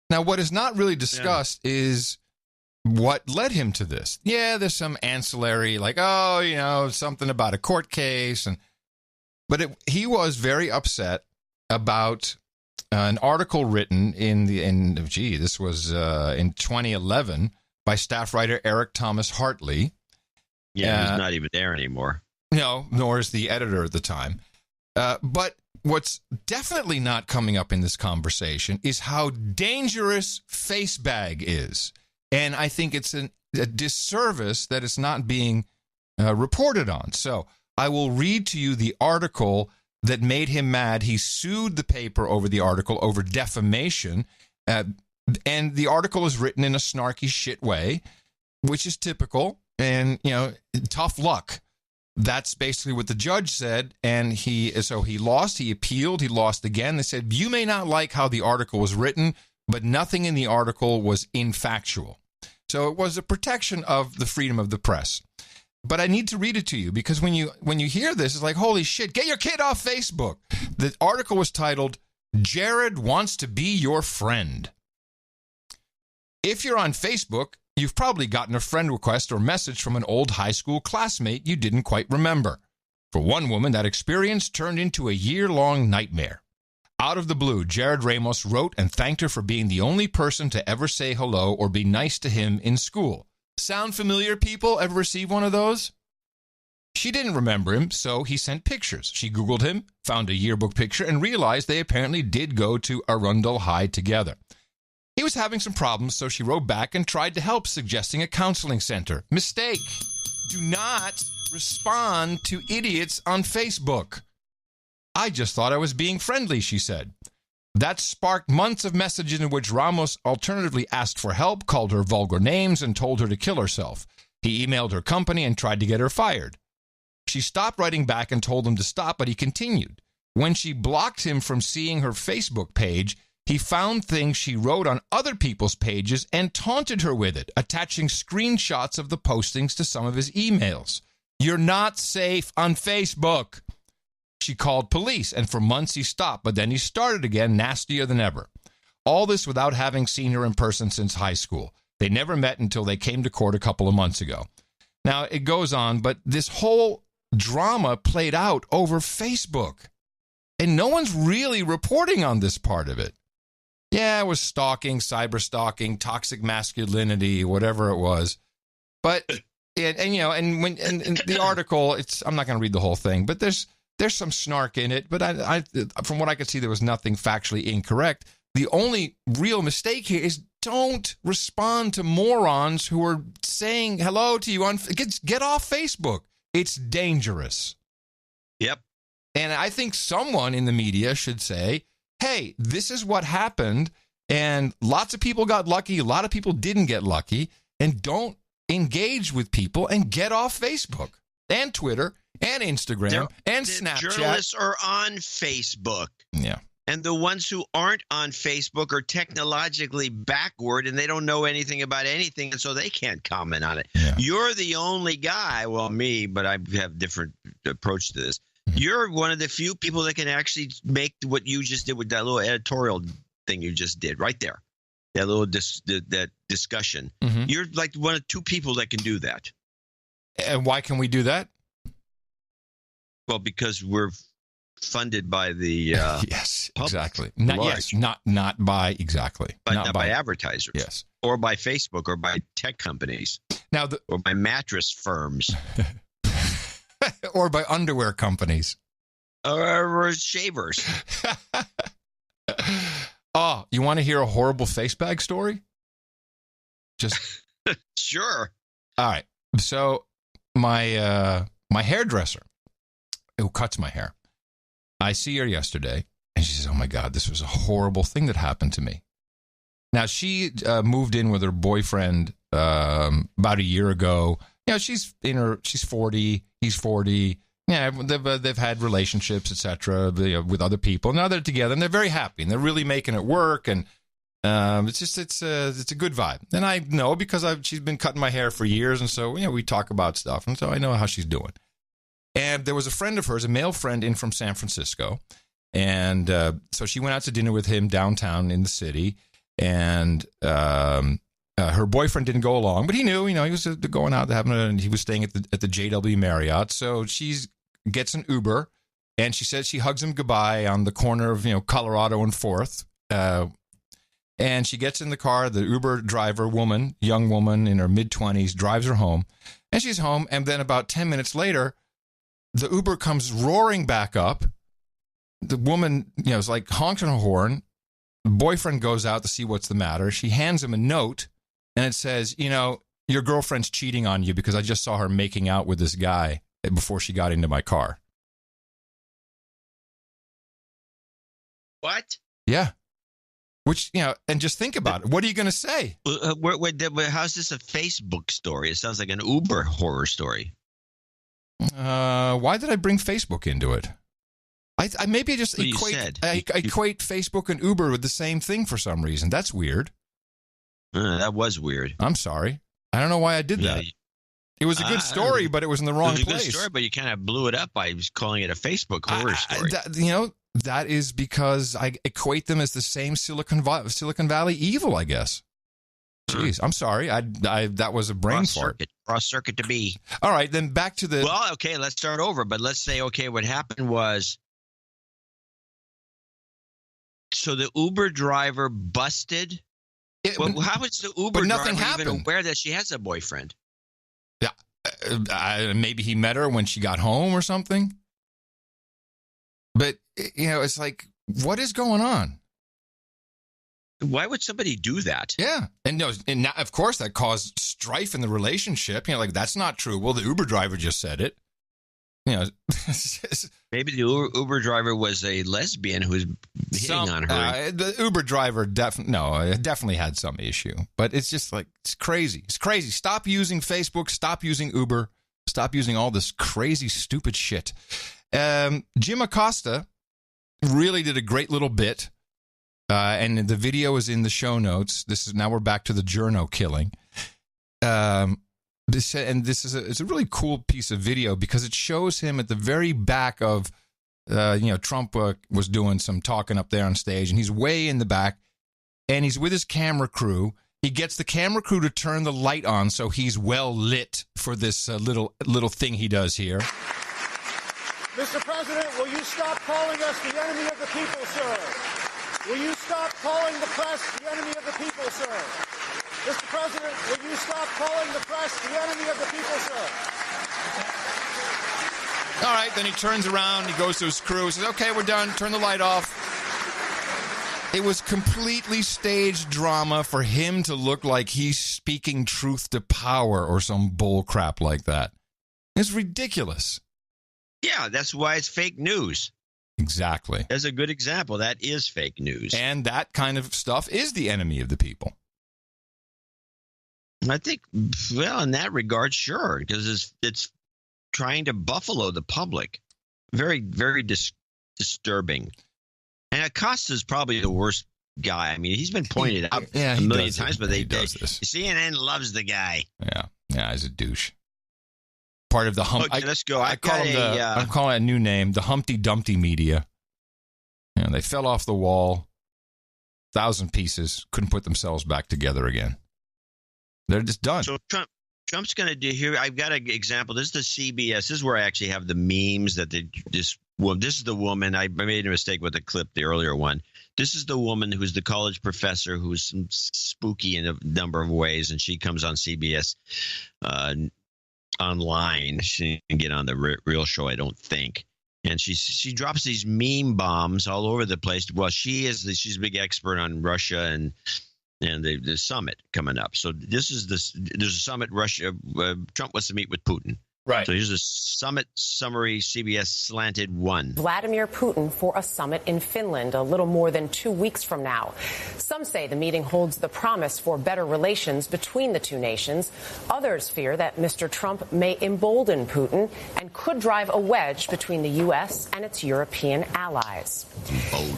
Now, what is not really discussed is what led him to this. Yeah, there's some ancillary, like, something about a court case. But he was very upset about an article written in 2011 by staff writer Eric Thomas Hartley. Yeah, he's not even there anymore. No, nor is the editor at the time. But what's definitely not coming up in this conversation is how dangerous Facebag is. And I think it's a disservice that it's not being reported on. So I will read to you the article that made him mad. He sued the paper over the article over defamation. And the article is written in a snarky shit way, which is typical. And, tough luck. That's basically what the judge said. And he lost, he appealed, he lost again. They said, you may not like how the article was written, but nothing in the article was infactual. So it was a protection of the freedom of the press. But I need to read it to you because when you hear this, it's like, holy shit, get your kid off Facebook. The article was titled, Jared Wants to Be Your Friend. If you're on Facebook, you've probably gotten a friend request or message from an old high school classmate you didn't quite remember. For one woman, that experience turned into a year-long nightmare. Out of the blue, Jared Ramos wrote and thanked her for being the only person to ever say hello or be nice to him in school. Sound familiar, people? Ever receive one of those? She didn't remember him, so he sent pictures. She Googled him, found a yearbook picture, and realized they apparently did go to Arundel High together. He was having some problems, so she wrote back and tried to help, suggesting a counseling center. Mistake. Do not respond to idiots on Facebook. I just thought I was being friendly, she said. That sparked months of messages in which Ramos alternatively asked for help, called her vulgar names, and told her to kill herself. He emailed her company and tried to get her fired. She stopped writing back and told him to stop, but he continued. When she blocked him from seeing her Facebook page, he found things she wrote on other people's pages and taunted her with it, attaching screenshots of the postings to some of his emails. You're not safe on Facebook. She called police, and for months he stopped, but then he started again, nastier than ever. All this without having seen her in person since high school. They never met until they came to court a couple of months ago. Now, it goes on, but this whole drama played out over Facebook. And no one's really reporting on this part of it. Yeah, it was stalking, cyber stalking, toxic masculinity, whatever it was. But, and the article, I'm not going to read the whole thing, but there's some snark in it. But I from what I could see, there was nothing factually incorrect. The only real mistake here is don't respond to morons who are saying hello to you on, get off Facebook. It's dangerous. Yep. And I think someone in the media should say, hey, this is what happened, and lots of people got lucky, a lot of people didn't get lucky, and don't engage with people and get off Facebook and Twitter and Instagram and Snapchat. Journalists are on Facebook. Yeah. And the ones who aren't on Facebook are technologically backward and they don't know anything about anything, and so they can't comment on it. Yeah. You're the only guy, well, me, but I have a different approach to this. You're one of the few people that can actually make what you just did with that little editorial thing you just did right there. That little that discussion. Mm-hmm. You're like one of two people that can do that. And why can we do that? Well, because we're funded by the yes, exactly. Not by exactly, but not by advertisers. Yes, or by Facebook, or by tech companies. Now, or by mattress firms, or by underwear companies, or shavers. Oh, you want to hear a horrible face bag story? Just sure. All right. So my hairdresser, who cuts my hair, I see her yesterday, and she says, "Oh my God, this was a horrible thing that happened to me." Now she moved in with her boyfriend about a year ago. You know, she's 40, he's 40. Yeah, they've had relationships, etc., with other people. Now they're together, and they're very happy, and they're really making it work. And it's a good vibe. And I know because she's been cutting my hair for years, and so we talk about stuff, and so I know how she's doing. And there was a friend of hers, a male friend, in from San Francisco, and so she went out to dinner with him downtown in the city, and her boyfriend didn't go along, but he knew, he was going out and he was staying at the JW Marriott. So she gets an Uber, and she says she hugs him goodbye on the corner of Colorado and 4th. And she gets in the car. The Uber driver, young woman in her mid-20s, drives her home, and she's home. And then about 10 minutes later, the Uber comes roaring back up. The woman, is like honking her horn. The boyfriend goes out to see what's the matter. She hands him a note, and it says, your girlfriend's cheating on you because I just saw her making out with this guy before she got into my car. What? Yeah. Which, and just think about it. What are you going to say? How's this a Facebook story? It sounds like an Uber horror story. Why did I bring Facebook into it? I maybe just equate Facebook and Uber with the same thing for some reason. That's weird. That was weird. I'm sorry. I don't know why I did that. It was a good story, but it was in the wrong place. It was a good story, but you kind of blew it up by calling it a Facebook horror story. That is because I equate them as the same Silicon Valley evil, I guess. Jeez, I'm sorry. That was a brain fart. Cross circuit to be. All right, then back to the. Well, okay, let's start over. But let's say, what happened was, so the Uber driver busted. How is the Uber driver even aware that she has a boyfriend? Yeah, maybe he met her when she got home or something. But it's like, what is going on? Why would somebody do that? Yeah. And now, of course, that caused strife in the relationship. That's not true. Well, the Uber driver just said it. Maybe the Uber driver was a lesbian who was hitting on her. The Uber driver definitely had some issue. But it's just like, it's crazy. It's crazy. Stop using Facebook. Stop using Uber. Stop using all this crazy, stupid shit. Jim Acosta really did a great little bit. And the video is in the show notes. Now we're back to the Journo killing. This is a really cool piece of video because it shows him at the very back of, Trump was doing some talking up there on stage, and he's way in the back, and he's with his camera crew. He gets the camera crew to turn the light on so he's well lit for this little thing he does here. Mr. President, will you stop calling us the enemy of the people, sir? Will you stop calling the press the enemy of the people, sir? Mr. President, will you stop calling the press the enemy of the people, sir? All right, then he turns around, he goes to his crew, he says, okay, we're done, turn the light off. It was completely staged drama for him to look like he's speaking truth to power or some bull crap like that. It's ridiculous. Yeah, that's why it's fake news. Exactly. As a good example, that is fake news. And that kind of stuff is the enemy of the people. I think, in that regard, sure, because it's trying to buffalo the public. Very, very disturbing. And Acosta is probably the worst guy. I mean, he's been pointed out a million times, but he does this. CNN loves the guy. Yeah, he's a douche. part of the Okay, let's go. I'm calling it a new name, the Humpty Dumpty media. You know, they fell off the wall, 1,000 pieces, couldn't put themselves back together again. They're just done. So Trump's going to do here. I've got an example. This is the CBS. This is where I actually have the memes that this is the woman. I made a mistake with the clip, the earlier one. This is the woman who's the college professor who's spooky in a number of ways, and she comes on CBS online. She didn't get on the real show, I don't think. And she drops these meme bombs all over the place. Well, she's a big expert on Russia and the summit coming up. So there's a summit. Trump wants to meet with Putin. Right. So here's a summit summary, CBS slanted one. Vladimir Putin for a summit in Finland a little more than 2 weeks from now. Some say the meeting holds the promise for better relations between the two nations. Others fear that Mr. Trump may embolden Putin and could drive a wedge between the U.S. and its European allies.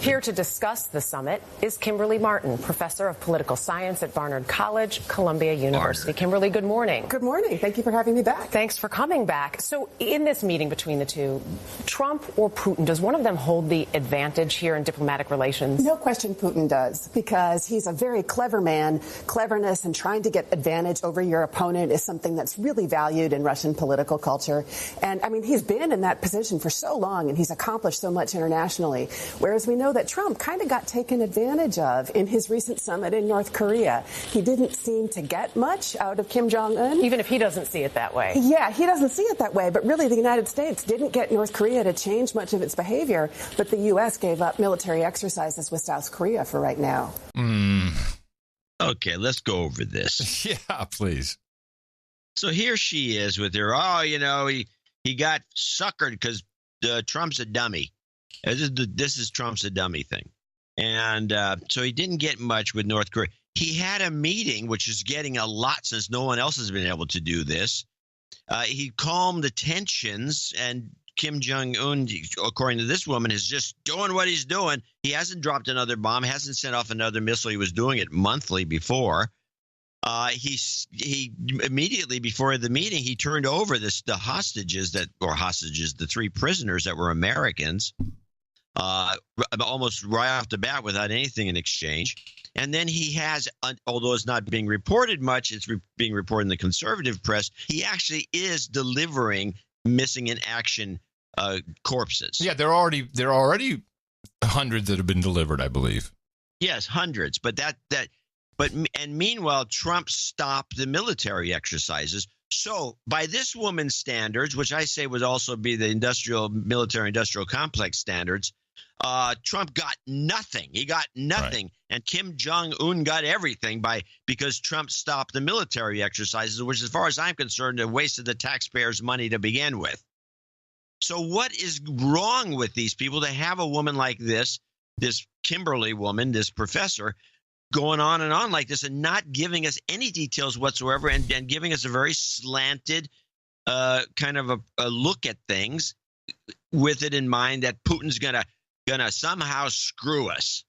Here to discuss the summit is Kimberly Martin, professor of political science at Barnard College, Columbia University. Kimberly, good morning. Good morning. Thank you for having me back. Thanks for coming back. So in this meeting between the two, Trump or Putin, does one of them hold the advantage here in diplomatic relations? No question Putin does, because he's a very clever man. Cleverness and trying to get advantage over your opponent is something that's really valued in Russian political culture. And I mean, he's been in that position for so long and he's accomplished so much internationally. Whereas we know that Trump kind of got taken advantage of in his recent summit in North Korea. He didn't seem to get much out of Kim Jong-un. Even if he doesn't see it that way. Yeah, he doesn't see it that way, but really the United States didn't get North Korea to change much of its behavior, but the U.S. gave up military exercises with South Korea for right now. Okay, let's go over this. Yeah, please. So here she is with her, he got suckered because Trump's a dummy. This is Trump's a dummy thing. And so he didn't get much with North Korea. He had a meeting, which is getting a lot since no one else has been able to do this. He calmed the tensions, and Kim Jong-un, according to this woman, is just doing what he's doing. He hasn't dropped another bomb, hasn't sent off another missile. He was doing it monthly before. He immediately before the meeting, he turned over the three prisoners that were Americans, almost right off the bat without anything in exchange. And then he has, although it's not being reported much, it's being reported in the conservative press, he actually is delivering missing in action corpses. Yeah, there are already hundreds that have been delivered, I believe. Yes, hundreds. But meanwhile, Trump stopped the military exercises. So by this woman's standards, which I say would also be the military-industrial complex standards, Trump got nothing. He got nothing. Right. And Kim Jong-un got everything because Trump stopped the military exercises, which, as far as I'm concerned, a waste of the taxpayers' money to begin with. So what is wrong with these people to have a woman like this Kimberly woman, this professor, going on and on like this and not giving us any details whatsoever and giving us a very slanted kind of a look at things with it in mind that Putin's gonna somehow screw us.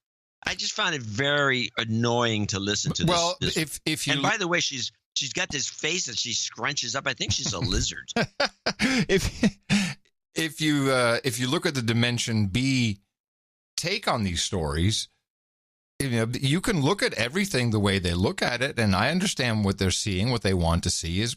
I just found it very annoying to listen to this. Well, if you, and by the way, she's got this face that she scrunches up. I think she's a lizard. If you look at the Dimension B take on these stories, you can look at everything the way they look at it, and I understand what they're seeing. What they want to see is,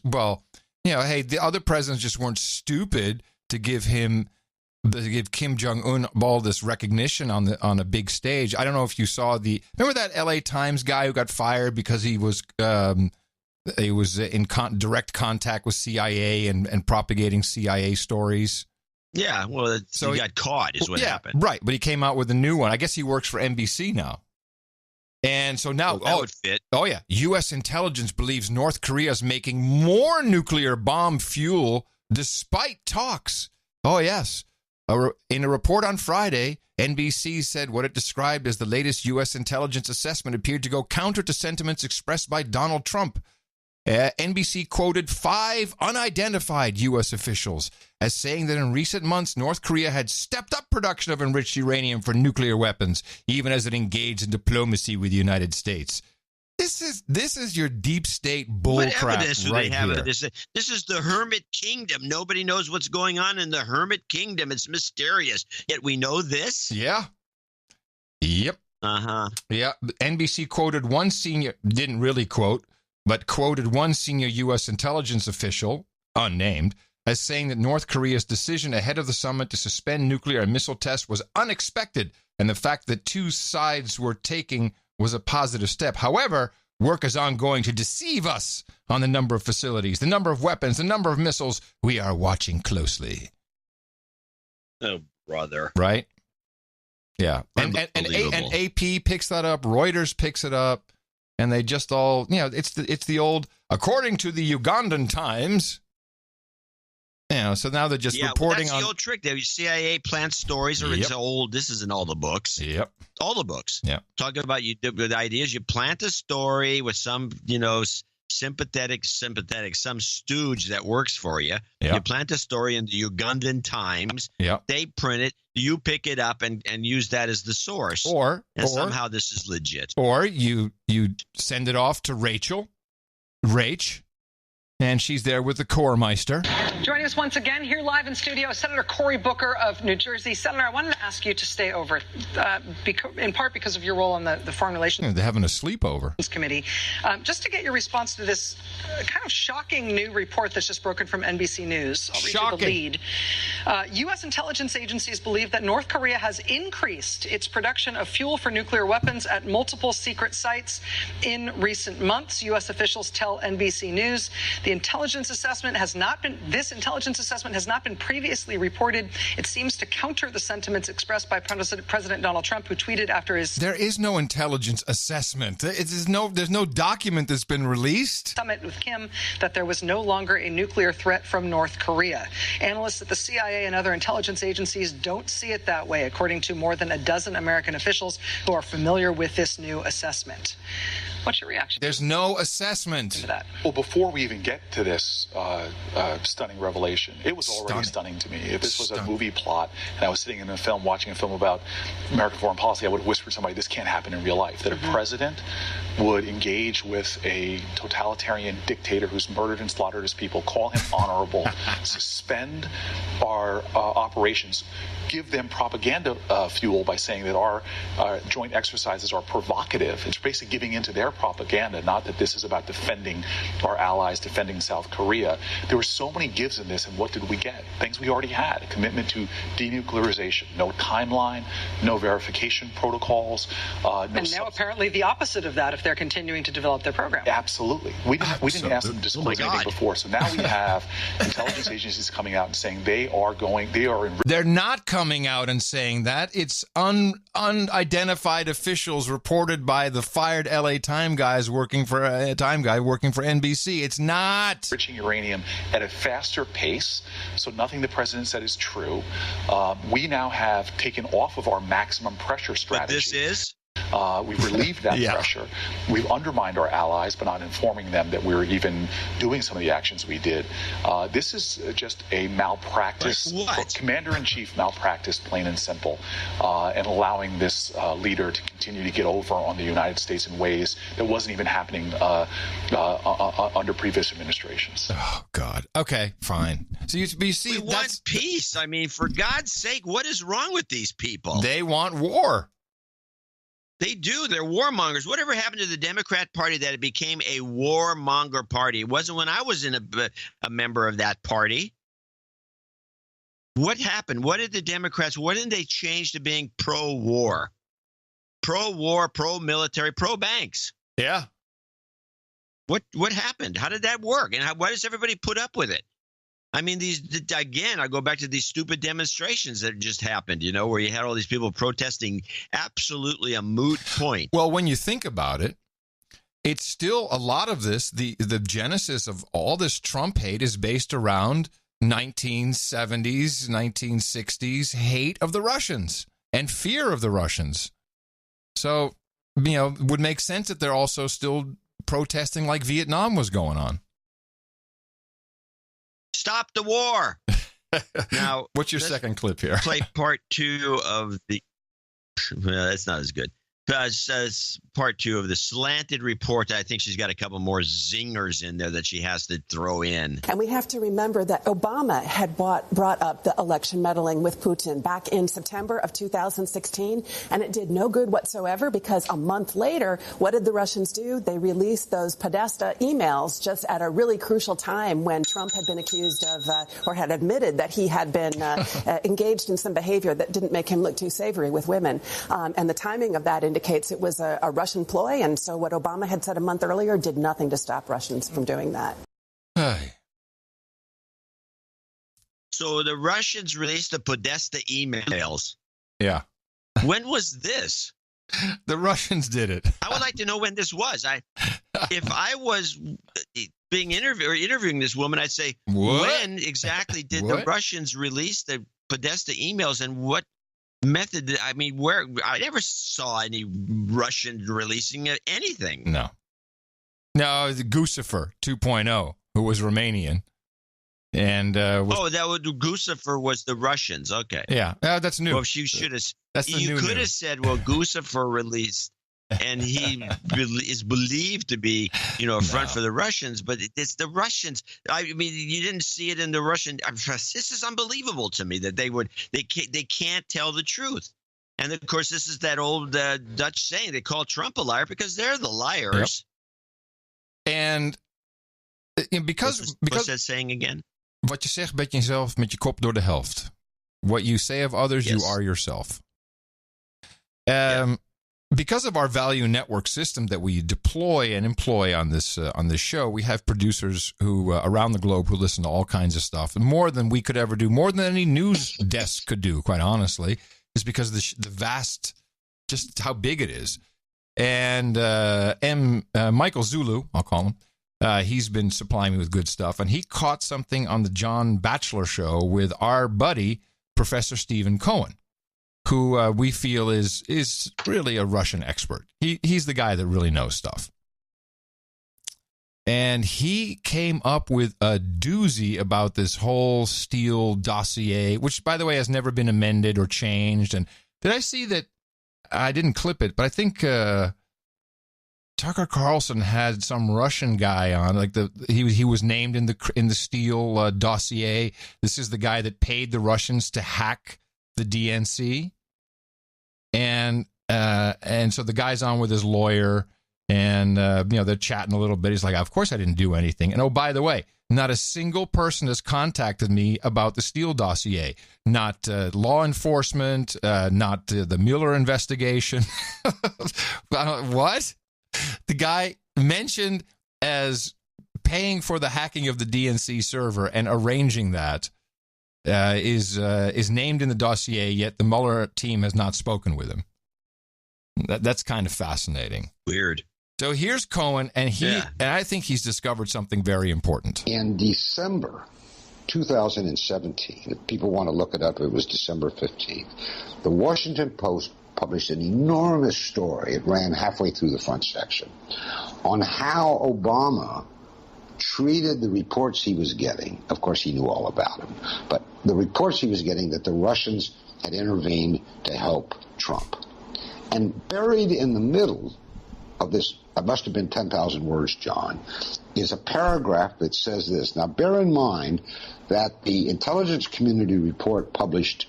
hey, the other presidents just weren't stupid to give Kim Jong-un all this recognition on a big stage. I don't know if you saw remember that LA Times guy who got fired because he was in direct contact with CIA and propagating CIA stories. Yeah, well, so he got caught is what happened. Right, but he came out with a new one. I guess he works for NBC now. And so now, that would fit. Oh, yeah. U.S. intelligence believes North Korea is making more nuclear bomb fuel despite talks. Oh, yes. In a report on Friday, NBC said what it described as the latest U.S. intelligence assessment appeared to go counter to sentiments expressed by Donald Trump. NBC quoted 5 unidentified U.S. officials as saying that in recent months, North Korea had stepped up production of enriched uranium for nuclear weapons, even as it engaged in diplomacy with the United States. This is your deep state bull What crap evidence do right they have here. of this? This is the Hermit Kingdom. Nobody knows what's going on in the Hermit Kingdom. It's mysterious. Yet we know this. Yeah. Yep. Uh-huh. Yeah. NBC quoted one senior, didn't really quote, but quoted one senior U.S. intelligence official, unnamed, as saying that North Korea's decision ahead of the summit to suspend nuclear and missile tests was unexpected, and the fact that two sides were taking was a positive step. However, work is ongoing to deceive us on the number of facilities, the number of weapons, the number of missiles. We are watching closely. Oh, brother. Right? Yeah. And AP picks that up. Reuters picks it up. And they just all, it's the old, according to the Ugandan Times. So now they're just reporting that's on. the old trick. The CIA plant stories are it's old. This is in all the books. Yep. All the books. Yep. Talking about the ideas. You plant a story with some, sympathetic, some stooge that works for you. Yep. You plant a story in the Ugandan Times. Yep. They print it. You pick it up and use that as the source. Or somehow this is legit. Or you send it off to Rach, and she's there with the Kormeister. Joining us once again here live in studio, Senator Cory Booker of New Jersey. Senator, I wanted to ask you to stay over, in part because of your role on the Foreign Relations They're having a sleepover. Committee. Just to get your response to this kind of shocking new report that's just broken from NBC News. I'll read you the lead. U.S. intelligence agencies believe that North Korea has increased its production of fuel for nuclear weapons at multiple secret sites in recent months. U.S. officials tell NBC News this intelligence assessment has not been previously reported. It seems to counter the sentiments expressed by President Donald Trump, who tweeted after his There is no intelligence assessment. There's no document that's been released. Summit with Kim that there was no longer a nuclear threat from North Korea. Analysts at the CIA and other intelligence agencies don't see it that way, according to more than a dozen American officials who are familiar with this new assessment. What's your reaction? There's no assessment to that. Well, before we even get to this stunning revelation, it was already stunning to me. If this was a movie plot and I was sitting in a film, watching a film about American foreign policy, I would have whispered to somebody, this can't happen in real life. That a president would engage with a totalitarian dictator who's murdered and slaughtered his people, call him honorable, suspend our operations, give them propaganda fuel by saying that our joint exercises are provocative. It's basically giving into their propaganda, not that this is about defending our allies, defending South Korea. There were so many gives in this, and what did we get? Things we already had. A commitment to denuclearization, no timeline, no verification protocols. And now apparently the opposite of that if they're continuing to develop their program. Absolutely. We didn't ask them to disclose anything before. So now we have intelligence agencies coming out and saying They're not coming out and saying that. It's unidentified officials reported by the fired LA Time guys working for NBC. It's not. Enriching uranium at a faster pace, so nothing the president said is true. We now have taken off of our maximum pressure strategy. But this is? We've relieved that pressure. We've undermined our allies by not informing them that we're even doing some of the actions we did. This is just a malpractice, commander-in-chief malpractice, plain and simple, and allowing this leader to continue to get over on the United States in ways that wasn't even happening under previous administrations. Oh, God. Okay, fine. So you see, we want peace. I mean, for God's sake, what is wrong with these people? They want war. They do. They're warmongers. Whatever happened to the Democrat Party that it became a warmonger party? It wasn't when I was a member of that party. What happened? What did the Democrats, what did they change to being pro-war? Pro-war, pro-military, pro-banks. Yeah. What happened? How did that work? And why does everybody put up with it? I mean, I go back to these stupid demonstrations that just happened, where you had all these people protesting absolutely a moot point. Well, when you think about it, it's still a lot of this. The genesis of all this Trump hate is based around 1970s, 1960s hate of the Russians and fear of the Russians. So, it would make sense that they're also still protesting like Vietnam was going on. Stop the war. Now, what's your second clip here? Play part 2 of the. Well, that's not as good. Part two of the slanted report. I think she's got a couple more zingers in there that she has to throw in. And we have to remember that Obama had brought up the election meddling with Putin back in September of 2016, and it did no good whatsoever because a month later, what did the Russians do? They released those Podesta emails just at a really crucial time when Trump had been accused of or had admitted that he had been engaged in some behavior that didn't make him look too savory with women. And the timing of that indicates it was a Russian ploy, and so what Obama had said a month earlier did nothing to stop Russians from doing that. So the Russians released the Podesta emails. Yeah. When was this? The Russians did it. I would like to know when this was. If I was being interviewing this woman, I'd say, when exactly did the Russians release the Podesta emails, and what method? I mean, where? I never saw any Russians releasing anything. No, Guccifer 2.0, who was Romanian, and that Guccifer was the Russians. Okay, yeah, that's new. Well, she should have. You could have said, well, Guccifer released, and he is believed to be, a front for the Russians, but it's the Russians. I mean, you didn't see it in the Russian. This is unbelievable to me that they can't tell the truth. And of course, this is that old Dutch saying, they call Trump a liar because they're the liars. Yep. And because what's that saying again? Wat je zegt met jezelf met je kop door de helft. What you say of others, yes. You are yourself. Because of our value network system that we deploy and employ on this show, we have producers who around the globe who listen to all kinds of stuff, and more than we could ever do, more than any news desk could do, quite honestly, is because of the vast, just how big it is. And Michael Zulu, I'll call him, he's been supplying me with good stuff, and he caught something on the John Batchelor show with our buddy Professor Stephen Cohen, who we feel is really a Russian expert. He's the guy that really knows stuff. And he came up with a doozy about this whole Steele dossier, which, by the way, has never been amended or changed. And did I see that? I didn't clip it, but I think Tucker Carlson had some Russian guy on. Like he was named in the Steele dossier. This is the guy that paid the Russians to hack the DNC. And so the guy's on with his lawyer, and they're chatting a little bit. He's like, "Of course I didn't do anything." And oh, by the way, not a single person has contacted me about the Steele dossier. Not law enforcement, not the Mueller investigation. What? The guy mentioned as paying for the hacking of the DNC server and arranging that. Is named in the dossier, yet the Mueller team has not spoken with him. That's kind of fascinating. Weird. So here's Cohen, and I think he's discovered something very important. In December 2017, if people want to look it up, it was December 15th, the Washington Post published an enormous story. It ran halfway through the front section on how Obama treated the reports he was getting. Of course, he knew all about them, but the reports he was getting that the Russians had intervened to help Trump. And buried in the middle of this, it must have been 10,000 words, John, is a paragraph that says this. Now, bear in mind that the intelligence community report published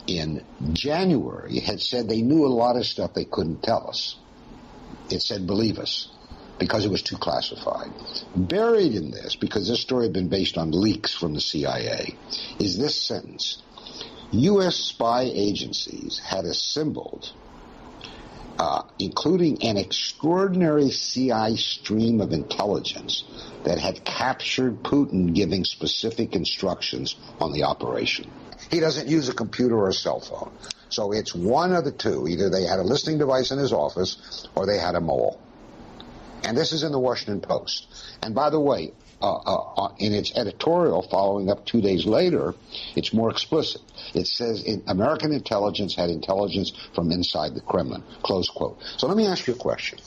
in January had said they knew a lot of stuff they couldn't tell us. It said, believe us, because it was too classified. Buried in this, because this story had been based on leaks from the CIA, is this sentence. U.S. spy agencies had assembled, including an extraordinary CIA stream of intelligence that had captured Putin giving specific instructions on the operation. He doesn't use a computer or a cell phone. So it's one of the two. Either they had a listening device in his office or they had a mole. And this is in the Washington Post. And by the way, in its editorial following up 2 days later, it's more explicit. It says American intelligence had intelligence from inside the Kremlin, close quote. So let me ask you a question.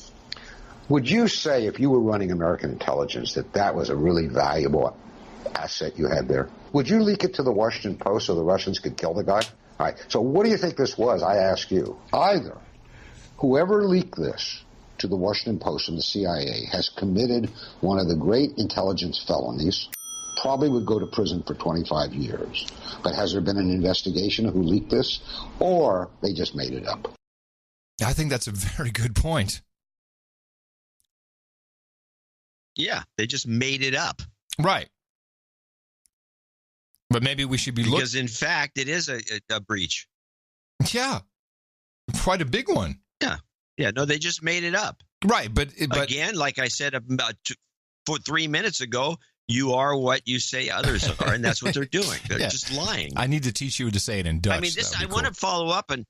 Would you say, if you were running American intelligence, that that was a really valuable asset you had there? Would you leak it to the Washington Post so the Russians could kill the guy? All right. So what do you think this was? I ask you. Either Whoever leaked this to the Washington Post and the CIA has committed one of the great intelligence felonies, probably would go to prison for 25 years. But has there been an investigation of who leaked this, or they just made it up? I think that's a very good point. Yeah, they just made it up. Right. But maybe we should be looking. Because, in fact, it is a breach. Yeah. Quite a big one. Yeah. Yeah, no, they just made it up. Right, but again, like I said about 3 minutes ago, you are what you say others are, and that's what they're doing. They're just lying. I need to teach you to say it in Dutch. I mean, I want to follow up on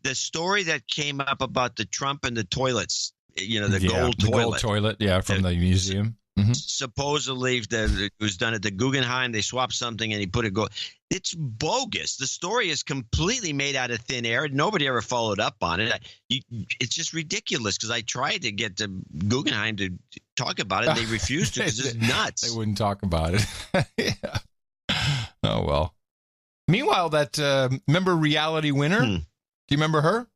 the story that came up about the Trump and the toilets. You know, the gold toilet. Gold toilet, from the museum. Mm-hmm. Supposedly, it was done at the Guggenheim. They swapped something, and he put a gold. It's bogus. The story is completely made out of thin air. Nobody ever followed up on it. It's just ridiculous because I tried to get the Guggenheim to talk about it, and they refused to because it's nuts. They wouldn't talk about it. Yeah. Oh, well. Meanwhile, that remember Reality Winner? Do you remember her?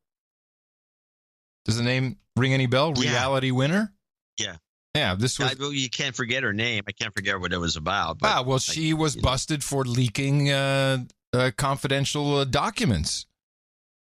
Does the name ring any bell? Yeah. Reality Winner? Yeah. Yeah, this was. You can't forget her name. I can't forget what it was about. But she was busted for leaking confidential documents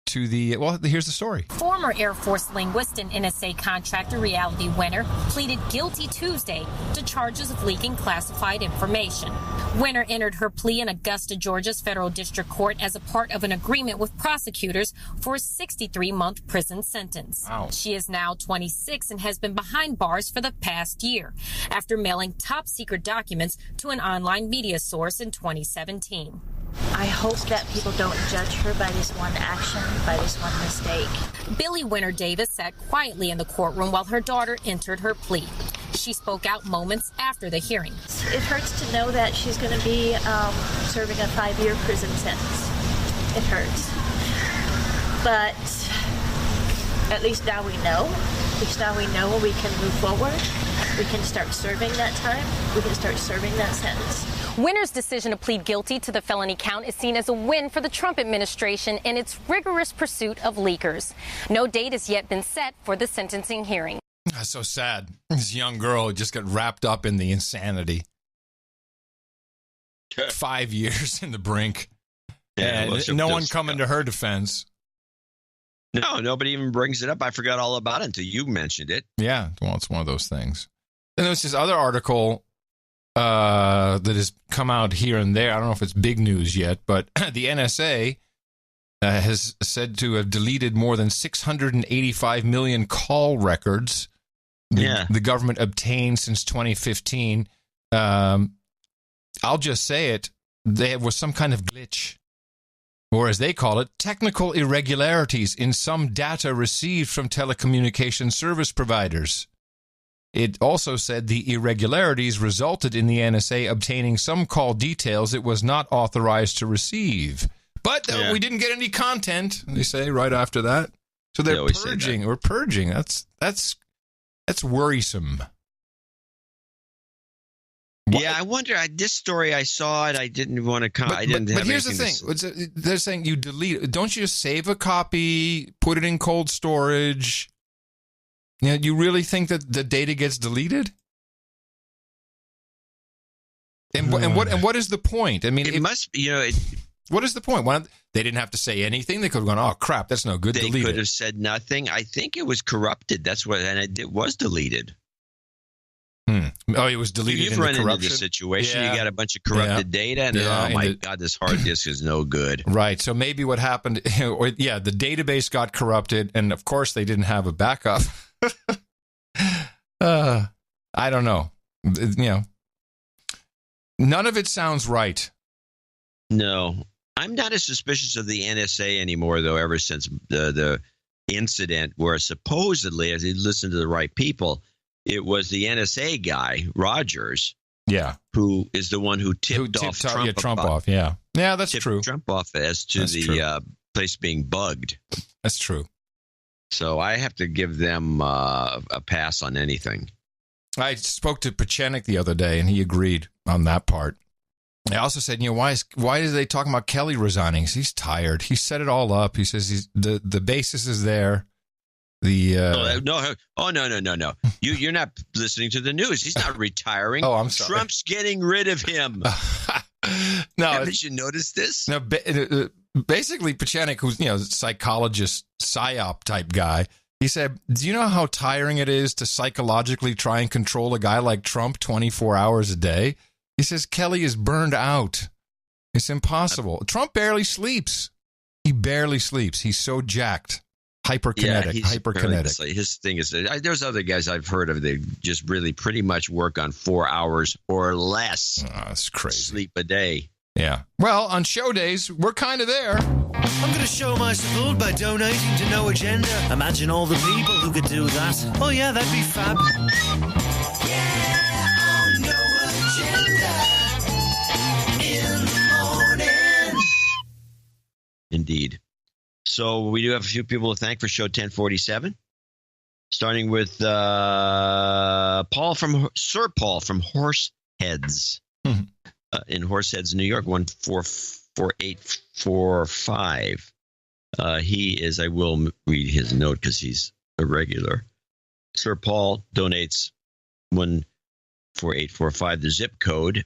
to the. Well, here's the story. Former Air Force linguist and NSA contractor Reality Winner pleaded guilty Tuesday to charges of leaking classified information. Winner entered her plea in Augusta, Georgia's federal district court as a part of an agreement with prosecutors for a 63-month prison sentence. Wow. She is now 26 and has been behind bars for the past year after mailing top-secret documents to an online media source in 2017. I hope that people don't judge her by this one action, by this one mistake. Billy Winner Davis sat quietly in the courtroom while her daughter entered her plea. She spoke out moments after the hearing. It hurts to know that she's going to be serving a 5-year prison sentence. It hurts. But at least now we know. At least now we know we can move forward. We can start serving that time. We can start serving that sentence. Winner's decision to plead guilty to the felony count is seen as a win for the Trump administration in its rigorous pursuit of leakers. No date has yet been set for the sentencing hearing. That's so sad. This young girl just got wrapped up in the insanity. 5 years in the brink. Yeah, and no one coming to her defense. No, nobody even brings it up. I forgot all about it until you mentioned it. Yeah, well, it's one of those things. And there's this other article that has come out here and there. I don't know if it's big news yet, but the NSA has said to have deleted more than 685 million call records the government obtained since 2015. I'll just say it. There was some kind of glitch, or as they call it, technical irregularities in some data received from telecommunication service providers. It also said the irregularities resulted in the NSA obtaining some call details it was not authorized to receive. But we didn't get any content, they say, right after that. So they're purging. We're purging. That's worrisome. Yeah, I wonder. This story, I saw it. I didn't want to comment. But here's the thing. They're saying you delete. Don't you just save a copy, put it in cold storage? You know, you really think that the data gets deleted? And what is the point? I mean, it must. What is the point? They didn't have to say anything. They could have gone, "Oh crap, that's no good." They could have said nothing. I think it was corrupted. That's what, and it was deleted. Oh, it was deleted. You've run into this situation. You got a bunch of corrupted data, and oh my God, this hard disk is no good. Right. So maybe what happened? The database got corrupted, and of course they didn't have a backup. I don't know. None of it sounds right. No, I'm not as suspicious of the NSA anymore, though. Ever since the incident where supposedly, as he listened to the right people, it was the NSA guy, Rogers. Yeah. Who is the one who tipped off Trump off. Yeah. Yeah, that's true. Trump off as to the place being bugged. That's true. So I have to give them a pass on anything. I spoke to Pachenik the other day, and he agreed on that part. I also said, why are they talking about Kelly resigning? He's tired. He set it all up. He says the basis is there. No. You're not listening to the news. He's not retiring. Oh, I'm sorry. Trump's getting rid of him. No, haven't you noticed this? No, basically, Pachanik, who's psychologist, psyop type guy, he said, "Do you know how tiring it is to psychologically try and control a guy like Trump 24 hours a day?" He says Kelly is burned out. It's impossible. Trump barely sleeps. He barely sleeps. He's so jacked. Hyperkinetic. His thing is, there's other guys I've heard of. They just really pretty much work on 4 hours or less. Oh, that's crazy. Sleep a day. Yeah. Well, on show days, we're kind of there. I'm going to show my support by donating to No Agenda. Imagine all the people who could do that. Oh, yeah, that'd be fab. Yeah, No Agenda in the morning. Indeed. So we do have a few people to thank for show 1047, starting with Sir Paul from Horseheads in Horseheads, New York, 144845. He is, I will read his note because he's a regular. Sir Paul donates 14845, the zip code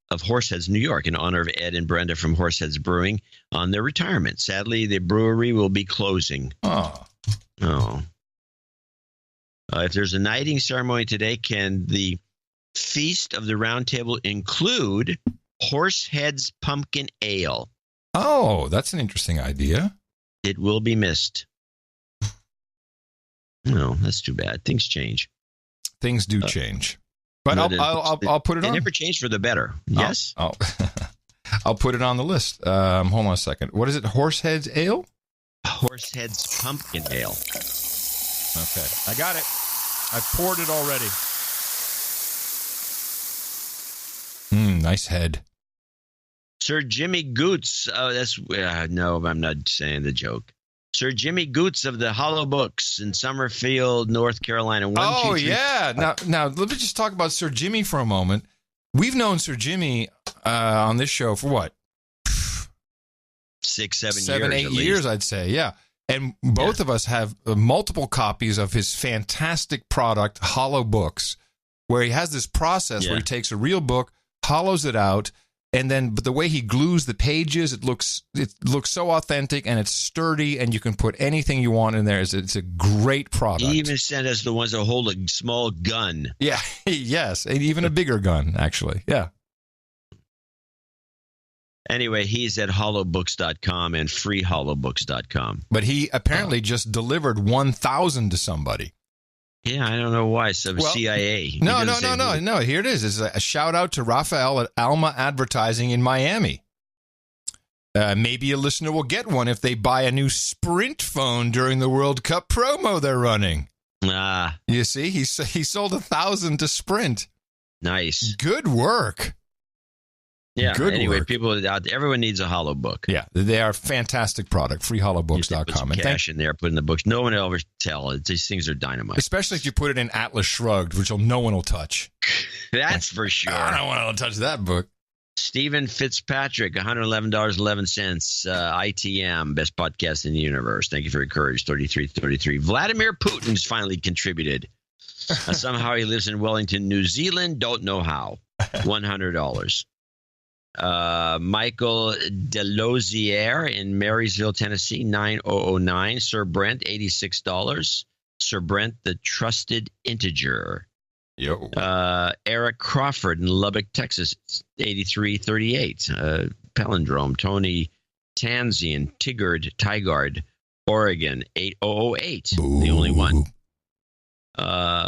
of Horseheads, New York, in honor of Ed and Brenda from Horseheads Brewing on their retirement. Sadly, the brewery will be closing. Oh. If there's a knighting ceremony today, can the Feast of the Round Table include Horseheads Pumpkin Ale? Oh, that's an interesting idea. It will be missed. No, that's too bad. Things change. Things do change. But I'll put it on. They never change for the better. Yes. I'll put it on the list. Hold on a second. What is it? Horseheads Ale? Horseheads Pumpkin Ale. Okay. I got it. I poured it already. Nice head. Sir Jimmy Goots. No, I'm not saying the joke. Sir Jimmy Goots of the Hollow Books in Summerfield, North Carolina. Yeah. Now, let me just talk about Sir Jimmy for a moment. We've known Sir Jimmy on this show for what? 6, 7 years. 7, 8 years, I'd say. Yeah. And both of us have multiple copies of his fantastic product, Hollow Books, where he has this process where he takes a real book, hollows it out, and then, but the way he glues the pages, it looks so authentic and it's sturdy, and you can put anything you want in there. It's a great product. He even sent us the ones that hold a small gun. Yeah, yes, and even a bigger gun, actually. Yeah. Anyway, he's at hollowbooks.com and freehollowbooks.com. But he apparently just delivered 1,000 to somebody. Yeah, I don't know why. CIA. No. Here it is. It's a shout out to Raphael at Alma Advertising in Miami. Maybe a listener will get one if they buy a new Sprint phone during the World Cup promo they're running. You see, he sold 1,000 to Sprint. Nice. Good work. Yeah. Good anyway, work. Everyone needs a hollow book. Yeah, they are a fantastic product. Freehollowbooks.com. Put some cash in there, put in the books. No one will ever tell. These things are dynamite. Especially if you put it in Atlas Shrugged, which no one will touch. That's for sure. I don't want to touch that book. Stephen Fitzpatrick, $111.11. ITM, best podcast in the universe. Thank you for your courage. 3333. Vladimir Putin's finally contributed. Somehow he lives in Wellington, New Zealand. Don't know how. $100. Michael Delosier in Marysville, Tennessee, 9009. Sir Brent, $86. Sir Brent, the trusted integer. Yo. Eric Crawford in Lubbock, Texas, 8338. Palindrome. Tony Tanzian, Tigard, Oregon, 8008. Boo. The only one.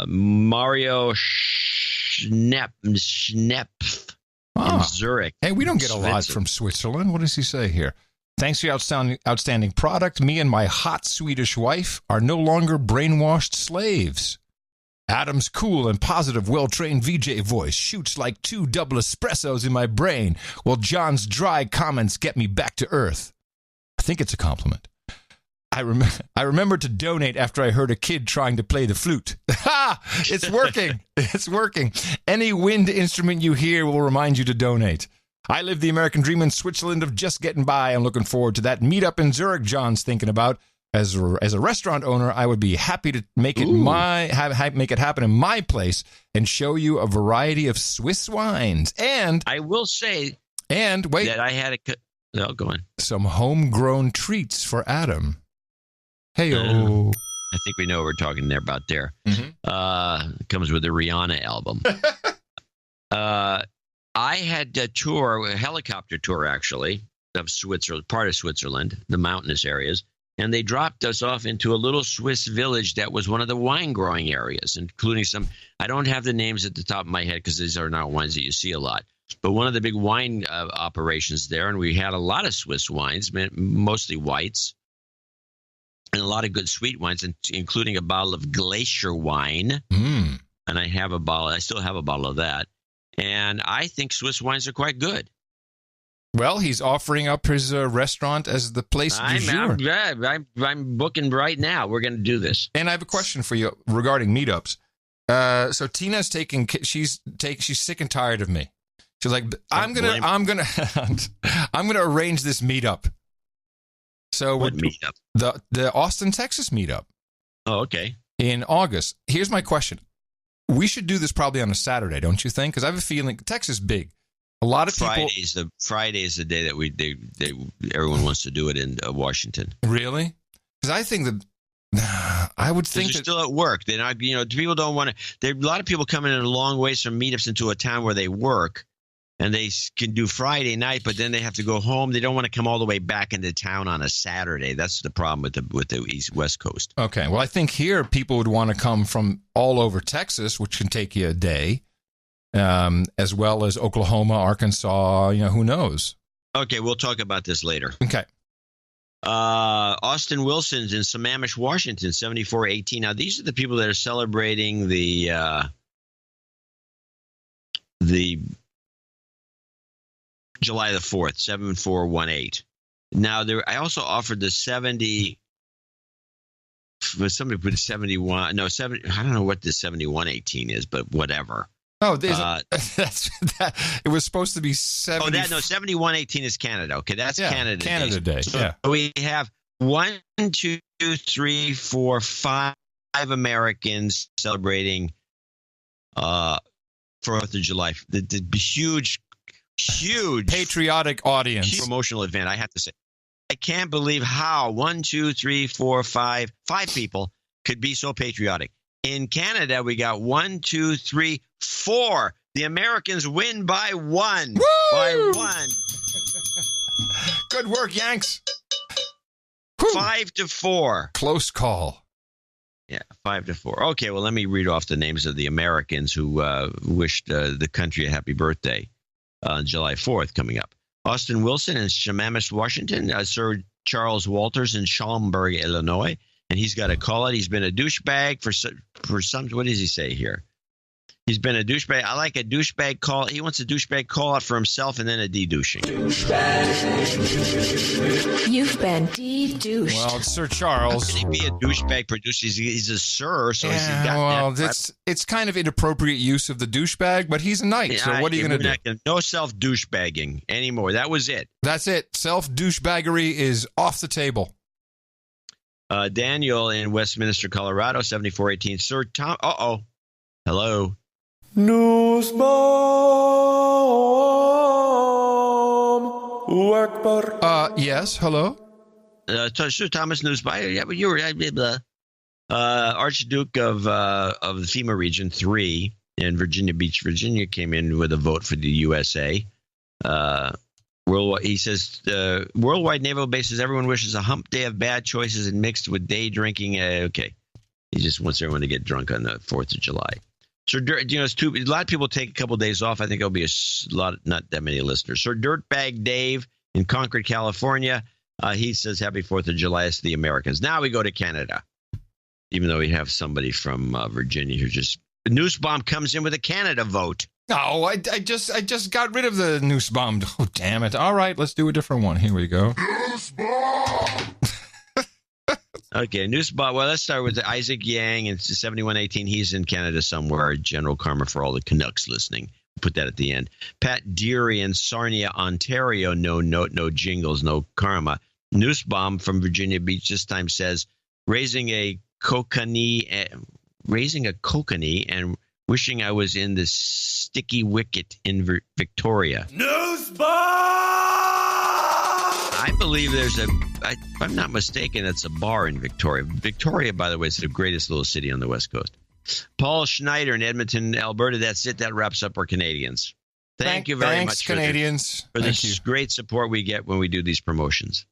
Mario Schnepp. In Zurich. Hey, we don't get a lot from Switzerland. What does he say here? Thanks for your outstanding product. Me and my hot Swedish wife are no longer brainwashed slaves. Adam's cool and positive, well-trained VJ voice shoots like 2 double espressos in my brain, while John's dry comments get me back to earth. I think it's a compliment. I remember to donate after I heard a kid trying to play the flute. Ha! It's working. It's working. Any wind instrument you hear will remind you to donate. I live the American dream in Switzerland of just getting by. I'm looking forward to that meetup in Zurich John's thinking about. as a restaurant owner, I would be happy to make it make it happen in my place and show you a variety of Swiss wines. And I will say, that I had go on. Some homegrown treats for Adam. Hey-o. I think we know what we're talking there about there. Mm-hmm. Comes with the Rihanna album. I had a helicopter tour, actually, of Switzerland, part of Switzerland, the mountainous areas. And they dropped us off into a little Swiss village that was one of the wine growing areas, including some, I don't have the names at the top of my head because these are not wines that you see a lot, but one of the big wine operations there. And we had a lot of Swiss wines, mostly whites, and a lot of good sweet wines, including a bottle of Glacier wine. And I still have a bottle of that. And I think Swiss wines are quite good. Well, he's offering up his restaurant as the place du jour. I'm booking right now. We're going to do this. And I have a question for you regarding meetups. So Tina's she's sick and tired of me. She's like, I'm gonna arrange this meetup. So what meetup? The Austin, Texas meetup. Oh, okay. In August. Here's my question. We should do this probably on a Saturday, don't you think? Because I have a feeling Texas is big. A lot of people. Friday is the day that everyone wants to do it in Washington. Really? Because I think that I would think they're still at work. They're not. People don't want to. There are a lot of people coming in a long ways from meetups into a town where they work, and they can do Friday night, but then they have to go home. They don't want to come all the way back into town on a Saturday. That's the problem with the West Coast. Okay. Well, I think here people would want to come from all over Texas, which can take you a day. As well as Oklahoma, Arkansas, who knows? Okay, we'll talk about this later. Okay. Austin Wilson's in Sammamish, Washington, 7418. Now, these are the people that are celebrating the July the 4th, 7418. Now, I also offered the 70. Somebody put 71. No, 70. I don't know what the 7118 is, but whatever. Oh, it was supposed to be 70. 7118 is Canada. Okay, that's Canada Day. So we have 1, 2, 3, 4, 5 Americans celebrating 4th of July. The huge patriotic audience, promotional event. I have to say, I can't believe how 1, 2, 3, 4, 5 people could be so patriotic. In Canada, we got 1, 2, 3, 4. The Americans win by 1. Woo! By 1. Good work, Yanks. 5-4. Close call. Yeah, 5-4. Okay, well, let me read off the names of the Americans who wished the country a happy birthday on July 4th coming up. Austin Wilson in Sammamish, Washington. Sir Charles Walters in Schaumburg, Illinois. And he's got a call it. He's been a douchebag for some. What does he say here? He's been a douchebag. I like a douchebag call. He wants a douchebag call out for himself and then a de-douching. You've been de-douched. Well, it's Sir Charles. How can he be a douchebag producer? He's a sir, so he's got that. It's kind of inappropriate use of the douchebag, but he's a knight. So what are you going to do? No self-douchebagging anymore. That was it. That's it. Self-douchebaggery is off the table. Daniel in Westminster, Colorado, 7418. Sir Tom. Hello. News bomb. Yes. Hello. Sir Thomas Newsby. Yeah, but you were Archduke of the FEMA Region 3 in Virginia Beach, Virginia, came in with a vote for the USA. He says, worldwide naval bases, everyone wishes a hump day of bad choices and mixed with day drinking. Okay. He just wants everyone to get drunk on the 4th of July. So, a lot of people take a couple of days off. I think there'll be not that many listeners. Sir Dirtbag Dave in Concord, California. He says, happy 4th of July to the Americans. Now we go to Canada, even though we have somebody from Virginia who Noose Bomb comes in with a Canada vote. No, I just got rid of the Noose Bomb. Oh, damn it. All right, let's do a different one. Here we go. Noose Bomb! Okay, Noose Bomb. Well, let's start with Isaac Yang in 7118. He's in Canada somewhere. General karma for all the Canucks listening. Put that at the end. Pat Deary in Sarnia, Ontario. No note, no jingles, no karma. Nussbaum from Virginia Beach this time says, raising a kokanee and wishing I was in the sticky wicket in Victoria. Nussbaum! I believe there's if I'm not mistaken, it's a bar in Victoria. Victoria, by the way, is the greatest little city on the West Coast. Paul Schneider in Edmonton, Alberta. That's it. That wraps up our Canadians. Thank you very much, Canadians, for this great support we get when we do these promotions.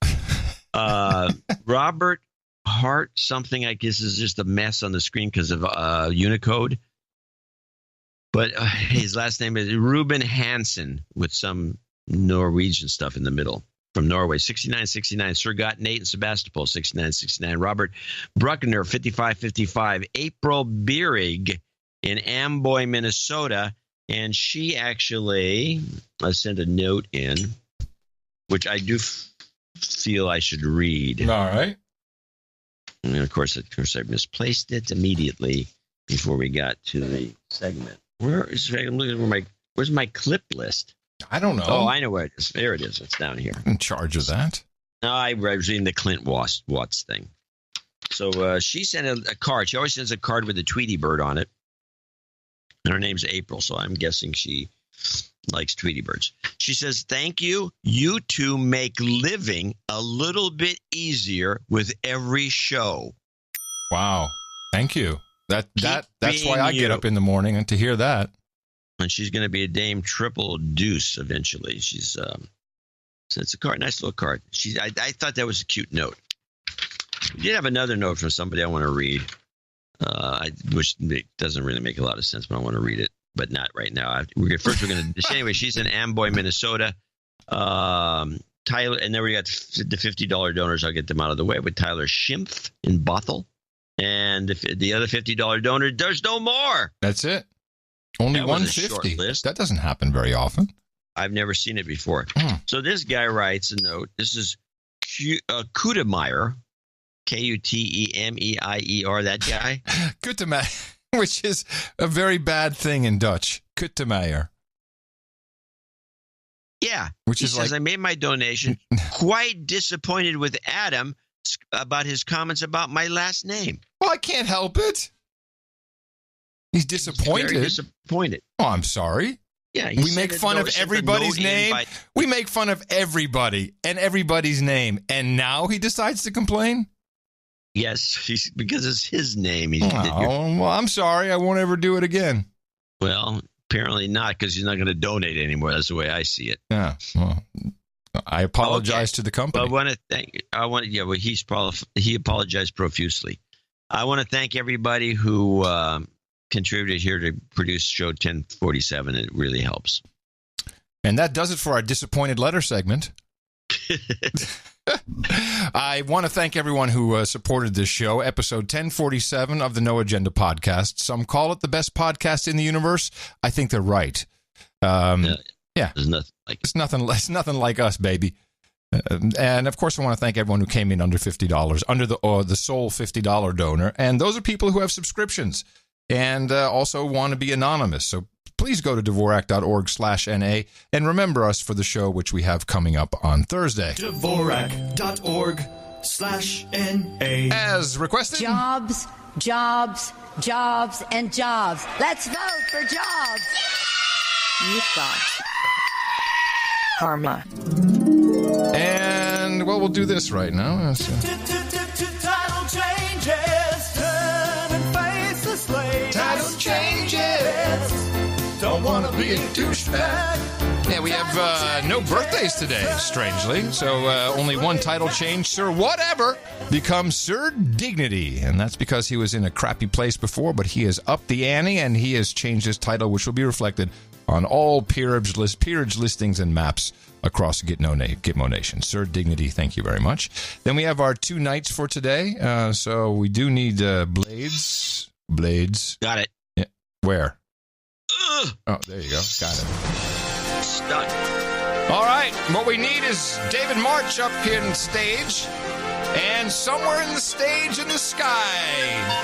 Robert Hart, something I guess is just a mess on the screen because of Unicode. But his last name is Ruben Hansen with some Norwegian stuff in the middle. From Norway, 6969. Sir Gott Nate and Sebastopol, 6969. Robert Bruckner, 5555. April Bierig in Amboy, Minnesota. And she actually sent a note in, which I do feel I should read. All right. And of course, I misplaced it immediately before we got to the segment. I'm looking at where's my clip list? I don't know. Oh, I know where it is. There it is. It's down here. In charge of that? No, I was reading the Clint Watts thing. So she sent a card. She always sends a card with a Tweety bird on it. And her name's April, so I'm guessing she likes Tweety birds. She says, thank you. You two make living a little bit easier with every show. Wow. Thank you. That's why I get up in the morning, and to hear that. And she's going to be a Dame Triple Deuce eventually. She's so it's a card, nice little card. I thought that was a cute note. We did have another note from somebody I want to read. Which doesn't really make a lot of sense, but I want to read it, but not right now. We're going to. Anyway, she's in Amboy, Minnesota. Tyler, and then we got the $50 donors. I'll get them out of the way. With Tyler Schimpf in Bothell, and the other $50 donor. There's no more. That's it. Only 150. That doesn't happen very often. I've never seen it before. So this guy writes a note. This is Kutemeier, Kutemeier, that guy. Kutemeier, which is a very bad thing in Dutch. Kutemeier. Yeah. Which he is says, I made my donation. Quite disappointed with Adam about his comments about my last name. Well, I can't help it. He's disappointed. Very disappointed. Oh, I'm sorry. Yeah, we make fun of everybody's name. We make fun of everybody and everybody's name. And now he decides to complain? Yes, because it's his name. Well, I'm sorry. I won't ever do it again. Well, apparently not, because he's not going to donate anymore. That's the way I see it. Yeah. Well, I apologize to the company. I want to thank. He apologized profusely. I want to thank everybody who contributed here to produce show 1047. It really helps. And that does it for our disappointed letter segment. I want to thank everyone who supported this show, episode 1047 of the No Agenda podcast. Some call it the best podcast in the universe. I think they're right. Yeah, it's nothing like us, baby. And of course, I want to thank everyone who came in under $50, under the sole $50 donor. And those are people who have subscriptions and also want to be anonymous. So please go to Dvorak.org/NA and remember us for the show which we have coming up on Thursday. Dvorak.org/NA. As requested. Jobs, jobs, jobs, and jobs. Let's vote for jobs. You've got karma. And, well, we'll do this right now. Title changes. Turn and face the slate. Title changes. Don't want to be a douchebag. Yeah, we have no birthdays today, strangely. So only one title change. Sir Whatever becomes Sir Dignity. And that's because he was in a crappy place before, but he has upped the ante and he has changed his title, which will be reflected on all peerage listings and maps across Gitmo Nation. Sir Dignity, thank you very much. Then we have our two knights for today. So we do need Blades. Got it. Yeah. Where? Oh, there you go. Got it. Stuck. All right. What we need is David March up here on stage. And somewhere in the stage in the sky,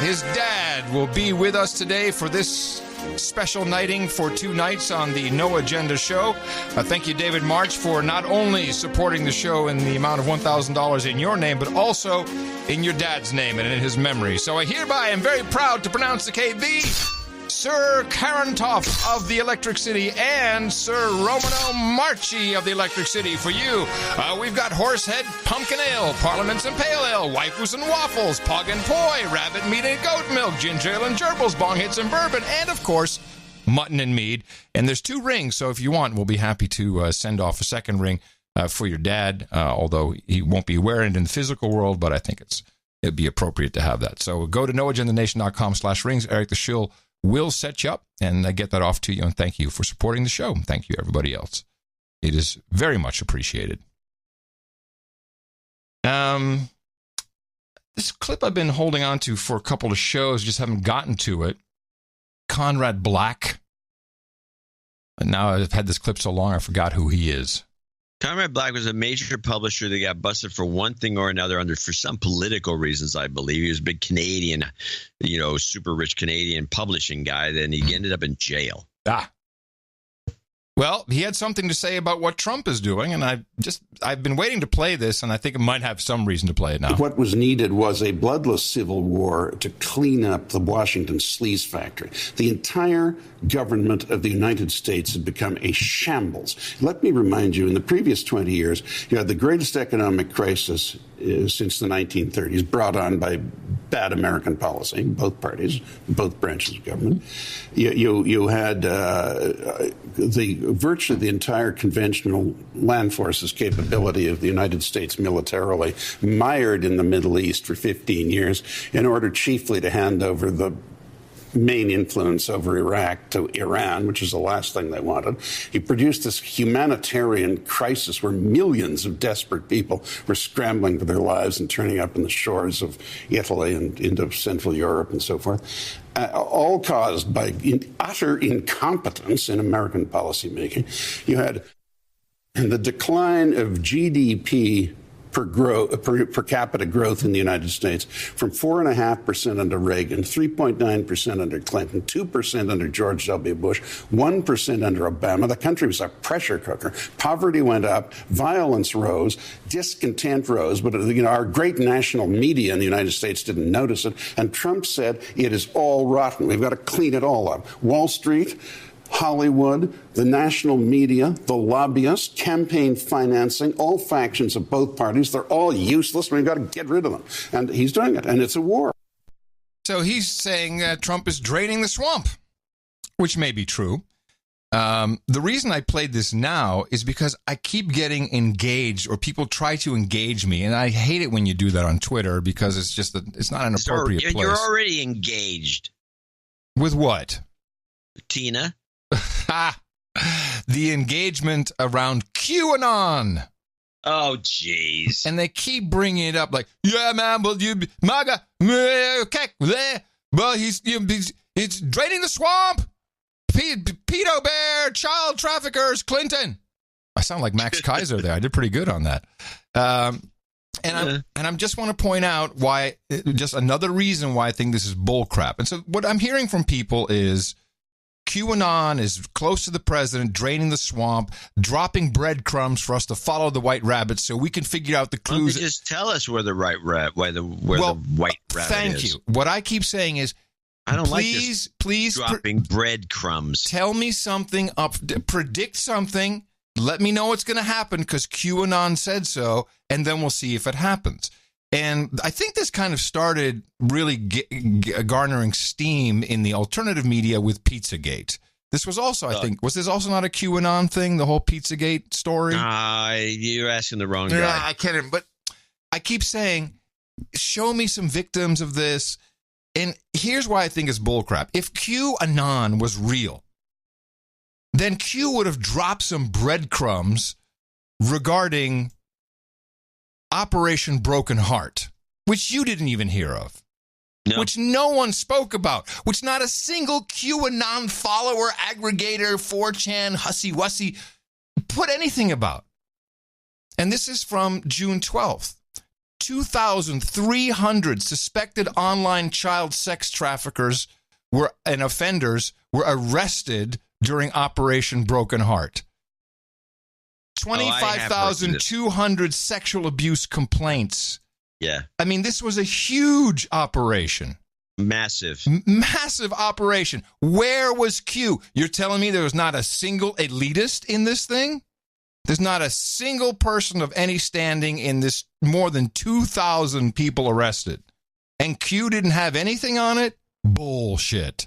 his dad will be with us today for this special nighting for 2 nights on the No Agenda show. Thank you, David March, for not only supporting the show in the amount of $1,000 in your name, but also in your dad's name and in his memory. So I hereby am very proud to pronounce the Sir Karantoff of the Electric City and Sir Romano Marchi of the Electric City for you. We've got Horsehead Pumpkin Ale, Parliaments and Pale Ale, Waifus and Waffles, Pug and Poi, Rabbit Meat and Goat Milk, Ginger Ale and Gerbils, Bong Hits and Bourbon, and of course, Mutton and Mead. And there's 2 rings, so if you want, we'll be happy to send off a second ring for your dad, although he won't be wearing it in the physical world, but I think it'd be appropriate to have that. So go to noagendanation.com/rings. Eric the Shill will set you up and get that off to you. And thank you for supporting the show. Thank you, everybody else. It is very much appreciated. This clip I've been holding on to for a couple of shows, just haven't gotten to it. Conrad Black. And now I've had this clip so long, I forgot who he is. Conrad Black was a major publisher that got busted for one thing or another for some political reasons, I believe. He was a big Canadian, super rich Canadian publishing guy. Then he ended up in jail. Well, he had something to say about what Trump is doing, and I've been waiting to play this, and I think it might have some reason to play it now. What was needed was a bloodless civil war to clean up the Washington sleaze factory. The entire government of the United States had become a shambles. Let me remind you, in the previous 20 years, you had the greatest economic crisis since the 1930s, brought on by bad American policy, both parties, both branches of government. You had virtually the entire conventional land forces capability of the United States militarily mired in the Middle East for 15 years in order chiefly to hand over the main influence over Iraq to Iran, which is the last thing they wanted. He produced this humanitarian crisis where millions of desperate people were scrambling for their lives and turning up in the shores of Italy and into Central Europe and so forth, all caused by utter incompetence in American policymaking. You had the decline of GDP per capita growth in the United States from 4.5% under Reagan, 3.9% under Clinton, 2% under George W. Bush, 1% under Obama. The country was a pressure cooker. Poverty went up, violence rose, discontent rose, but our great national media in the United States didn't notice it, and Trump said it is all rotten. We've got to clean it all up. Wall Street, Hollywood, the national media, the lobbyists, campaign financing, all factions of both parties, they're all useless. We've got to get rid of them. And he's doing it, and it's a war. So he's saying Trump is draining the swamp, which may be true. The reason I played this now is because I keep getting engaged, or people try to engage me, and I hate it when you do that on Twitter because it's not an appropriate place. You're already engaged. With what? Tina. The engagement around QAnon. Oh, jeez. And they keep bringing it up like, yeah, man, well, you, MAGA, okay, well, he's draining the swamp. Pedo Bear, child traffickers, Clinton. I sound like Max Kaiser there. I did pretty good on that. And I just want to point out why, just another reason why I think this is bullcrap. And so what I'm hearing from people is, QAnon is close to the president, draining the swamp, dropping breadcrumbs for us to follow the white rabbit so we can figure out the clues. Just tell us where the white rabbit is. Thank you. What I keep saying is, I don't please dropping breadcrumbs. Tell me something predict something. Let me know what's going to happen because QAnon said so, and then we'll see if it happens. And I think this kind of started really garnering steam in the alternative media with Pizzagate. This was also, I think, was this also not a QAnon thing, the whole Pizzagate story? You're asking the wrong guy. I can't, but I keep saying, show me some victims of this. And here's why I think it's bullcrap. If QAnon was real, then Q would have dropped some breadcrumbs regarding Operation Broken Heart, which you didn't even hear of, which no one spoke about, which not a single QAnon follower, aggregator, 4chan, hussy-wussy put anything about. And this is from June 12th. 2,300 suspected online child sex traffickers and offenders were arrested during Operation Broken Heart. 25,200 sexual abuse complaints. Yeah. I mean, this was a huge operation. Massive. Massive operation. Where was Q? You're telling me there was not a single elitist in this thing? There's not a single person of any standing in this, more than 2,000 people arrested. And Q didn't have anything on it? Bullshit.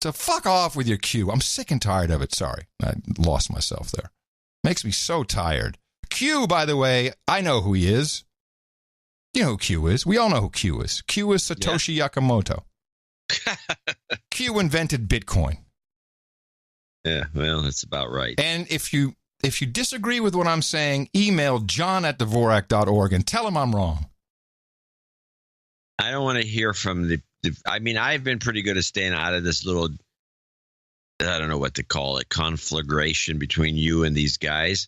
So fuck off with your Q. I'm sick and tired of it. Sorry. I lost myself there. Makes me so tired. Q, by the way, I know who he is. You know who Q is. We all know who Q is. Q is Satoshi Nakamoto. Q invented Bitcoin. Yeah, well, that's about right. And if you disagree with what I'm saying, email john@dvorak.org and tell him I'm wrong. I don't want to hear from the I mean, I've been pretty good at staying out of this little, I don't know what to call it, conflagration between you and these guys.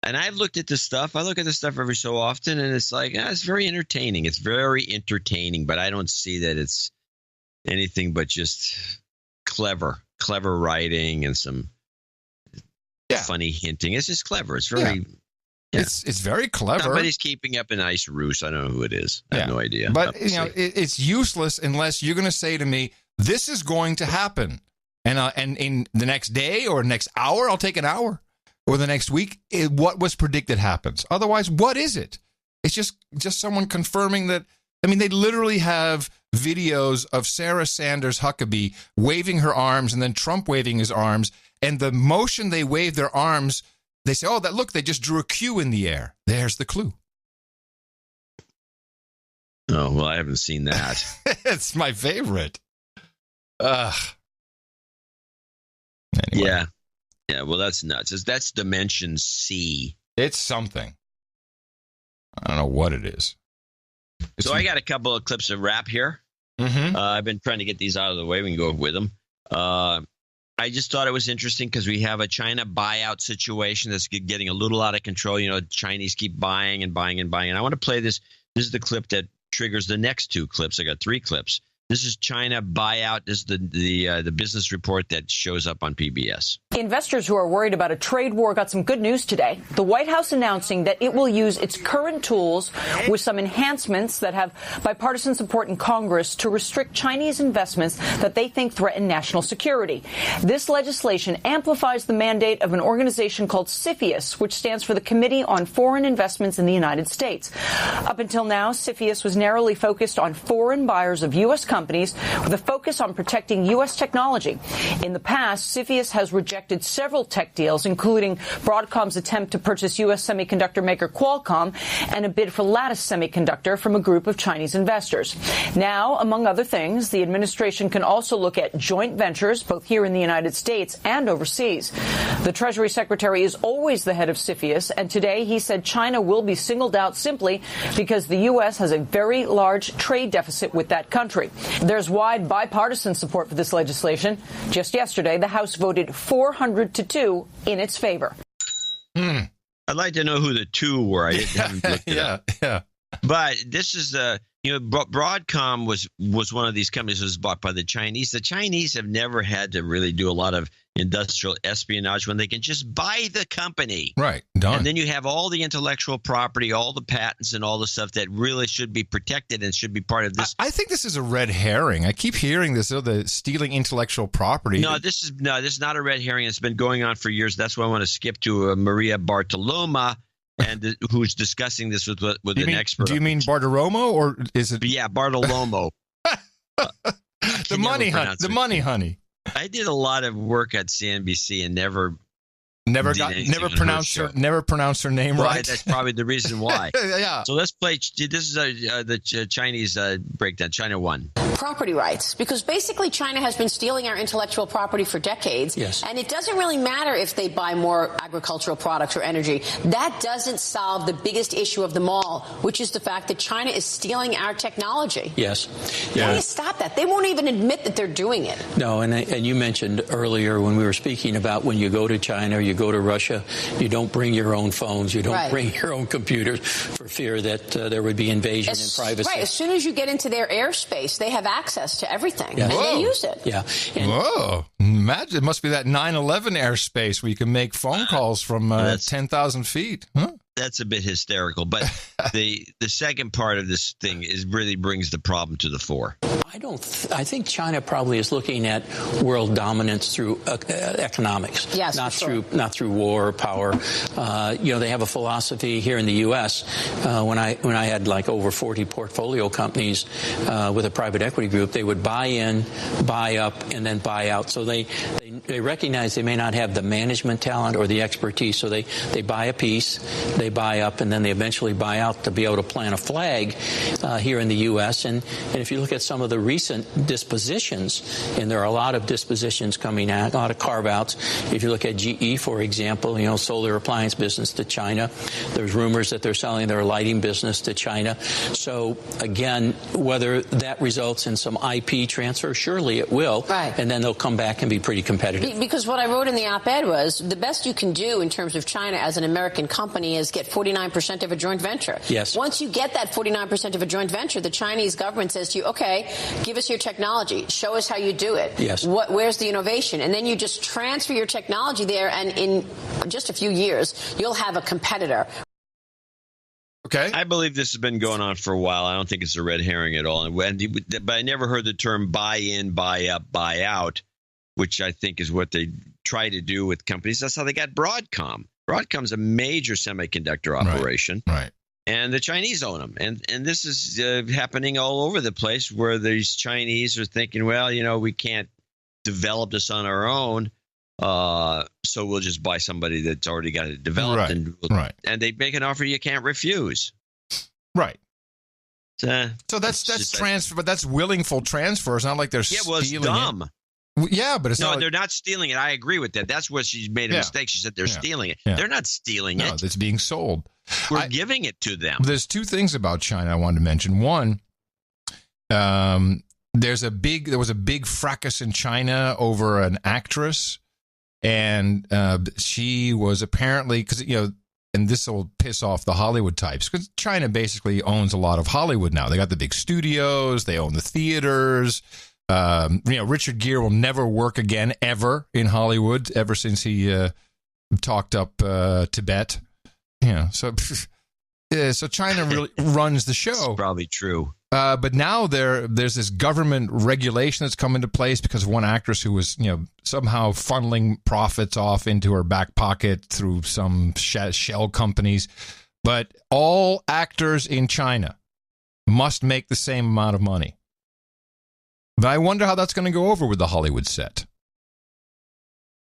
And I've looked at this stuff. I look at this stuff every so often, and it's like, it's very entertaining. It's very entertaining, but I don't see that it's anything but just clever writing and some funny hinting. It's just clever. It's very... Yeah. It's very clever. Somebody's keeping up a nice ruse. I don't know who it is. I have no idea. But it's useless unless you're going to say to me, "This is going to happen," and in the next day or next hour, I'll take an hour, or the next week, what was predicted happens. Otherwise, what is it? It's just someone confirming that. I mean, they literally have videos of Sarah Sanders Huckabee waving her arms and then Trump waving his arms, and the motion they wave their arms. They say, look, they just drew a Q in the air. There's the clue. Oh, well, I haven't seen that. It's my favorite. Anyway. Yeah, well, that's nuts. That's Dimension C. It's something. I don't know what it is. So I got a couple of clips of rap here. Mm-hmm. I've been trying to get these out of the way. We can go with them. I just thought it was interesting because we have a China buyout situation that's getting a little out of control. You know, Chinese keep buying and buying and buying. And I want to play this. This is the clip that triggers the next two clips. I got 3 clips. This is China buyout. This is the business report that shows up on PBS. Investors who are worried about a trade war got some good news today. The White House announcing that it will use its current tools with some enhancements that have bipartisan support in Congress to restrict Chinese investments that they think threaten national security. This legislation amplifies the mandate of an organization called CFIUS, which stands for the Committee on Foreign Investments in the United States. Up until now, CFIUS was narrowly focused on foreign buyers of U.S. companies with a focus on protecting U.S. technology. In the past, CFIUS has rejected several tech deals, including Broadcom's attempt to purchase U.S. semiconductor maker Qualcomm and a bid for Lattice Semiconductor from a group of Chinese investors. Now, among other things, the administration can also look at joint ventures, both here in the United States and overseas. The Treasury Secretary is always the head of CFIUS, and today he said China will be singled out simply because the U.S. has a very large trade deficit with that country. There's wide bipartisan support for this legislation. Just yesterday, the House voted 400-2 in its favor. I'd like to know who the 2 were. I haven't looked it up. Yeah. But this is Broadcom was one of these companies that was bought by the Chinese. The Chinese have never had to really do a lot of industrial espionage when they can just buy the company. Right. Done. And then you have all the intellectual property, all the patents and all the stuff that really should be protected and should be part of this. I think this is a red herring. I keep hearing this, the stealing intellectual property. No, this is not a red herring. It's been going on for years. That's why I want to skip to Maria Bartoloma, and who's discussing this with an expert. Do you mean Bartiromo, or is it? Yeah, Bartolomeo. The money honey. I did a lot of work at CNBC and never pronounced her name right. That's probably the reason why. Yeah. So let's play. This is the Chinese breakdown. China 1. Property rights, because basically China has been stealing our intellectual property for decades. Yes. And it doesn't really matter if they buy more agricultural products or energy. That doesn't solve the biggest issue of them all, which is the fact that China is stealing our technology. Yes. How do you stop that? They won't even admit that they're doing it. No, and you mentioned earlier when we were speaking about when you go to China or you you go to Russia, you don't bring your own phones, you don't bring your own computers for fear that there would be invasion in privacy. Right. As soon as you get into their airspace, they have access to everything, and they use it. Yeah. Whoa. Imagine, it must be that 9/11 airspace where you can make phone calls from 10,000 feet. Huh? That's a bit hysterical. But the second part of this thing really brings the problem to the fore. I think China probably is looking at world dominance through economics, not through war or power. They have a philosophy here in the U.S. When I had like over 40 portfolio companies with a private equity group, they would buy in, buy up, and then buy out. So they recognize they may not have the management talent or the expertise, so they buy a piece, they buy up, and then they eventually buy out to be able to plant a flag here in the U.S. And if you look at some of the recent dispositions, and there are a lot of dispositions coming out, a lot of carve-outs. If you look at GE, for example, sold their appliance business to China. There's rumors that they're selling their lighting business to China. So, again, whether that results in some IP transfer, surely it will. Right. And then they'll come back and be pretty competitive. Because what I wrote in the op-ed was the best you can do in terms of China as an American company is get 49% of a joint venture. Yes. Once you get that 49% of a joint venture, the Chinese government says to you, okay, give us your technology. Show us how you do it. Yes. Where's the innovation? And then you just transfer your technology there, and in just a few years, you'll have a competitor. Okay. I believe this has been going on for a while. I don't think it's a red herring at all. But I never heard the term buy in, buy up, buy out, which I think is what they try to do with companies. That's how they got Broadcom. Broadcom's a major semiconductor operation. Right. And the Chinese own them. And this is happening all over the place where these Chinese are thinking, well, we can't develop this on our own, so we'll just buy somebody that's already got it developed. And they make an offer you can't refuse. Right. So that's transfer, but that's willful transfer. It's not like they're stealing it's dumb. Yeah, but it's no, not they're not stealing it. I agree with that. That's where she made a mistake. She said they're stealing it. Yeah. They're not stealing it. No, it's being sold. We're giving it to them. There's two things about China I wanted to mention. One, there was a big fracas in China over an actress, and she was apparently and this will piss off the Hollywood types because China basically owns a lot of Hollywood now. They got the big studios, they own the theaters. Richard Gere will never work again ever in Hollywood ever since he talked up Tibet. So China really runs the show. That's probably true. But now there's this government regulation that's come into place because of one actress who was somehow funneling profits off into her back pocket through some shell companies. But all actors in China must make the same amount of money. But I wonder how that's going to go over with the Hollywood set.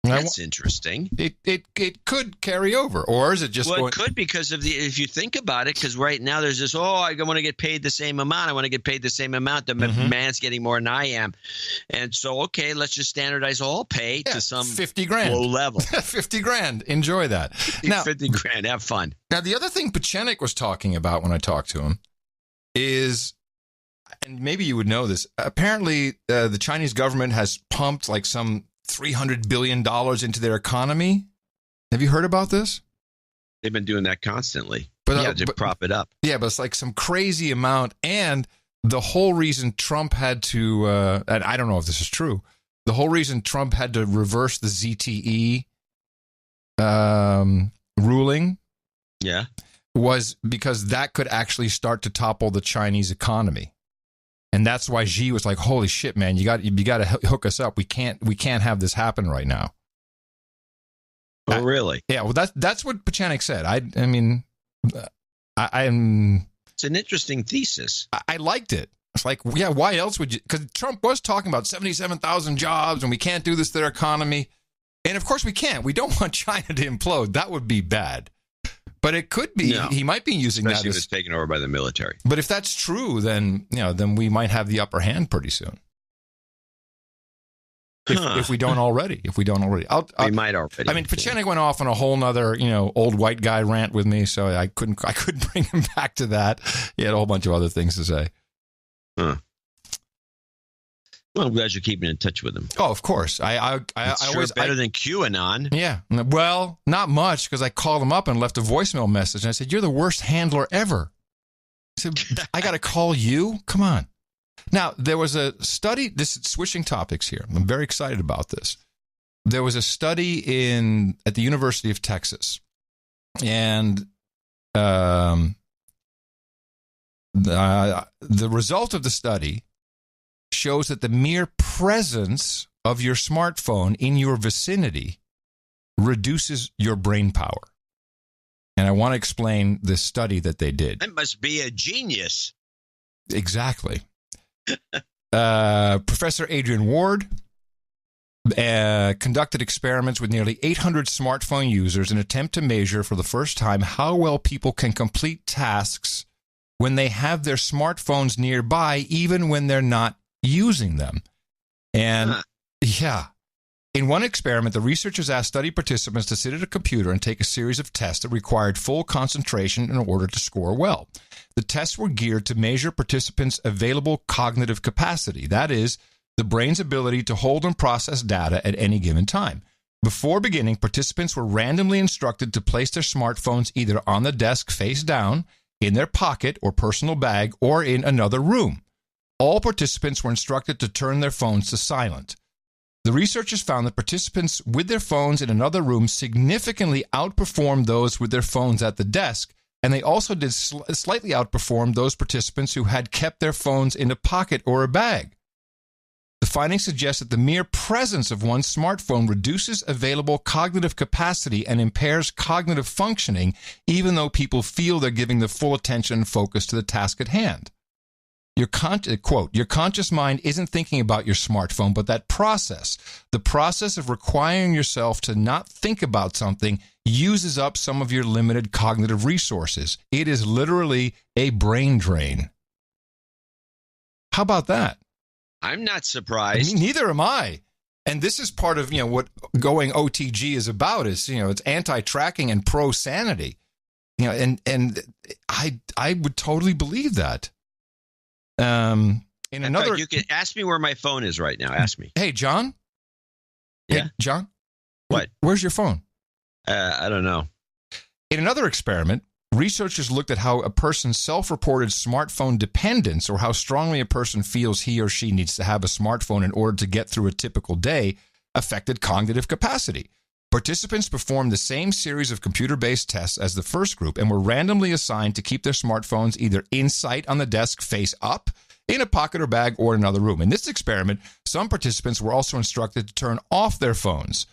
That's interesting. It could carry over, or is it just? Well, it could because of if you think about it, because right now there's this. I want to get paid the same amount. I want to get paid the same amount. The man's getting more than I am, and so let's just standardize all pay to some $50,000 low level. $50,000. Enjoy that. Now, $50,000. Have fun. Now, the other thing Pechenik was talking about when I talked to him is, and maybe you would know this. Apparently, the Chinese government has pumped like some $300 billion into their economy. Have you heard about this? They've been doing that constantly. To prop it up. Yeah, but it's like some crazy amount. And the whole reason Trump had to, and I don't know if this is true, the whole reason Trump had to reverse the ZTE ruling was because that could actually start to topple the Chinese economy. And that's why Xi was like, "Holy shit, man! You got to hook us up. We can't have this happen right now." Oh, really? Yeah. Well, that's what Pechenik said. I'm. It's an interesting thesis. I liked it. It's like, yeah, why else would you? Because Trump was talking about 77,000 jobs, and we can't do this to their economy. And of course, we can't. We don't want China to implode. That would be bad. But it could be. No. He might be using especially that if it's taken over by the military. But if that's true, then we might have the upper hand pretty soon. If we don't already. We might already. I mean, Pechenik went off on a whole nother, old white guy rant with me, so I couldn't bring him back to that. He had a whole bunch of other things to say. Well, I'm glad you're keeping in touch with him. Oh, of course. I always better than QAnon. Yeah. Well, not much, because I called him up and left a voicemail message. And I said, "You're the worst handler ever." I said, "I got to call you? Come on." Now, there was a study. This is switching topics here. I'm very excited about this. There was a study at the University of Texas, and the result of the study shows that the mere presence of your smartphone in your vicinity reduces your brain power. And I want to explain this study that they did. That must be a genius. Exactly. Professor Adrian Ward conducted experiments with nearly 800 smartphone users in an attempt to measure for the first time how well people can complete tasks when they have their smartphones nearby, even when they're not using them. And in one experiment, the researchers asked study participants to sit at a computer and take a series of tests that required full concentration in order to score well. The tests were geared to measure participants' available cognitive capacity, that is, the brain's ability to hold and process data at any given time. Before beginning, participants were randomly instructed to place their smartphones either on the desk face down, in their pocket or personal bag, or in another room. All participants were instructed to turn their phones to silent. The researchers found that participants with their phones in another room significantly outperformed those with their phones at the desk, and they also did slightly outperform those participants who had kept their phones in a pocket or a bag. The findings suggest that the mere presence of one's smartphone reduces available cognitive capacity and impairs cognitive functioning, even though people feel they're giving the full attention and focus to the task at hand. Quote, your conscious mind isn't thinking about your smartphone, but that process, the process of requiring yourself to not think about something, uses up some of your limited cognitive resources. It is literally a brain drain. How about that? I'm not surprised. Neither am I. And this is part of, what going OTG is about is, it's anti-tracking and pro-sanity. And I would totally believe that. You can ask me where my phone is right now. Ask me. Hey, John? Yeah? Hey, John? What? Where's your phone? I don't know. In another experiment, researchers looked at how a person's self-reported smartphone dependence, or how strongly a person feels he or she needs to have a smartphone in order to get through a typical day, affected cognitive capacity. Participants performed the same series of computer-based tests as the first group and were randomly assigned to keep their smartphones either in sight on the desk face up, in a pocket or bag, or in another room. In this experiment, some participants were also instructed to turn off their phones.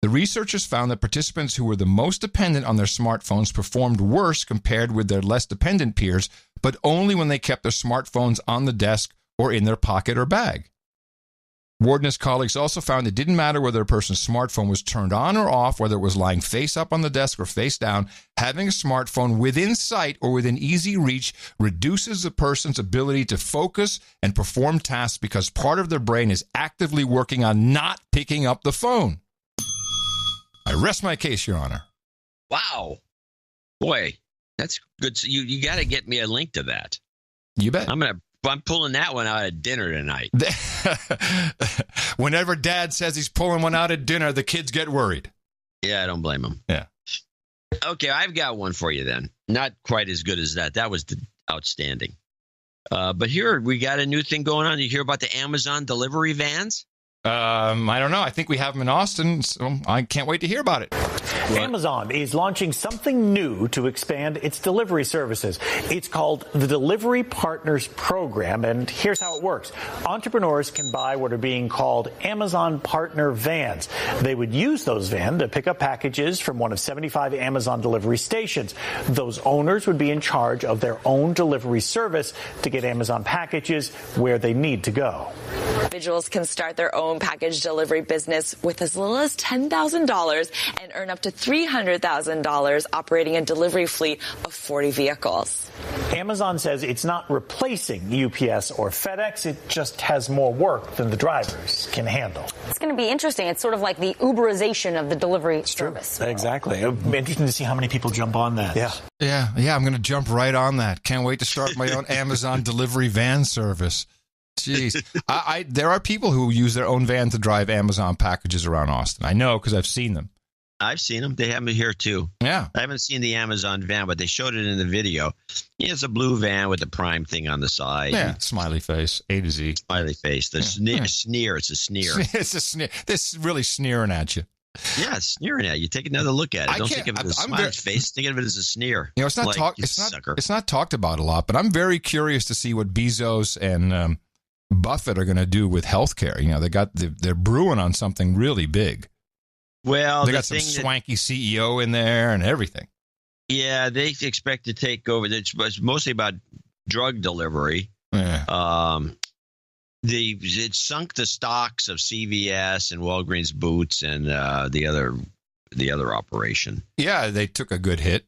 The researchers found that participants who were the most dependent on their smartphones performed worse compared with their less dependent peers, but only when they kept their smartphones on the desk or in their pocket or bag. Ward and his colleagues also found it didn't matter whether a person's smartphone was turned on or off, whether it was lying face up on the desk or face down. Having a smartphone within sight or within easy reach reduces the person's ability to focus and perform tasks because part of their brain is actively working on not picking up the phone. I rest my case, Your Honor. Wow. Boy, that's good. So you got to get me a link to that. You bet. I'm pulling that one out at dinner tonight. Whenever Dad says he's pulling one out at dinner, the kids get worried. Yeah, I don't blame him. Yeah. Okay, I've got one for you then. Not quite as good as that. That was outstanding. But here, we got a new thing going on. You hear about the Amazon delivery vans? I don't know. I think we have them in Austin, so I can't wait to hear about it. Amazon is launching something new to expand its delivery services. It's called the Delivery Partners Program, and here's how it works. Entrepreneurs can buy what are being called Amazon Partner Vans. They would use those vans to pick up packages from one of 75 Amazon delivery stations. Those owners would be in charge of their own delivery service to get Amazon packages where they need to go. Individuals can start their own package delivery business with as little as $10,000 and earn up to $300,000 operating a delivery fleet of 40 vehicles. Amazon says it's not replacing UPS or FedEx. It just has more work than the drivers can handle. It's going to be interesting. It's sort of like the Uberization of the delivery service. Exactly. It'll be interesting to see how many people jump on that. Yeah. I'm going to jump right on that. Can't wait to start my own Amazon delivery van service. Jeez. There are people who use their own van to drive Amazon packages around Austin. I know because I've seen them. I've seen them. They have them here, too. Yeah. I haven't seen the Amazon van, but they showed it in the video. It's a blue van with the Prime thing on the side. Yeah, smiley face, A to Z. Smiley face. The sneer. It's a sneer. It's a sneer. They're really sneering at you. Yeah, it's sneering at you. Take another look at it. Don't think of it as a smiley face. Think of it as a sneer. You know, it's not talked about a lot, but I'm very curious to see what Bezos and Buffett are going to do with healthcare. You know, they're brewing on something really big. Well, they got some swanky CEO in there and everything. Yeah, they expect to take over. It's mostly about drug delivery. Yeah. It sunk the stocks of CVS and Walgreens Boots and the other operation. Yeah, they took a good hit.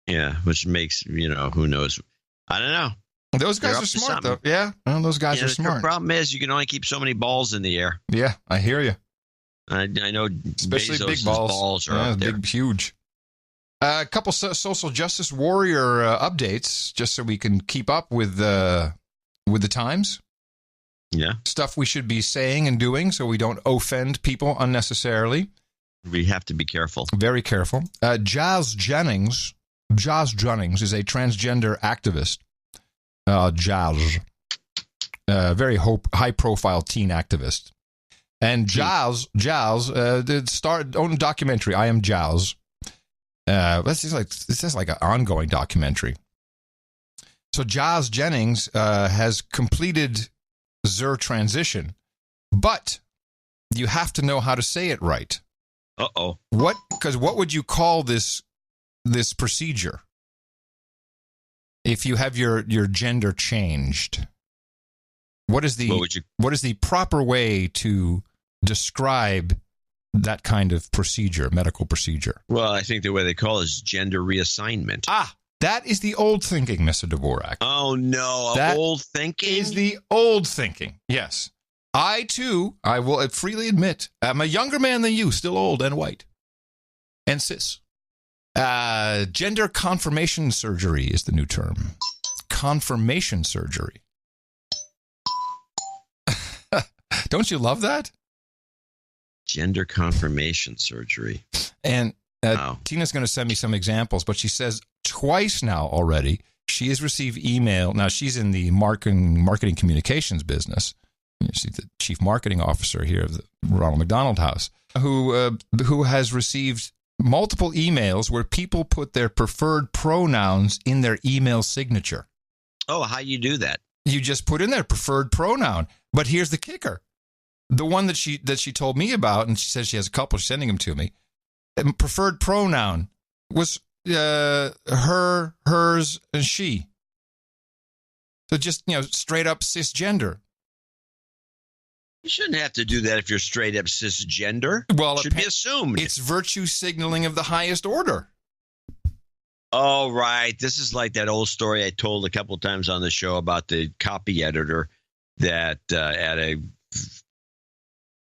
Yeah, which makes, who knows? I don't know. Those guys are smart, though. Yeah, well, those guys are smart. The problem is you can only keep so many balls in the air. Yeah, I hear you. I know, especially Bezos' big balls are up there. Big, huge. A couple social justice warrior updates, just so we can keep up with the times. Yeah, stuff we should be saying and doing, so we don't offend people unnecessarily. We have to be careful. Very careful. Jazz Jennings is a transgender activist. Jazz, very high-profile teen activist. And Jazz did own a documentary. I Am Jazz. This is like an ongoing documentary. So Jazz Jennings has completed their transition, but you have to know how to say it right. Uh-oh. Because what would you call this procedure if you have your gender changed? What is the proper way to describe that kind of procedure, medical procedure? Well, I think the way they call it is gender reassignment. That is the old thinking, Mr. Dvorak. Oh, no. Old thinking? Is the old thinking. Yes. I, too, I will freely admit, I'm a younger man than you, still old and white. And cis. Gender confirmation surgery is the new term. Confirmation surgery. Don't you love that? Gender confirmation surgery. And Tina's going to send me some examples, but she says twice now already she has received email. Now, she's in the marketing communications business. She's the chief marketing officer here of the Ronald McDonald House, who has received multiple emails where people put their preferred pronouns in their email signature. Oh, how you do that? You just put in their preferred pronoun. But here's the kicker. The one that she told me about, and she says she has a couple, she's sending them to me. Preferred pronoun was her, hers, and she. So just, straight up cisgender. You shouldn't have to do that if you're straight up cisgender. Well, it should be assumed. It's virtue signaling of the highest order. Oh, right. This is like that old story I told a couple times on the show about the copy editor that at a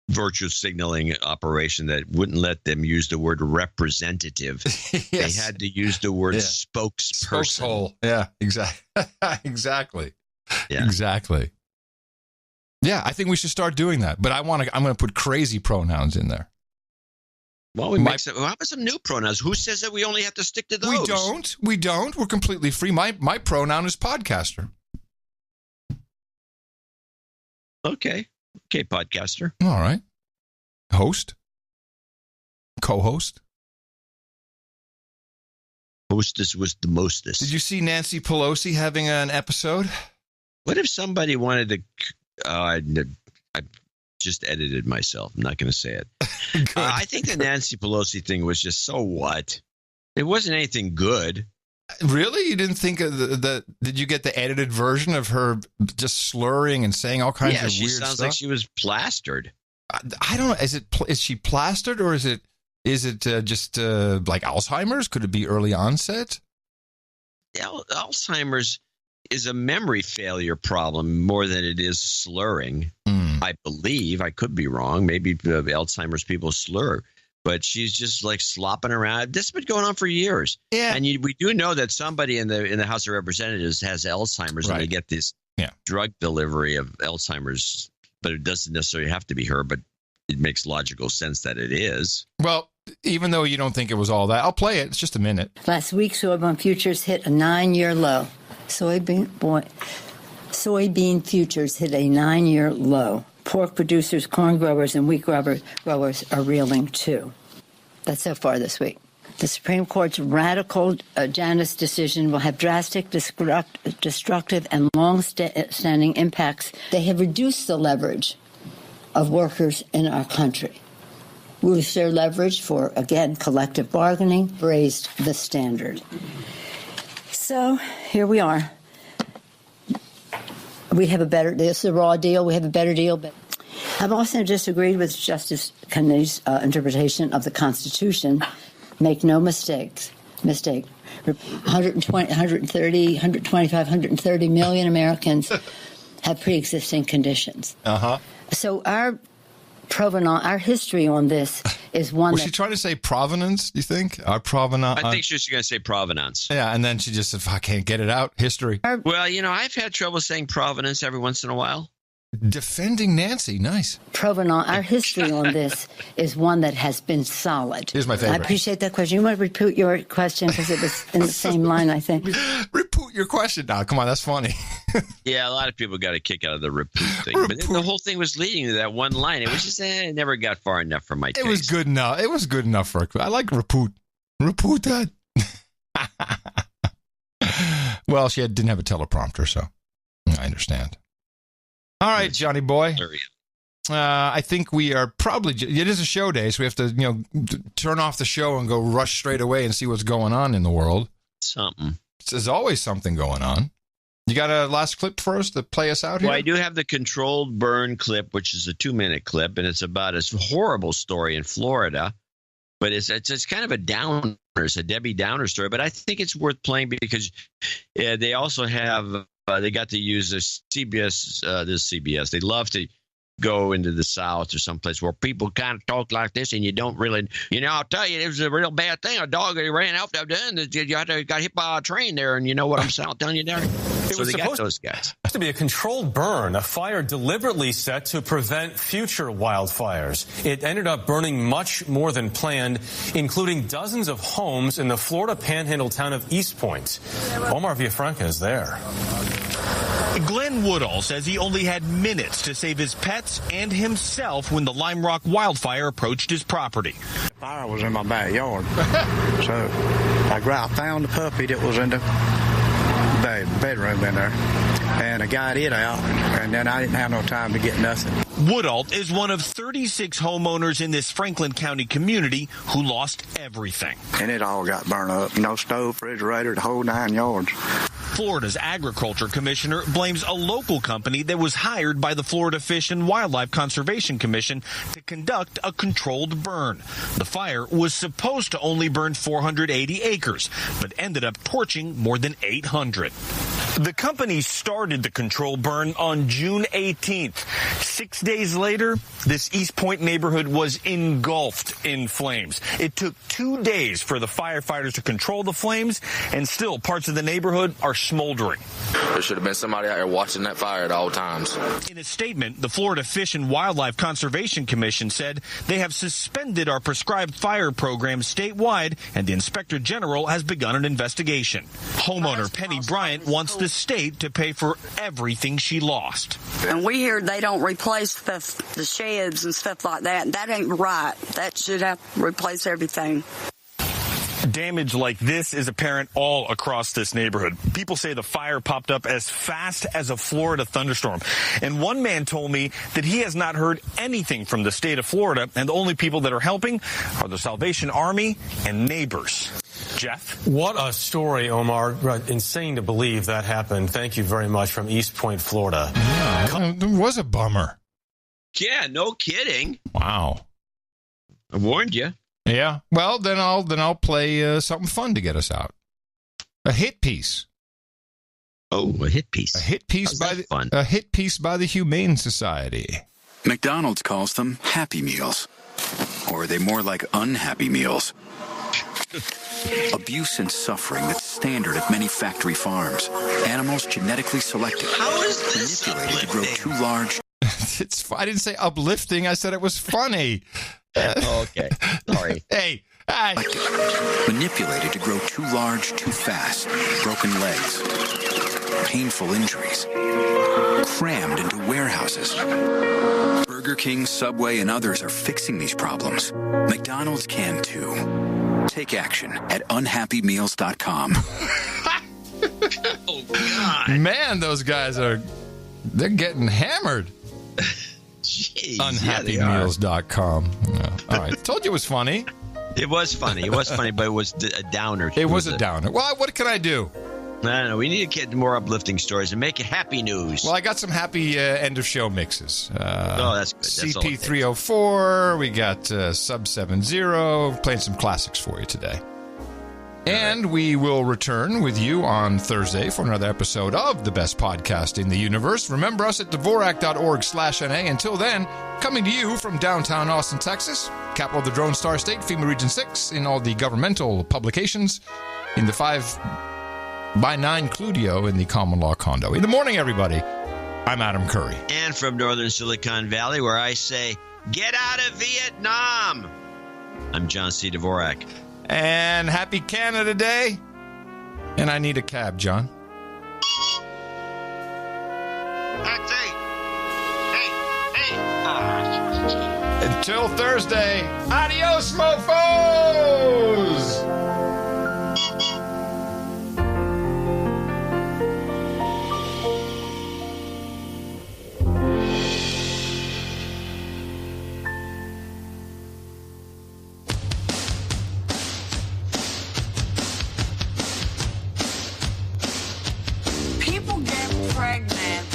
virtue signaling operation that wouldn't let them use the word representative. Yes. They had to use the word spokesperson. Spokeshole. Yeah, exactly. Exactly. Yeah. Exactly. Yeah, I think we should start doing that. But I'm going to put crazy pronouns in there. Well, how about some new pronouns? Who says that we only have to stick to those? We don't. We're completely free. My pronoun is podcaster. Okay, podcaster. All right. Host. Co-host. Hostess was the mostest. Did you see Nancy Pelosi having an episode? What if somebody wanted to... I just edited myself. I'm not going to say it. I think the Nancy Pelosi thing was just so what? It wasn't anything good. Really? You didn't think of did you get the edited version of her just slurring and saying all kinds of weird stuff? Yeah, she sounds like she was plastered. I don't know. Is she plastered or is it just like Alzheimer's? Could it be early onset? Alzheimer's is a memory failure problem more than it is slurring. I believe. I could be wrong. Maybe Alzheimer's people slur. But she's just like slopping around. This has been going on for years. Yeah. And we do know that somebody in the House of Representatives has Alzheimer's, right, and they get this drug delivery of Alzheimer's, but it doesn't necessarily have to be her, but it makes logical sense that it is. Well, even though you don't think it was all that, I'll play it. It's just a minute. Last week, soybean futures hit a 9-year low. Soybean futures hit a 9-year low. Pork producers, corn growers, and wheat growers are reeling too. That's so far this week. The Supreme Court's radical Janus decision will have drastic, destructive, and long-standing impacts. They have reduced the leverage of workers in our country. Reduced their leverage for, again, collective bargaining, raised the standard. So here we are. We have a better, this is a raw deal, we have a better deal. But I've also disagreed with Justice Kennedy's interpretation of the Constitution. Make no mistake. 125, 130 million Americans have pre-existing conditions. So our history on this is one. Was she trying to say provenance, do you think? Our provenance? I think she was going to say provenance. Yeah, and then she just said, I can't get it out. History. Well, I've had trouble saying provenance every once in a while. Defending Nancy. Nice. Provenance. Our history on this is one that has been solid. Here's my favorite. I appreciate that question. You want to repeat your question because it was in the same line, I think. Repeat your question now. Come on, that's funny. Yeah, a lot of people got a kick out of the repeat thing. But the whole thing was leading to that one line. It was just, it never got far enough for my taste. It was good enough. It was good enough for I like repeat. Repeat that. Well, she didn't have a teleprompter, so I understand. All right, Johnny boy. I think we are probably. It is a show day, so we have to, turn off the show and go rush straight away and see what's going on in the world. There's always something going on. You got a last clip for us to play us out here? Well, I do have the controlled burn clip, which is a 2-minute clip, and it's about a horrible story in Florida. But it's kind of a downer. It's a Debbie Downer story, but I think it's worth playing because they also have. They got to use this CBS. They love to go into the South or someplace where people kind of talk like this, and you don't really, I'll tell you, it was a real bad thing. A dog ran out there, and you got hit by a train there, and you know what I'm telling you there? So they got those guys. It to be a controlled burn, a fire deliberately set to prevent future wildfires. It ended up burning much more than planned, including dozens of homes in the Florida panhandle town of East Point. Omar Villafranca is there. Glenn Woodall says he only had minutes to save his pets and himself when the Lime Rock wildfire approached his property. The fire was in my backyard, so I found the puppy that was in the bedroom in there, and I got it out, and then I didn't have no time to get nothing. Woodall is one of 36 homeowners in this Franklin County community who lost everything. And it all got burned up. No stove, refrigerator, the whole 9 yards. Florida's agriculture commissioner blames a local company that was hired by the Florida Fish and Wildlife Conservation Commission to conduct a controlled burn. The fire was supposed to only burn 480 acres, but ended up torching more than 800. The company started the controlled burn on June 18th. 6 days later, this East Point neighborhood was engulfed in flames. It took 2 days for the firefighters to control the flames, and still parts of the neighborhood are smoldering. There should have been somebody out here watching that fire at all times. In a statement, the Florida Fish and Wildlife Conservation Commission said they have suspended our prescribed fire program statewide, and the Inspector General has begun an investigation. Homeowner Penny Bryant wants the state to pay for everything she lost. And we hear they don't replace the sheds and stuff like that. That ain't right. That should have to replace everything. Damage like this is apparent all across this neighborhood. People say the fire popped up as fast as a Florida thunderstorm. And one man told me that he has not heard anything from the state of Florida, and the only people that are helping are the Salvation Army and neighbors. Jeff? What a story, Omar. Insane to believe that happened. Thank you very much from East Point, Florida. Yeah, it was a bummer. Yeah, no kidding. Wow. I warned you. Yeah. Well, then I'll play something fun to get us out. A hit piece. Oh, a hit piece. A hit piece a hit piece by the Humane Society. McDonald's calls them Happy Meals. Or are they more like unhappy meals? Abuse and suffering that's standard at many factory farms. Animals genetically selected, manipulated to grow too large. I didn't say uplifting. I said it was funny. Okay. Sorry. Hey. Manipulated to grow too large, too fast. Broken legs. Painful injuries. Crammed into warehouses. Burger King, Subway, and others are fixing these problems. McDonald's can too. Take action at unhappymeals.com. Oh, God. Man, those guys they're getting hammered. Jeez, Unhappymeals.com. Yeah. All right. Told you it was funny. It was funny. It was funny, but it was a downer. It was a downer. Well, what can I do? I don't know. We need to get more uplifting stories and make it happy news. Well, I got some happy end of show mixes. That's good. CP304. We got Sub 70. Playing some classics for you today. And we will return with you on Thursday for another episode of the best podcast in the universe. Remember us at Dvorak.org/NA. Until then, coming to you from downtown Austin, Texas, capital of the Drone Star State, FEMA Region 6, in all the governmental publications, in the 5x9 Cludio in the common law condo. In the morning, everybody, I'm Adam Curry. And from northern Silicon Valley, where I say, get out of Vietnam, I'm John C. Dvorak. And happy Canada Day. And I need a cab, John. Until Thursday, adios, mofos! People get pregnant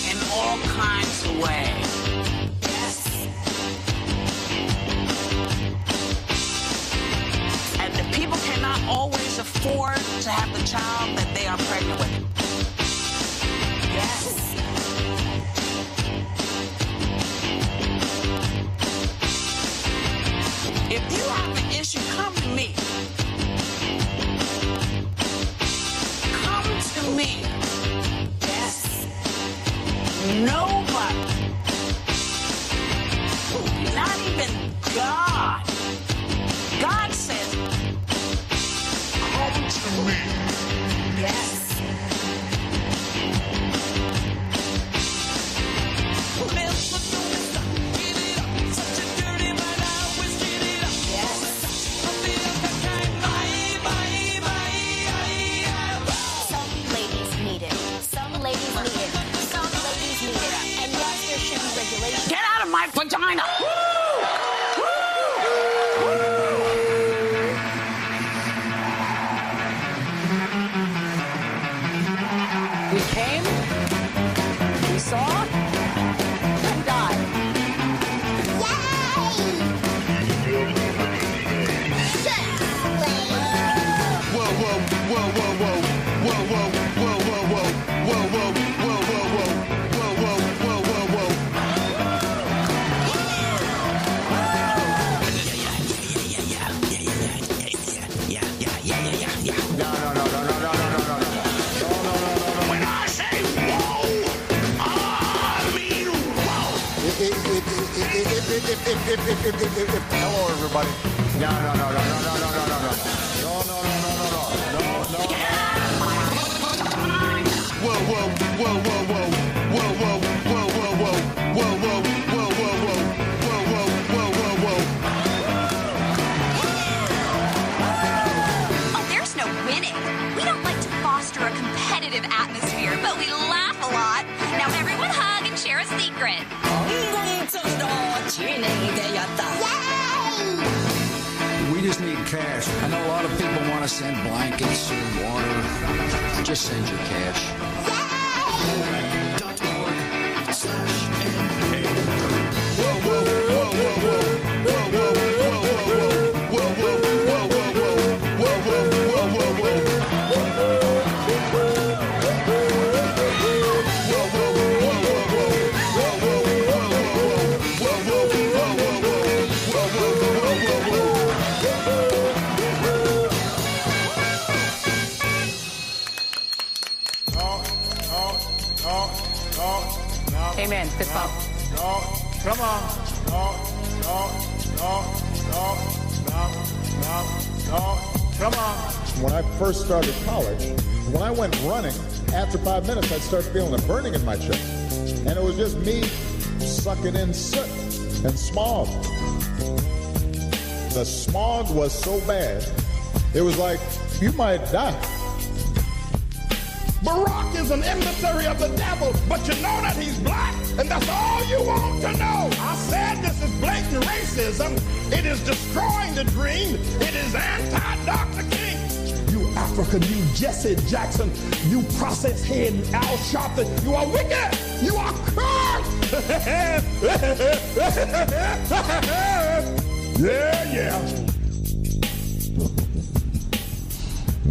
in all kinds of ways. Yes. And the people cannot always afford to have the child that they are pregnant with. Yes. If you have an issue, come to me. Come to me. Yes. Nobody, not even God. God says, come to me. Yes. Get out of my vagina! We came, we saw, and died. Whoa, whoa, whoa, whoa, whoa, whoa, whoa, whoa, whoa, whoa, whoa, whoa, whoa, whoa, whoa, whoa, whoa, whoa, whoa, whoa. When I say whoa, I mean whoa. Hello, everybody. No. Whoa, whoa, whoa, whoa, whoa, whoa, whoa, whoa, whoa, whoa, whoa, whoa, whoa, whoa, whoa, whoa, whoa, whoa. Oh, there's no winning. We don't like to foster a competitive atmosphere, but we laugh a lot. Now everyone hug and share a secret. We just need cash. I know a lot of people want to send blankets or water. Just send your cash. Whoa, Amen. Fist bump. Come on. Come on. When I first started college, when I went running, after 5 minutes, I'd start feeling a burning in my chest. And it was just me sucking in soot and smog. The smog was so bad, it was like, you might die. Barack is an emissary of the devil, but you know that he's black, and that's all you want to know. I said this is blatant racism. It is destroying the dream. It is anti-Dr. King. You African, you Jesse Jackson, you process head Al Sharpton, you are wicked. You are cursed. Yeah.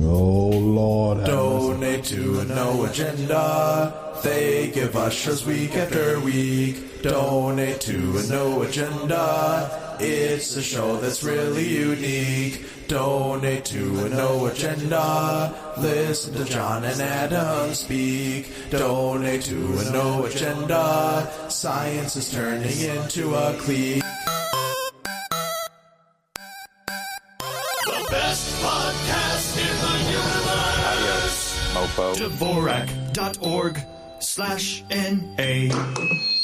Oh, Lord. Donate to No Agenda. They give ushers week after week. Donate to No Agenda. It's a show that's really unique. Donate to No Agenda. Listen to John and Adam speak. Donate to No Agenda. Science is turning into a clique. Best podcast in the universe. Mofo. Dvorak.org/NA.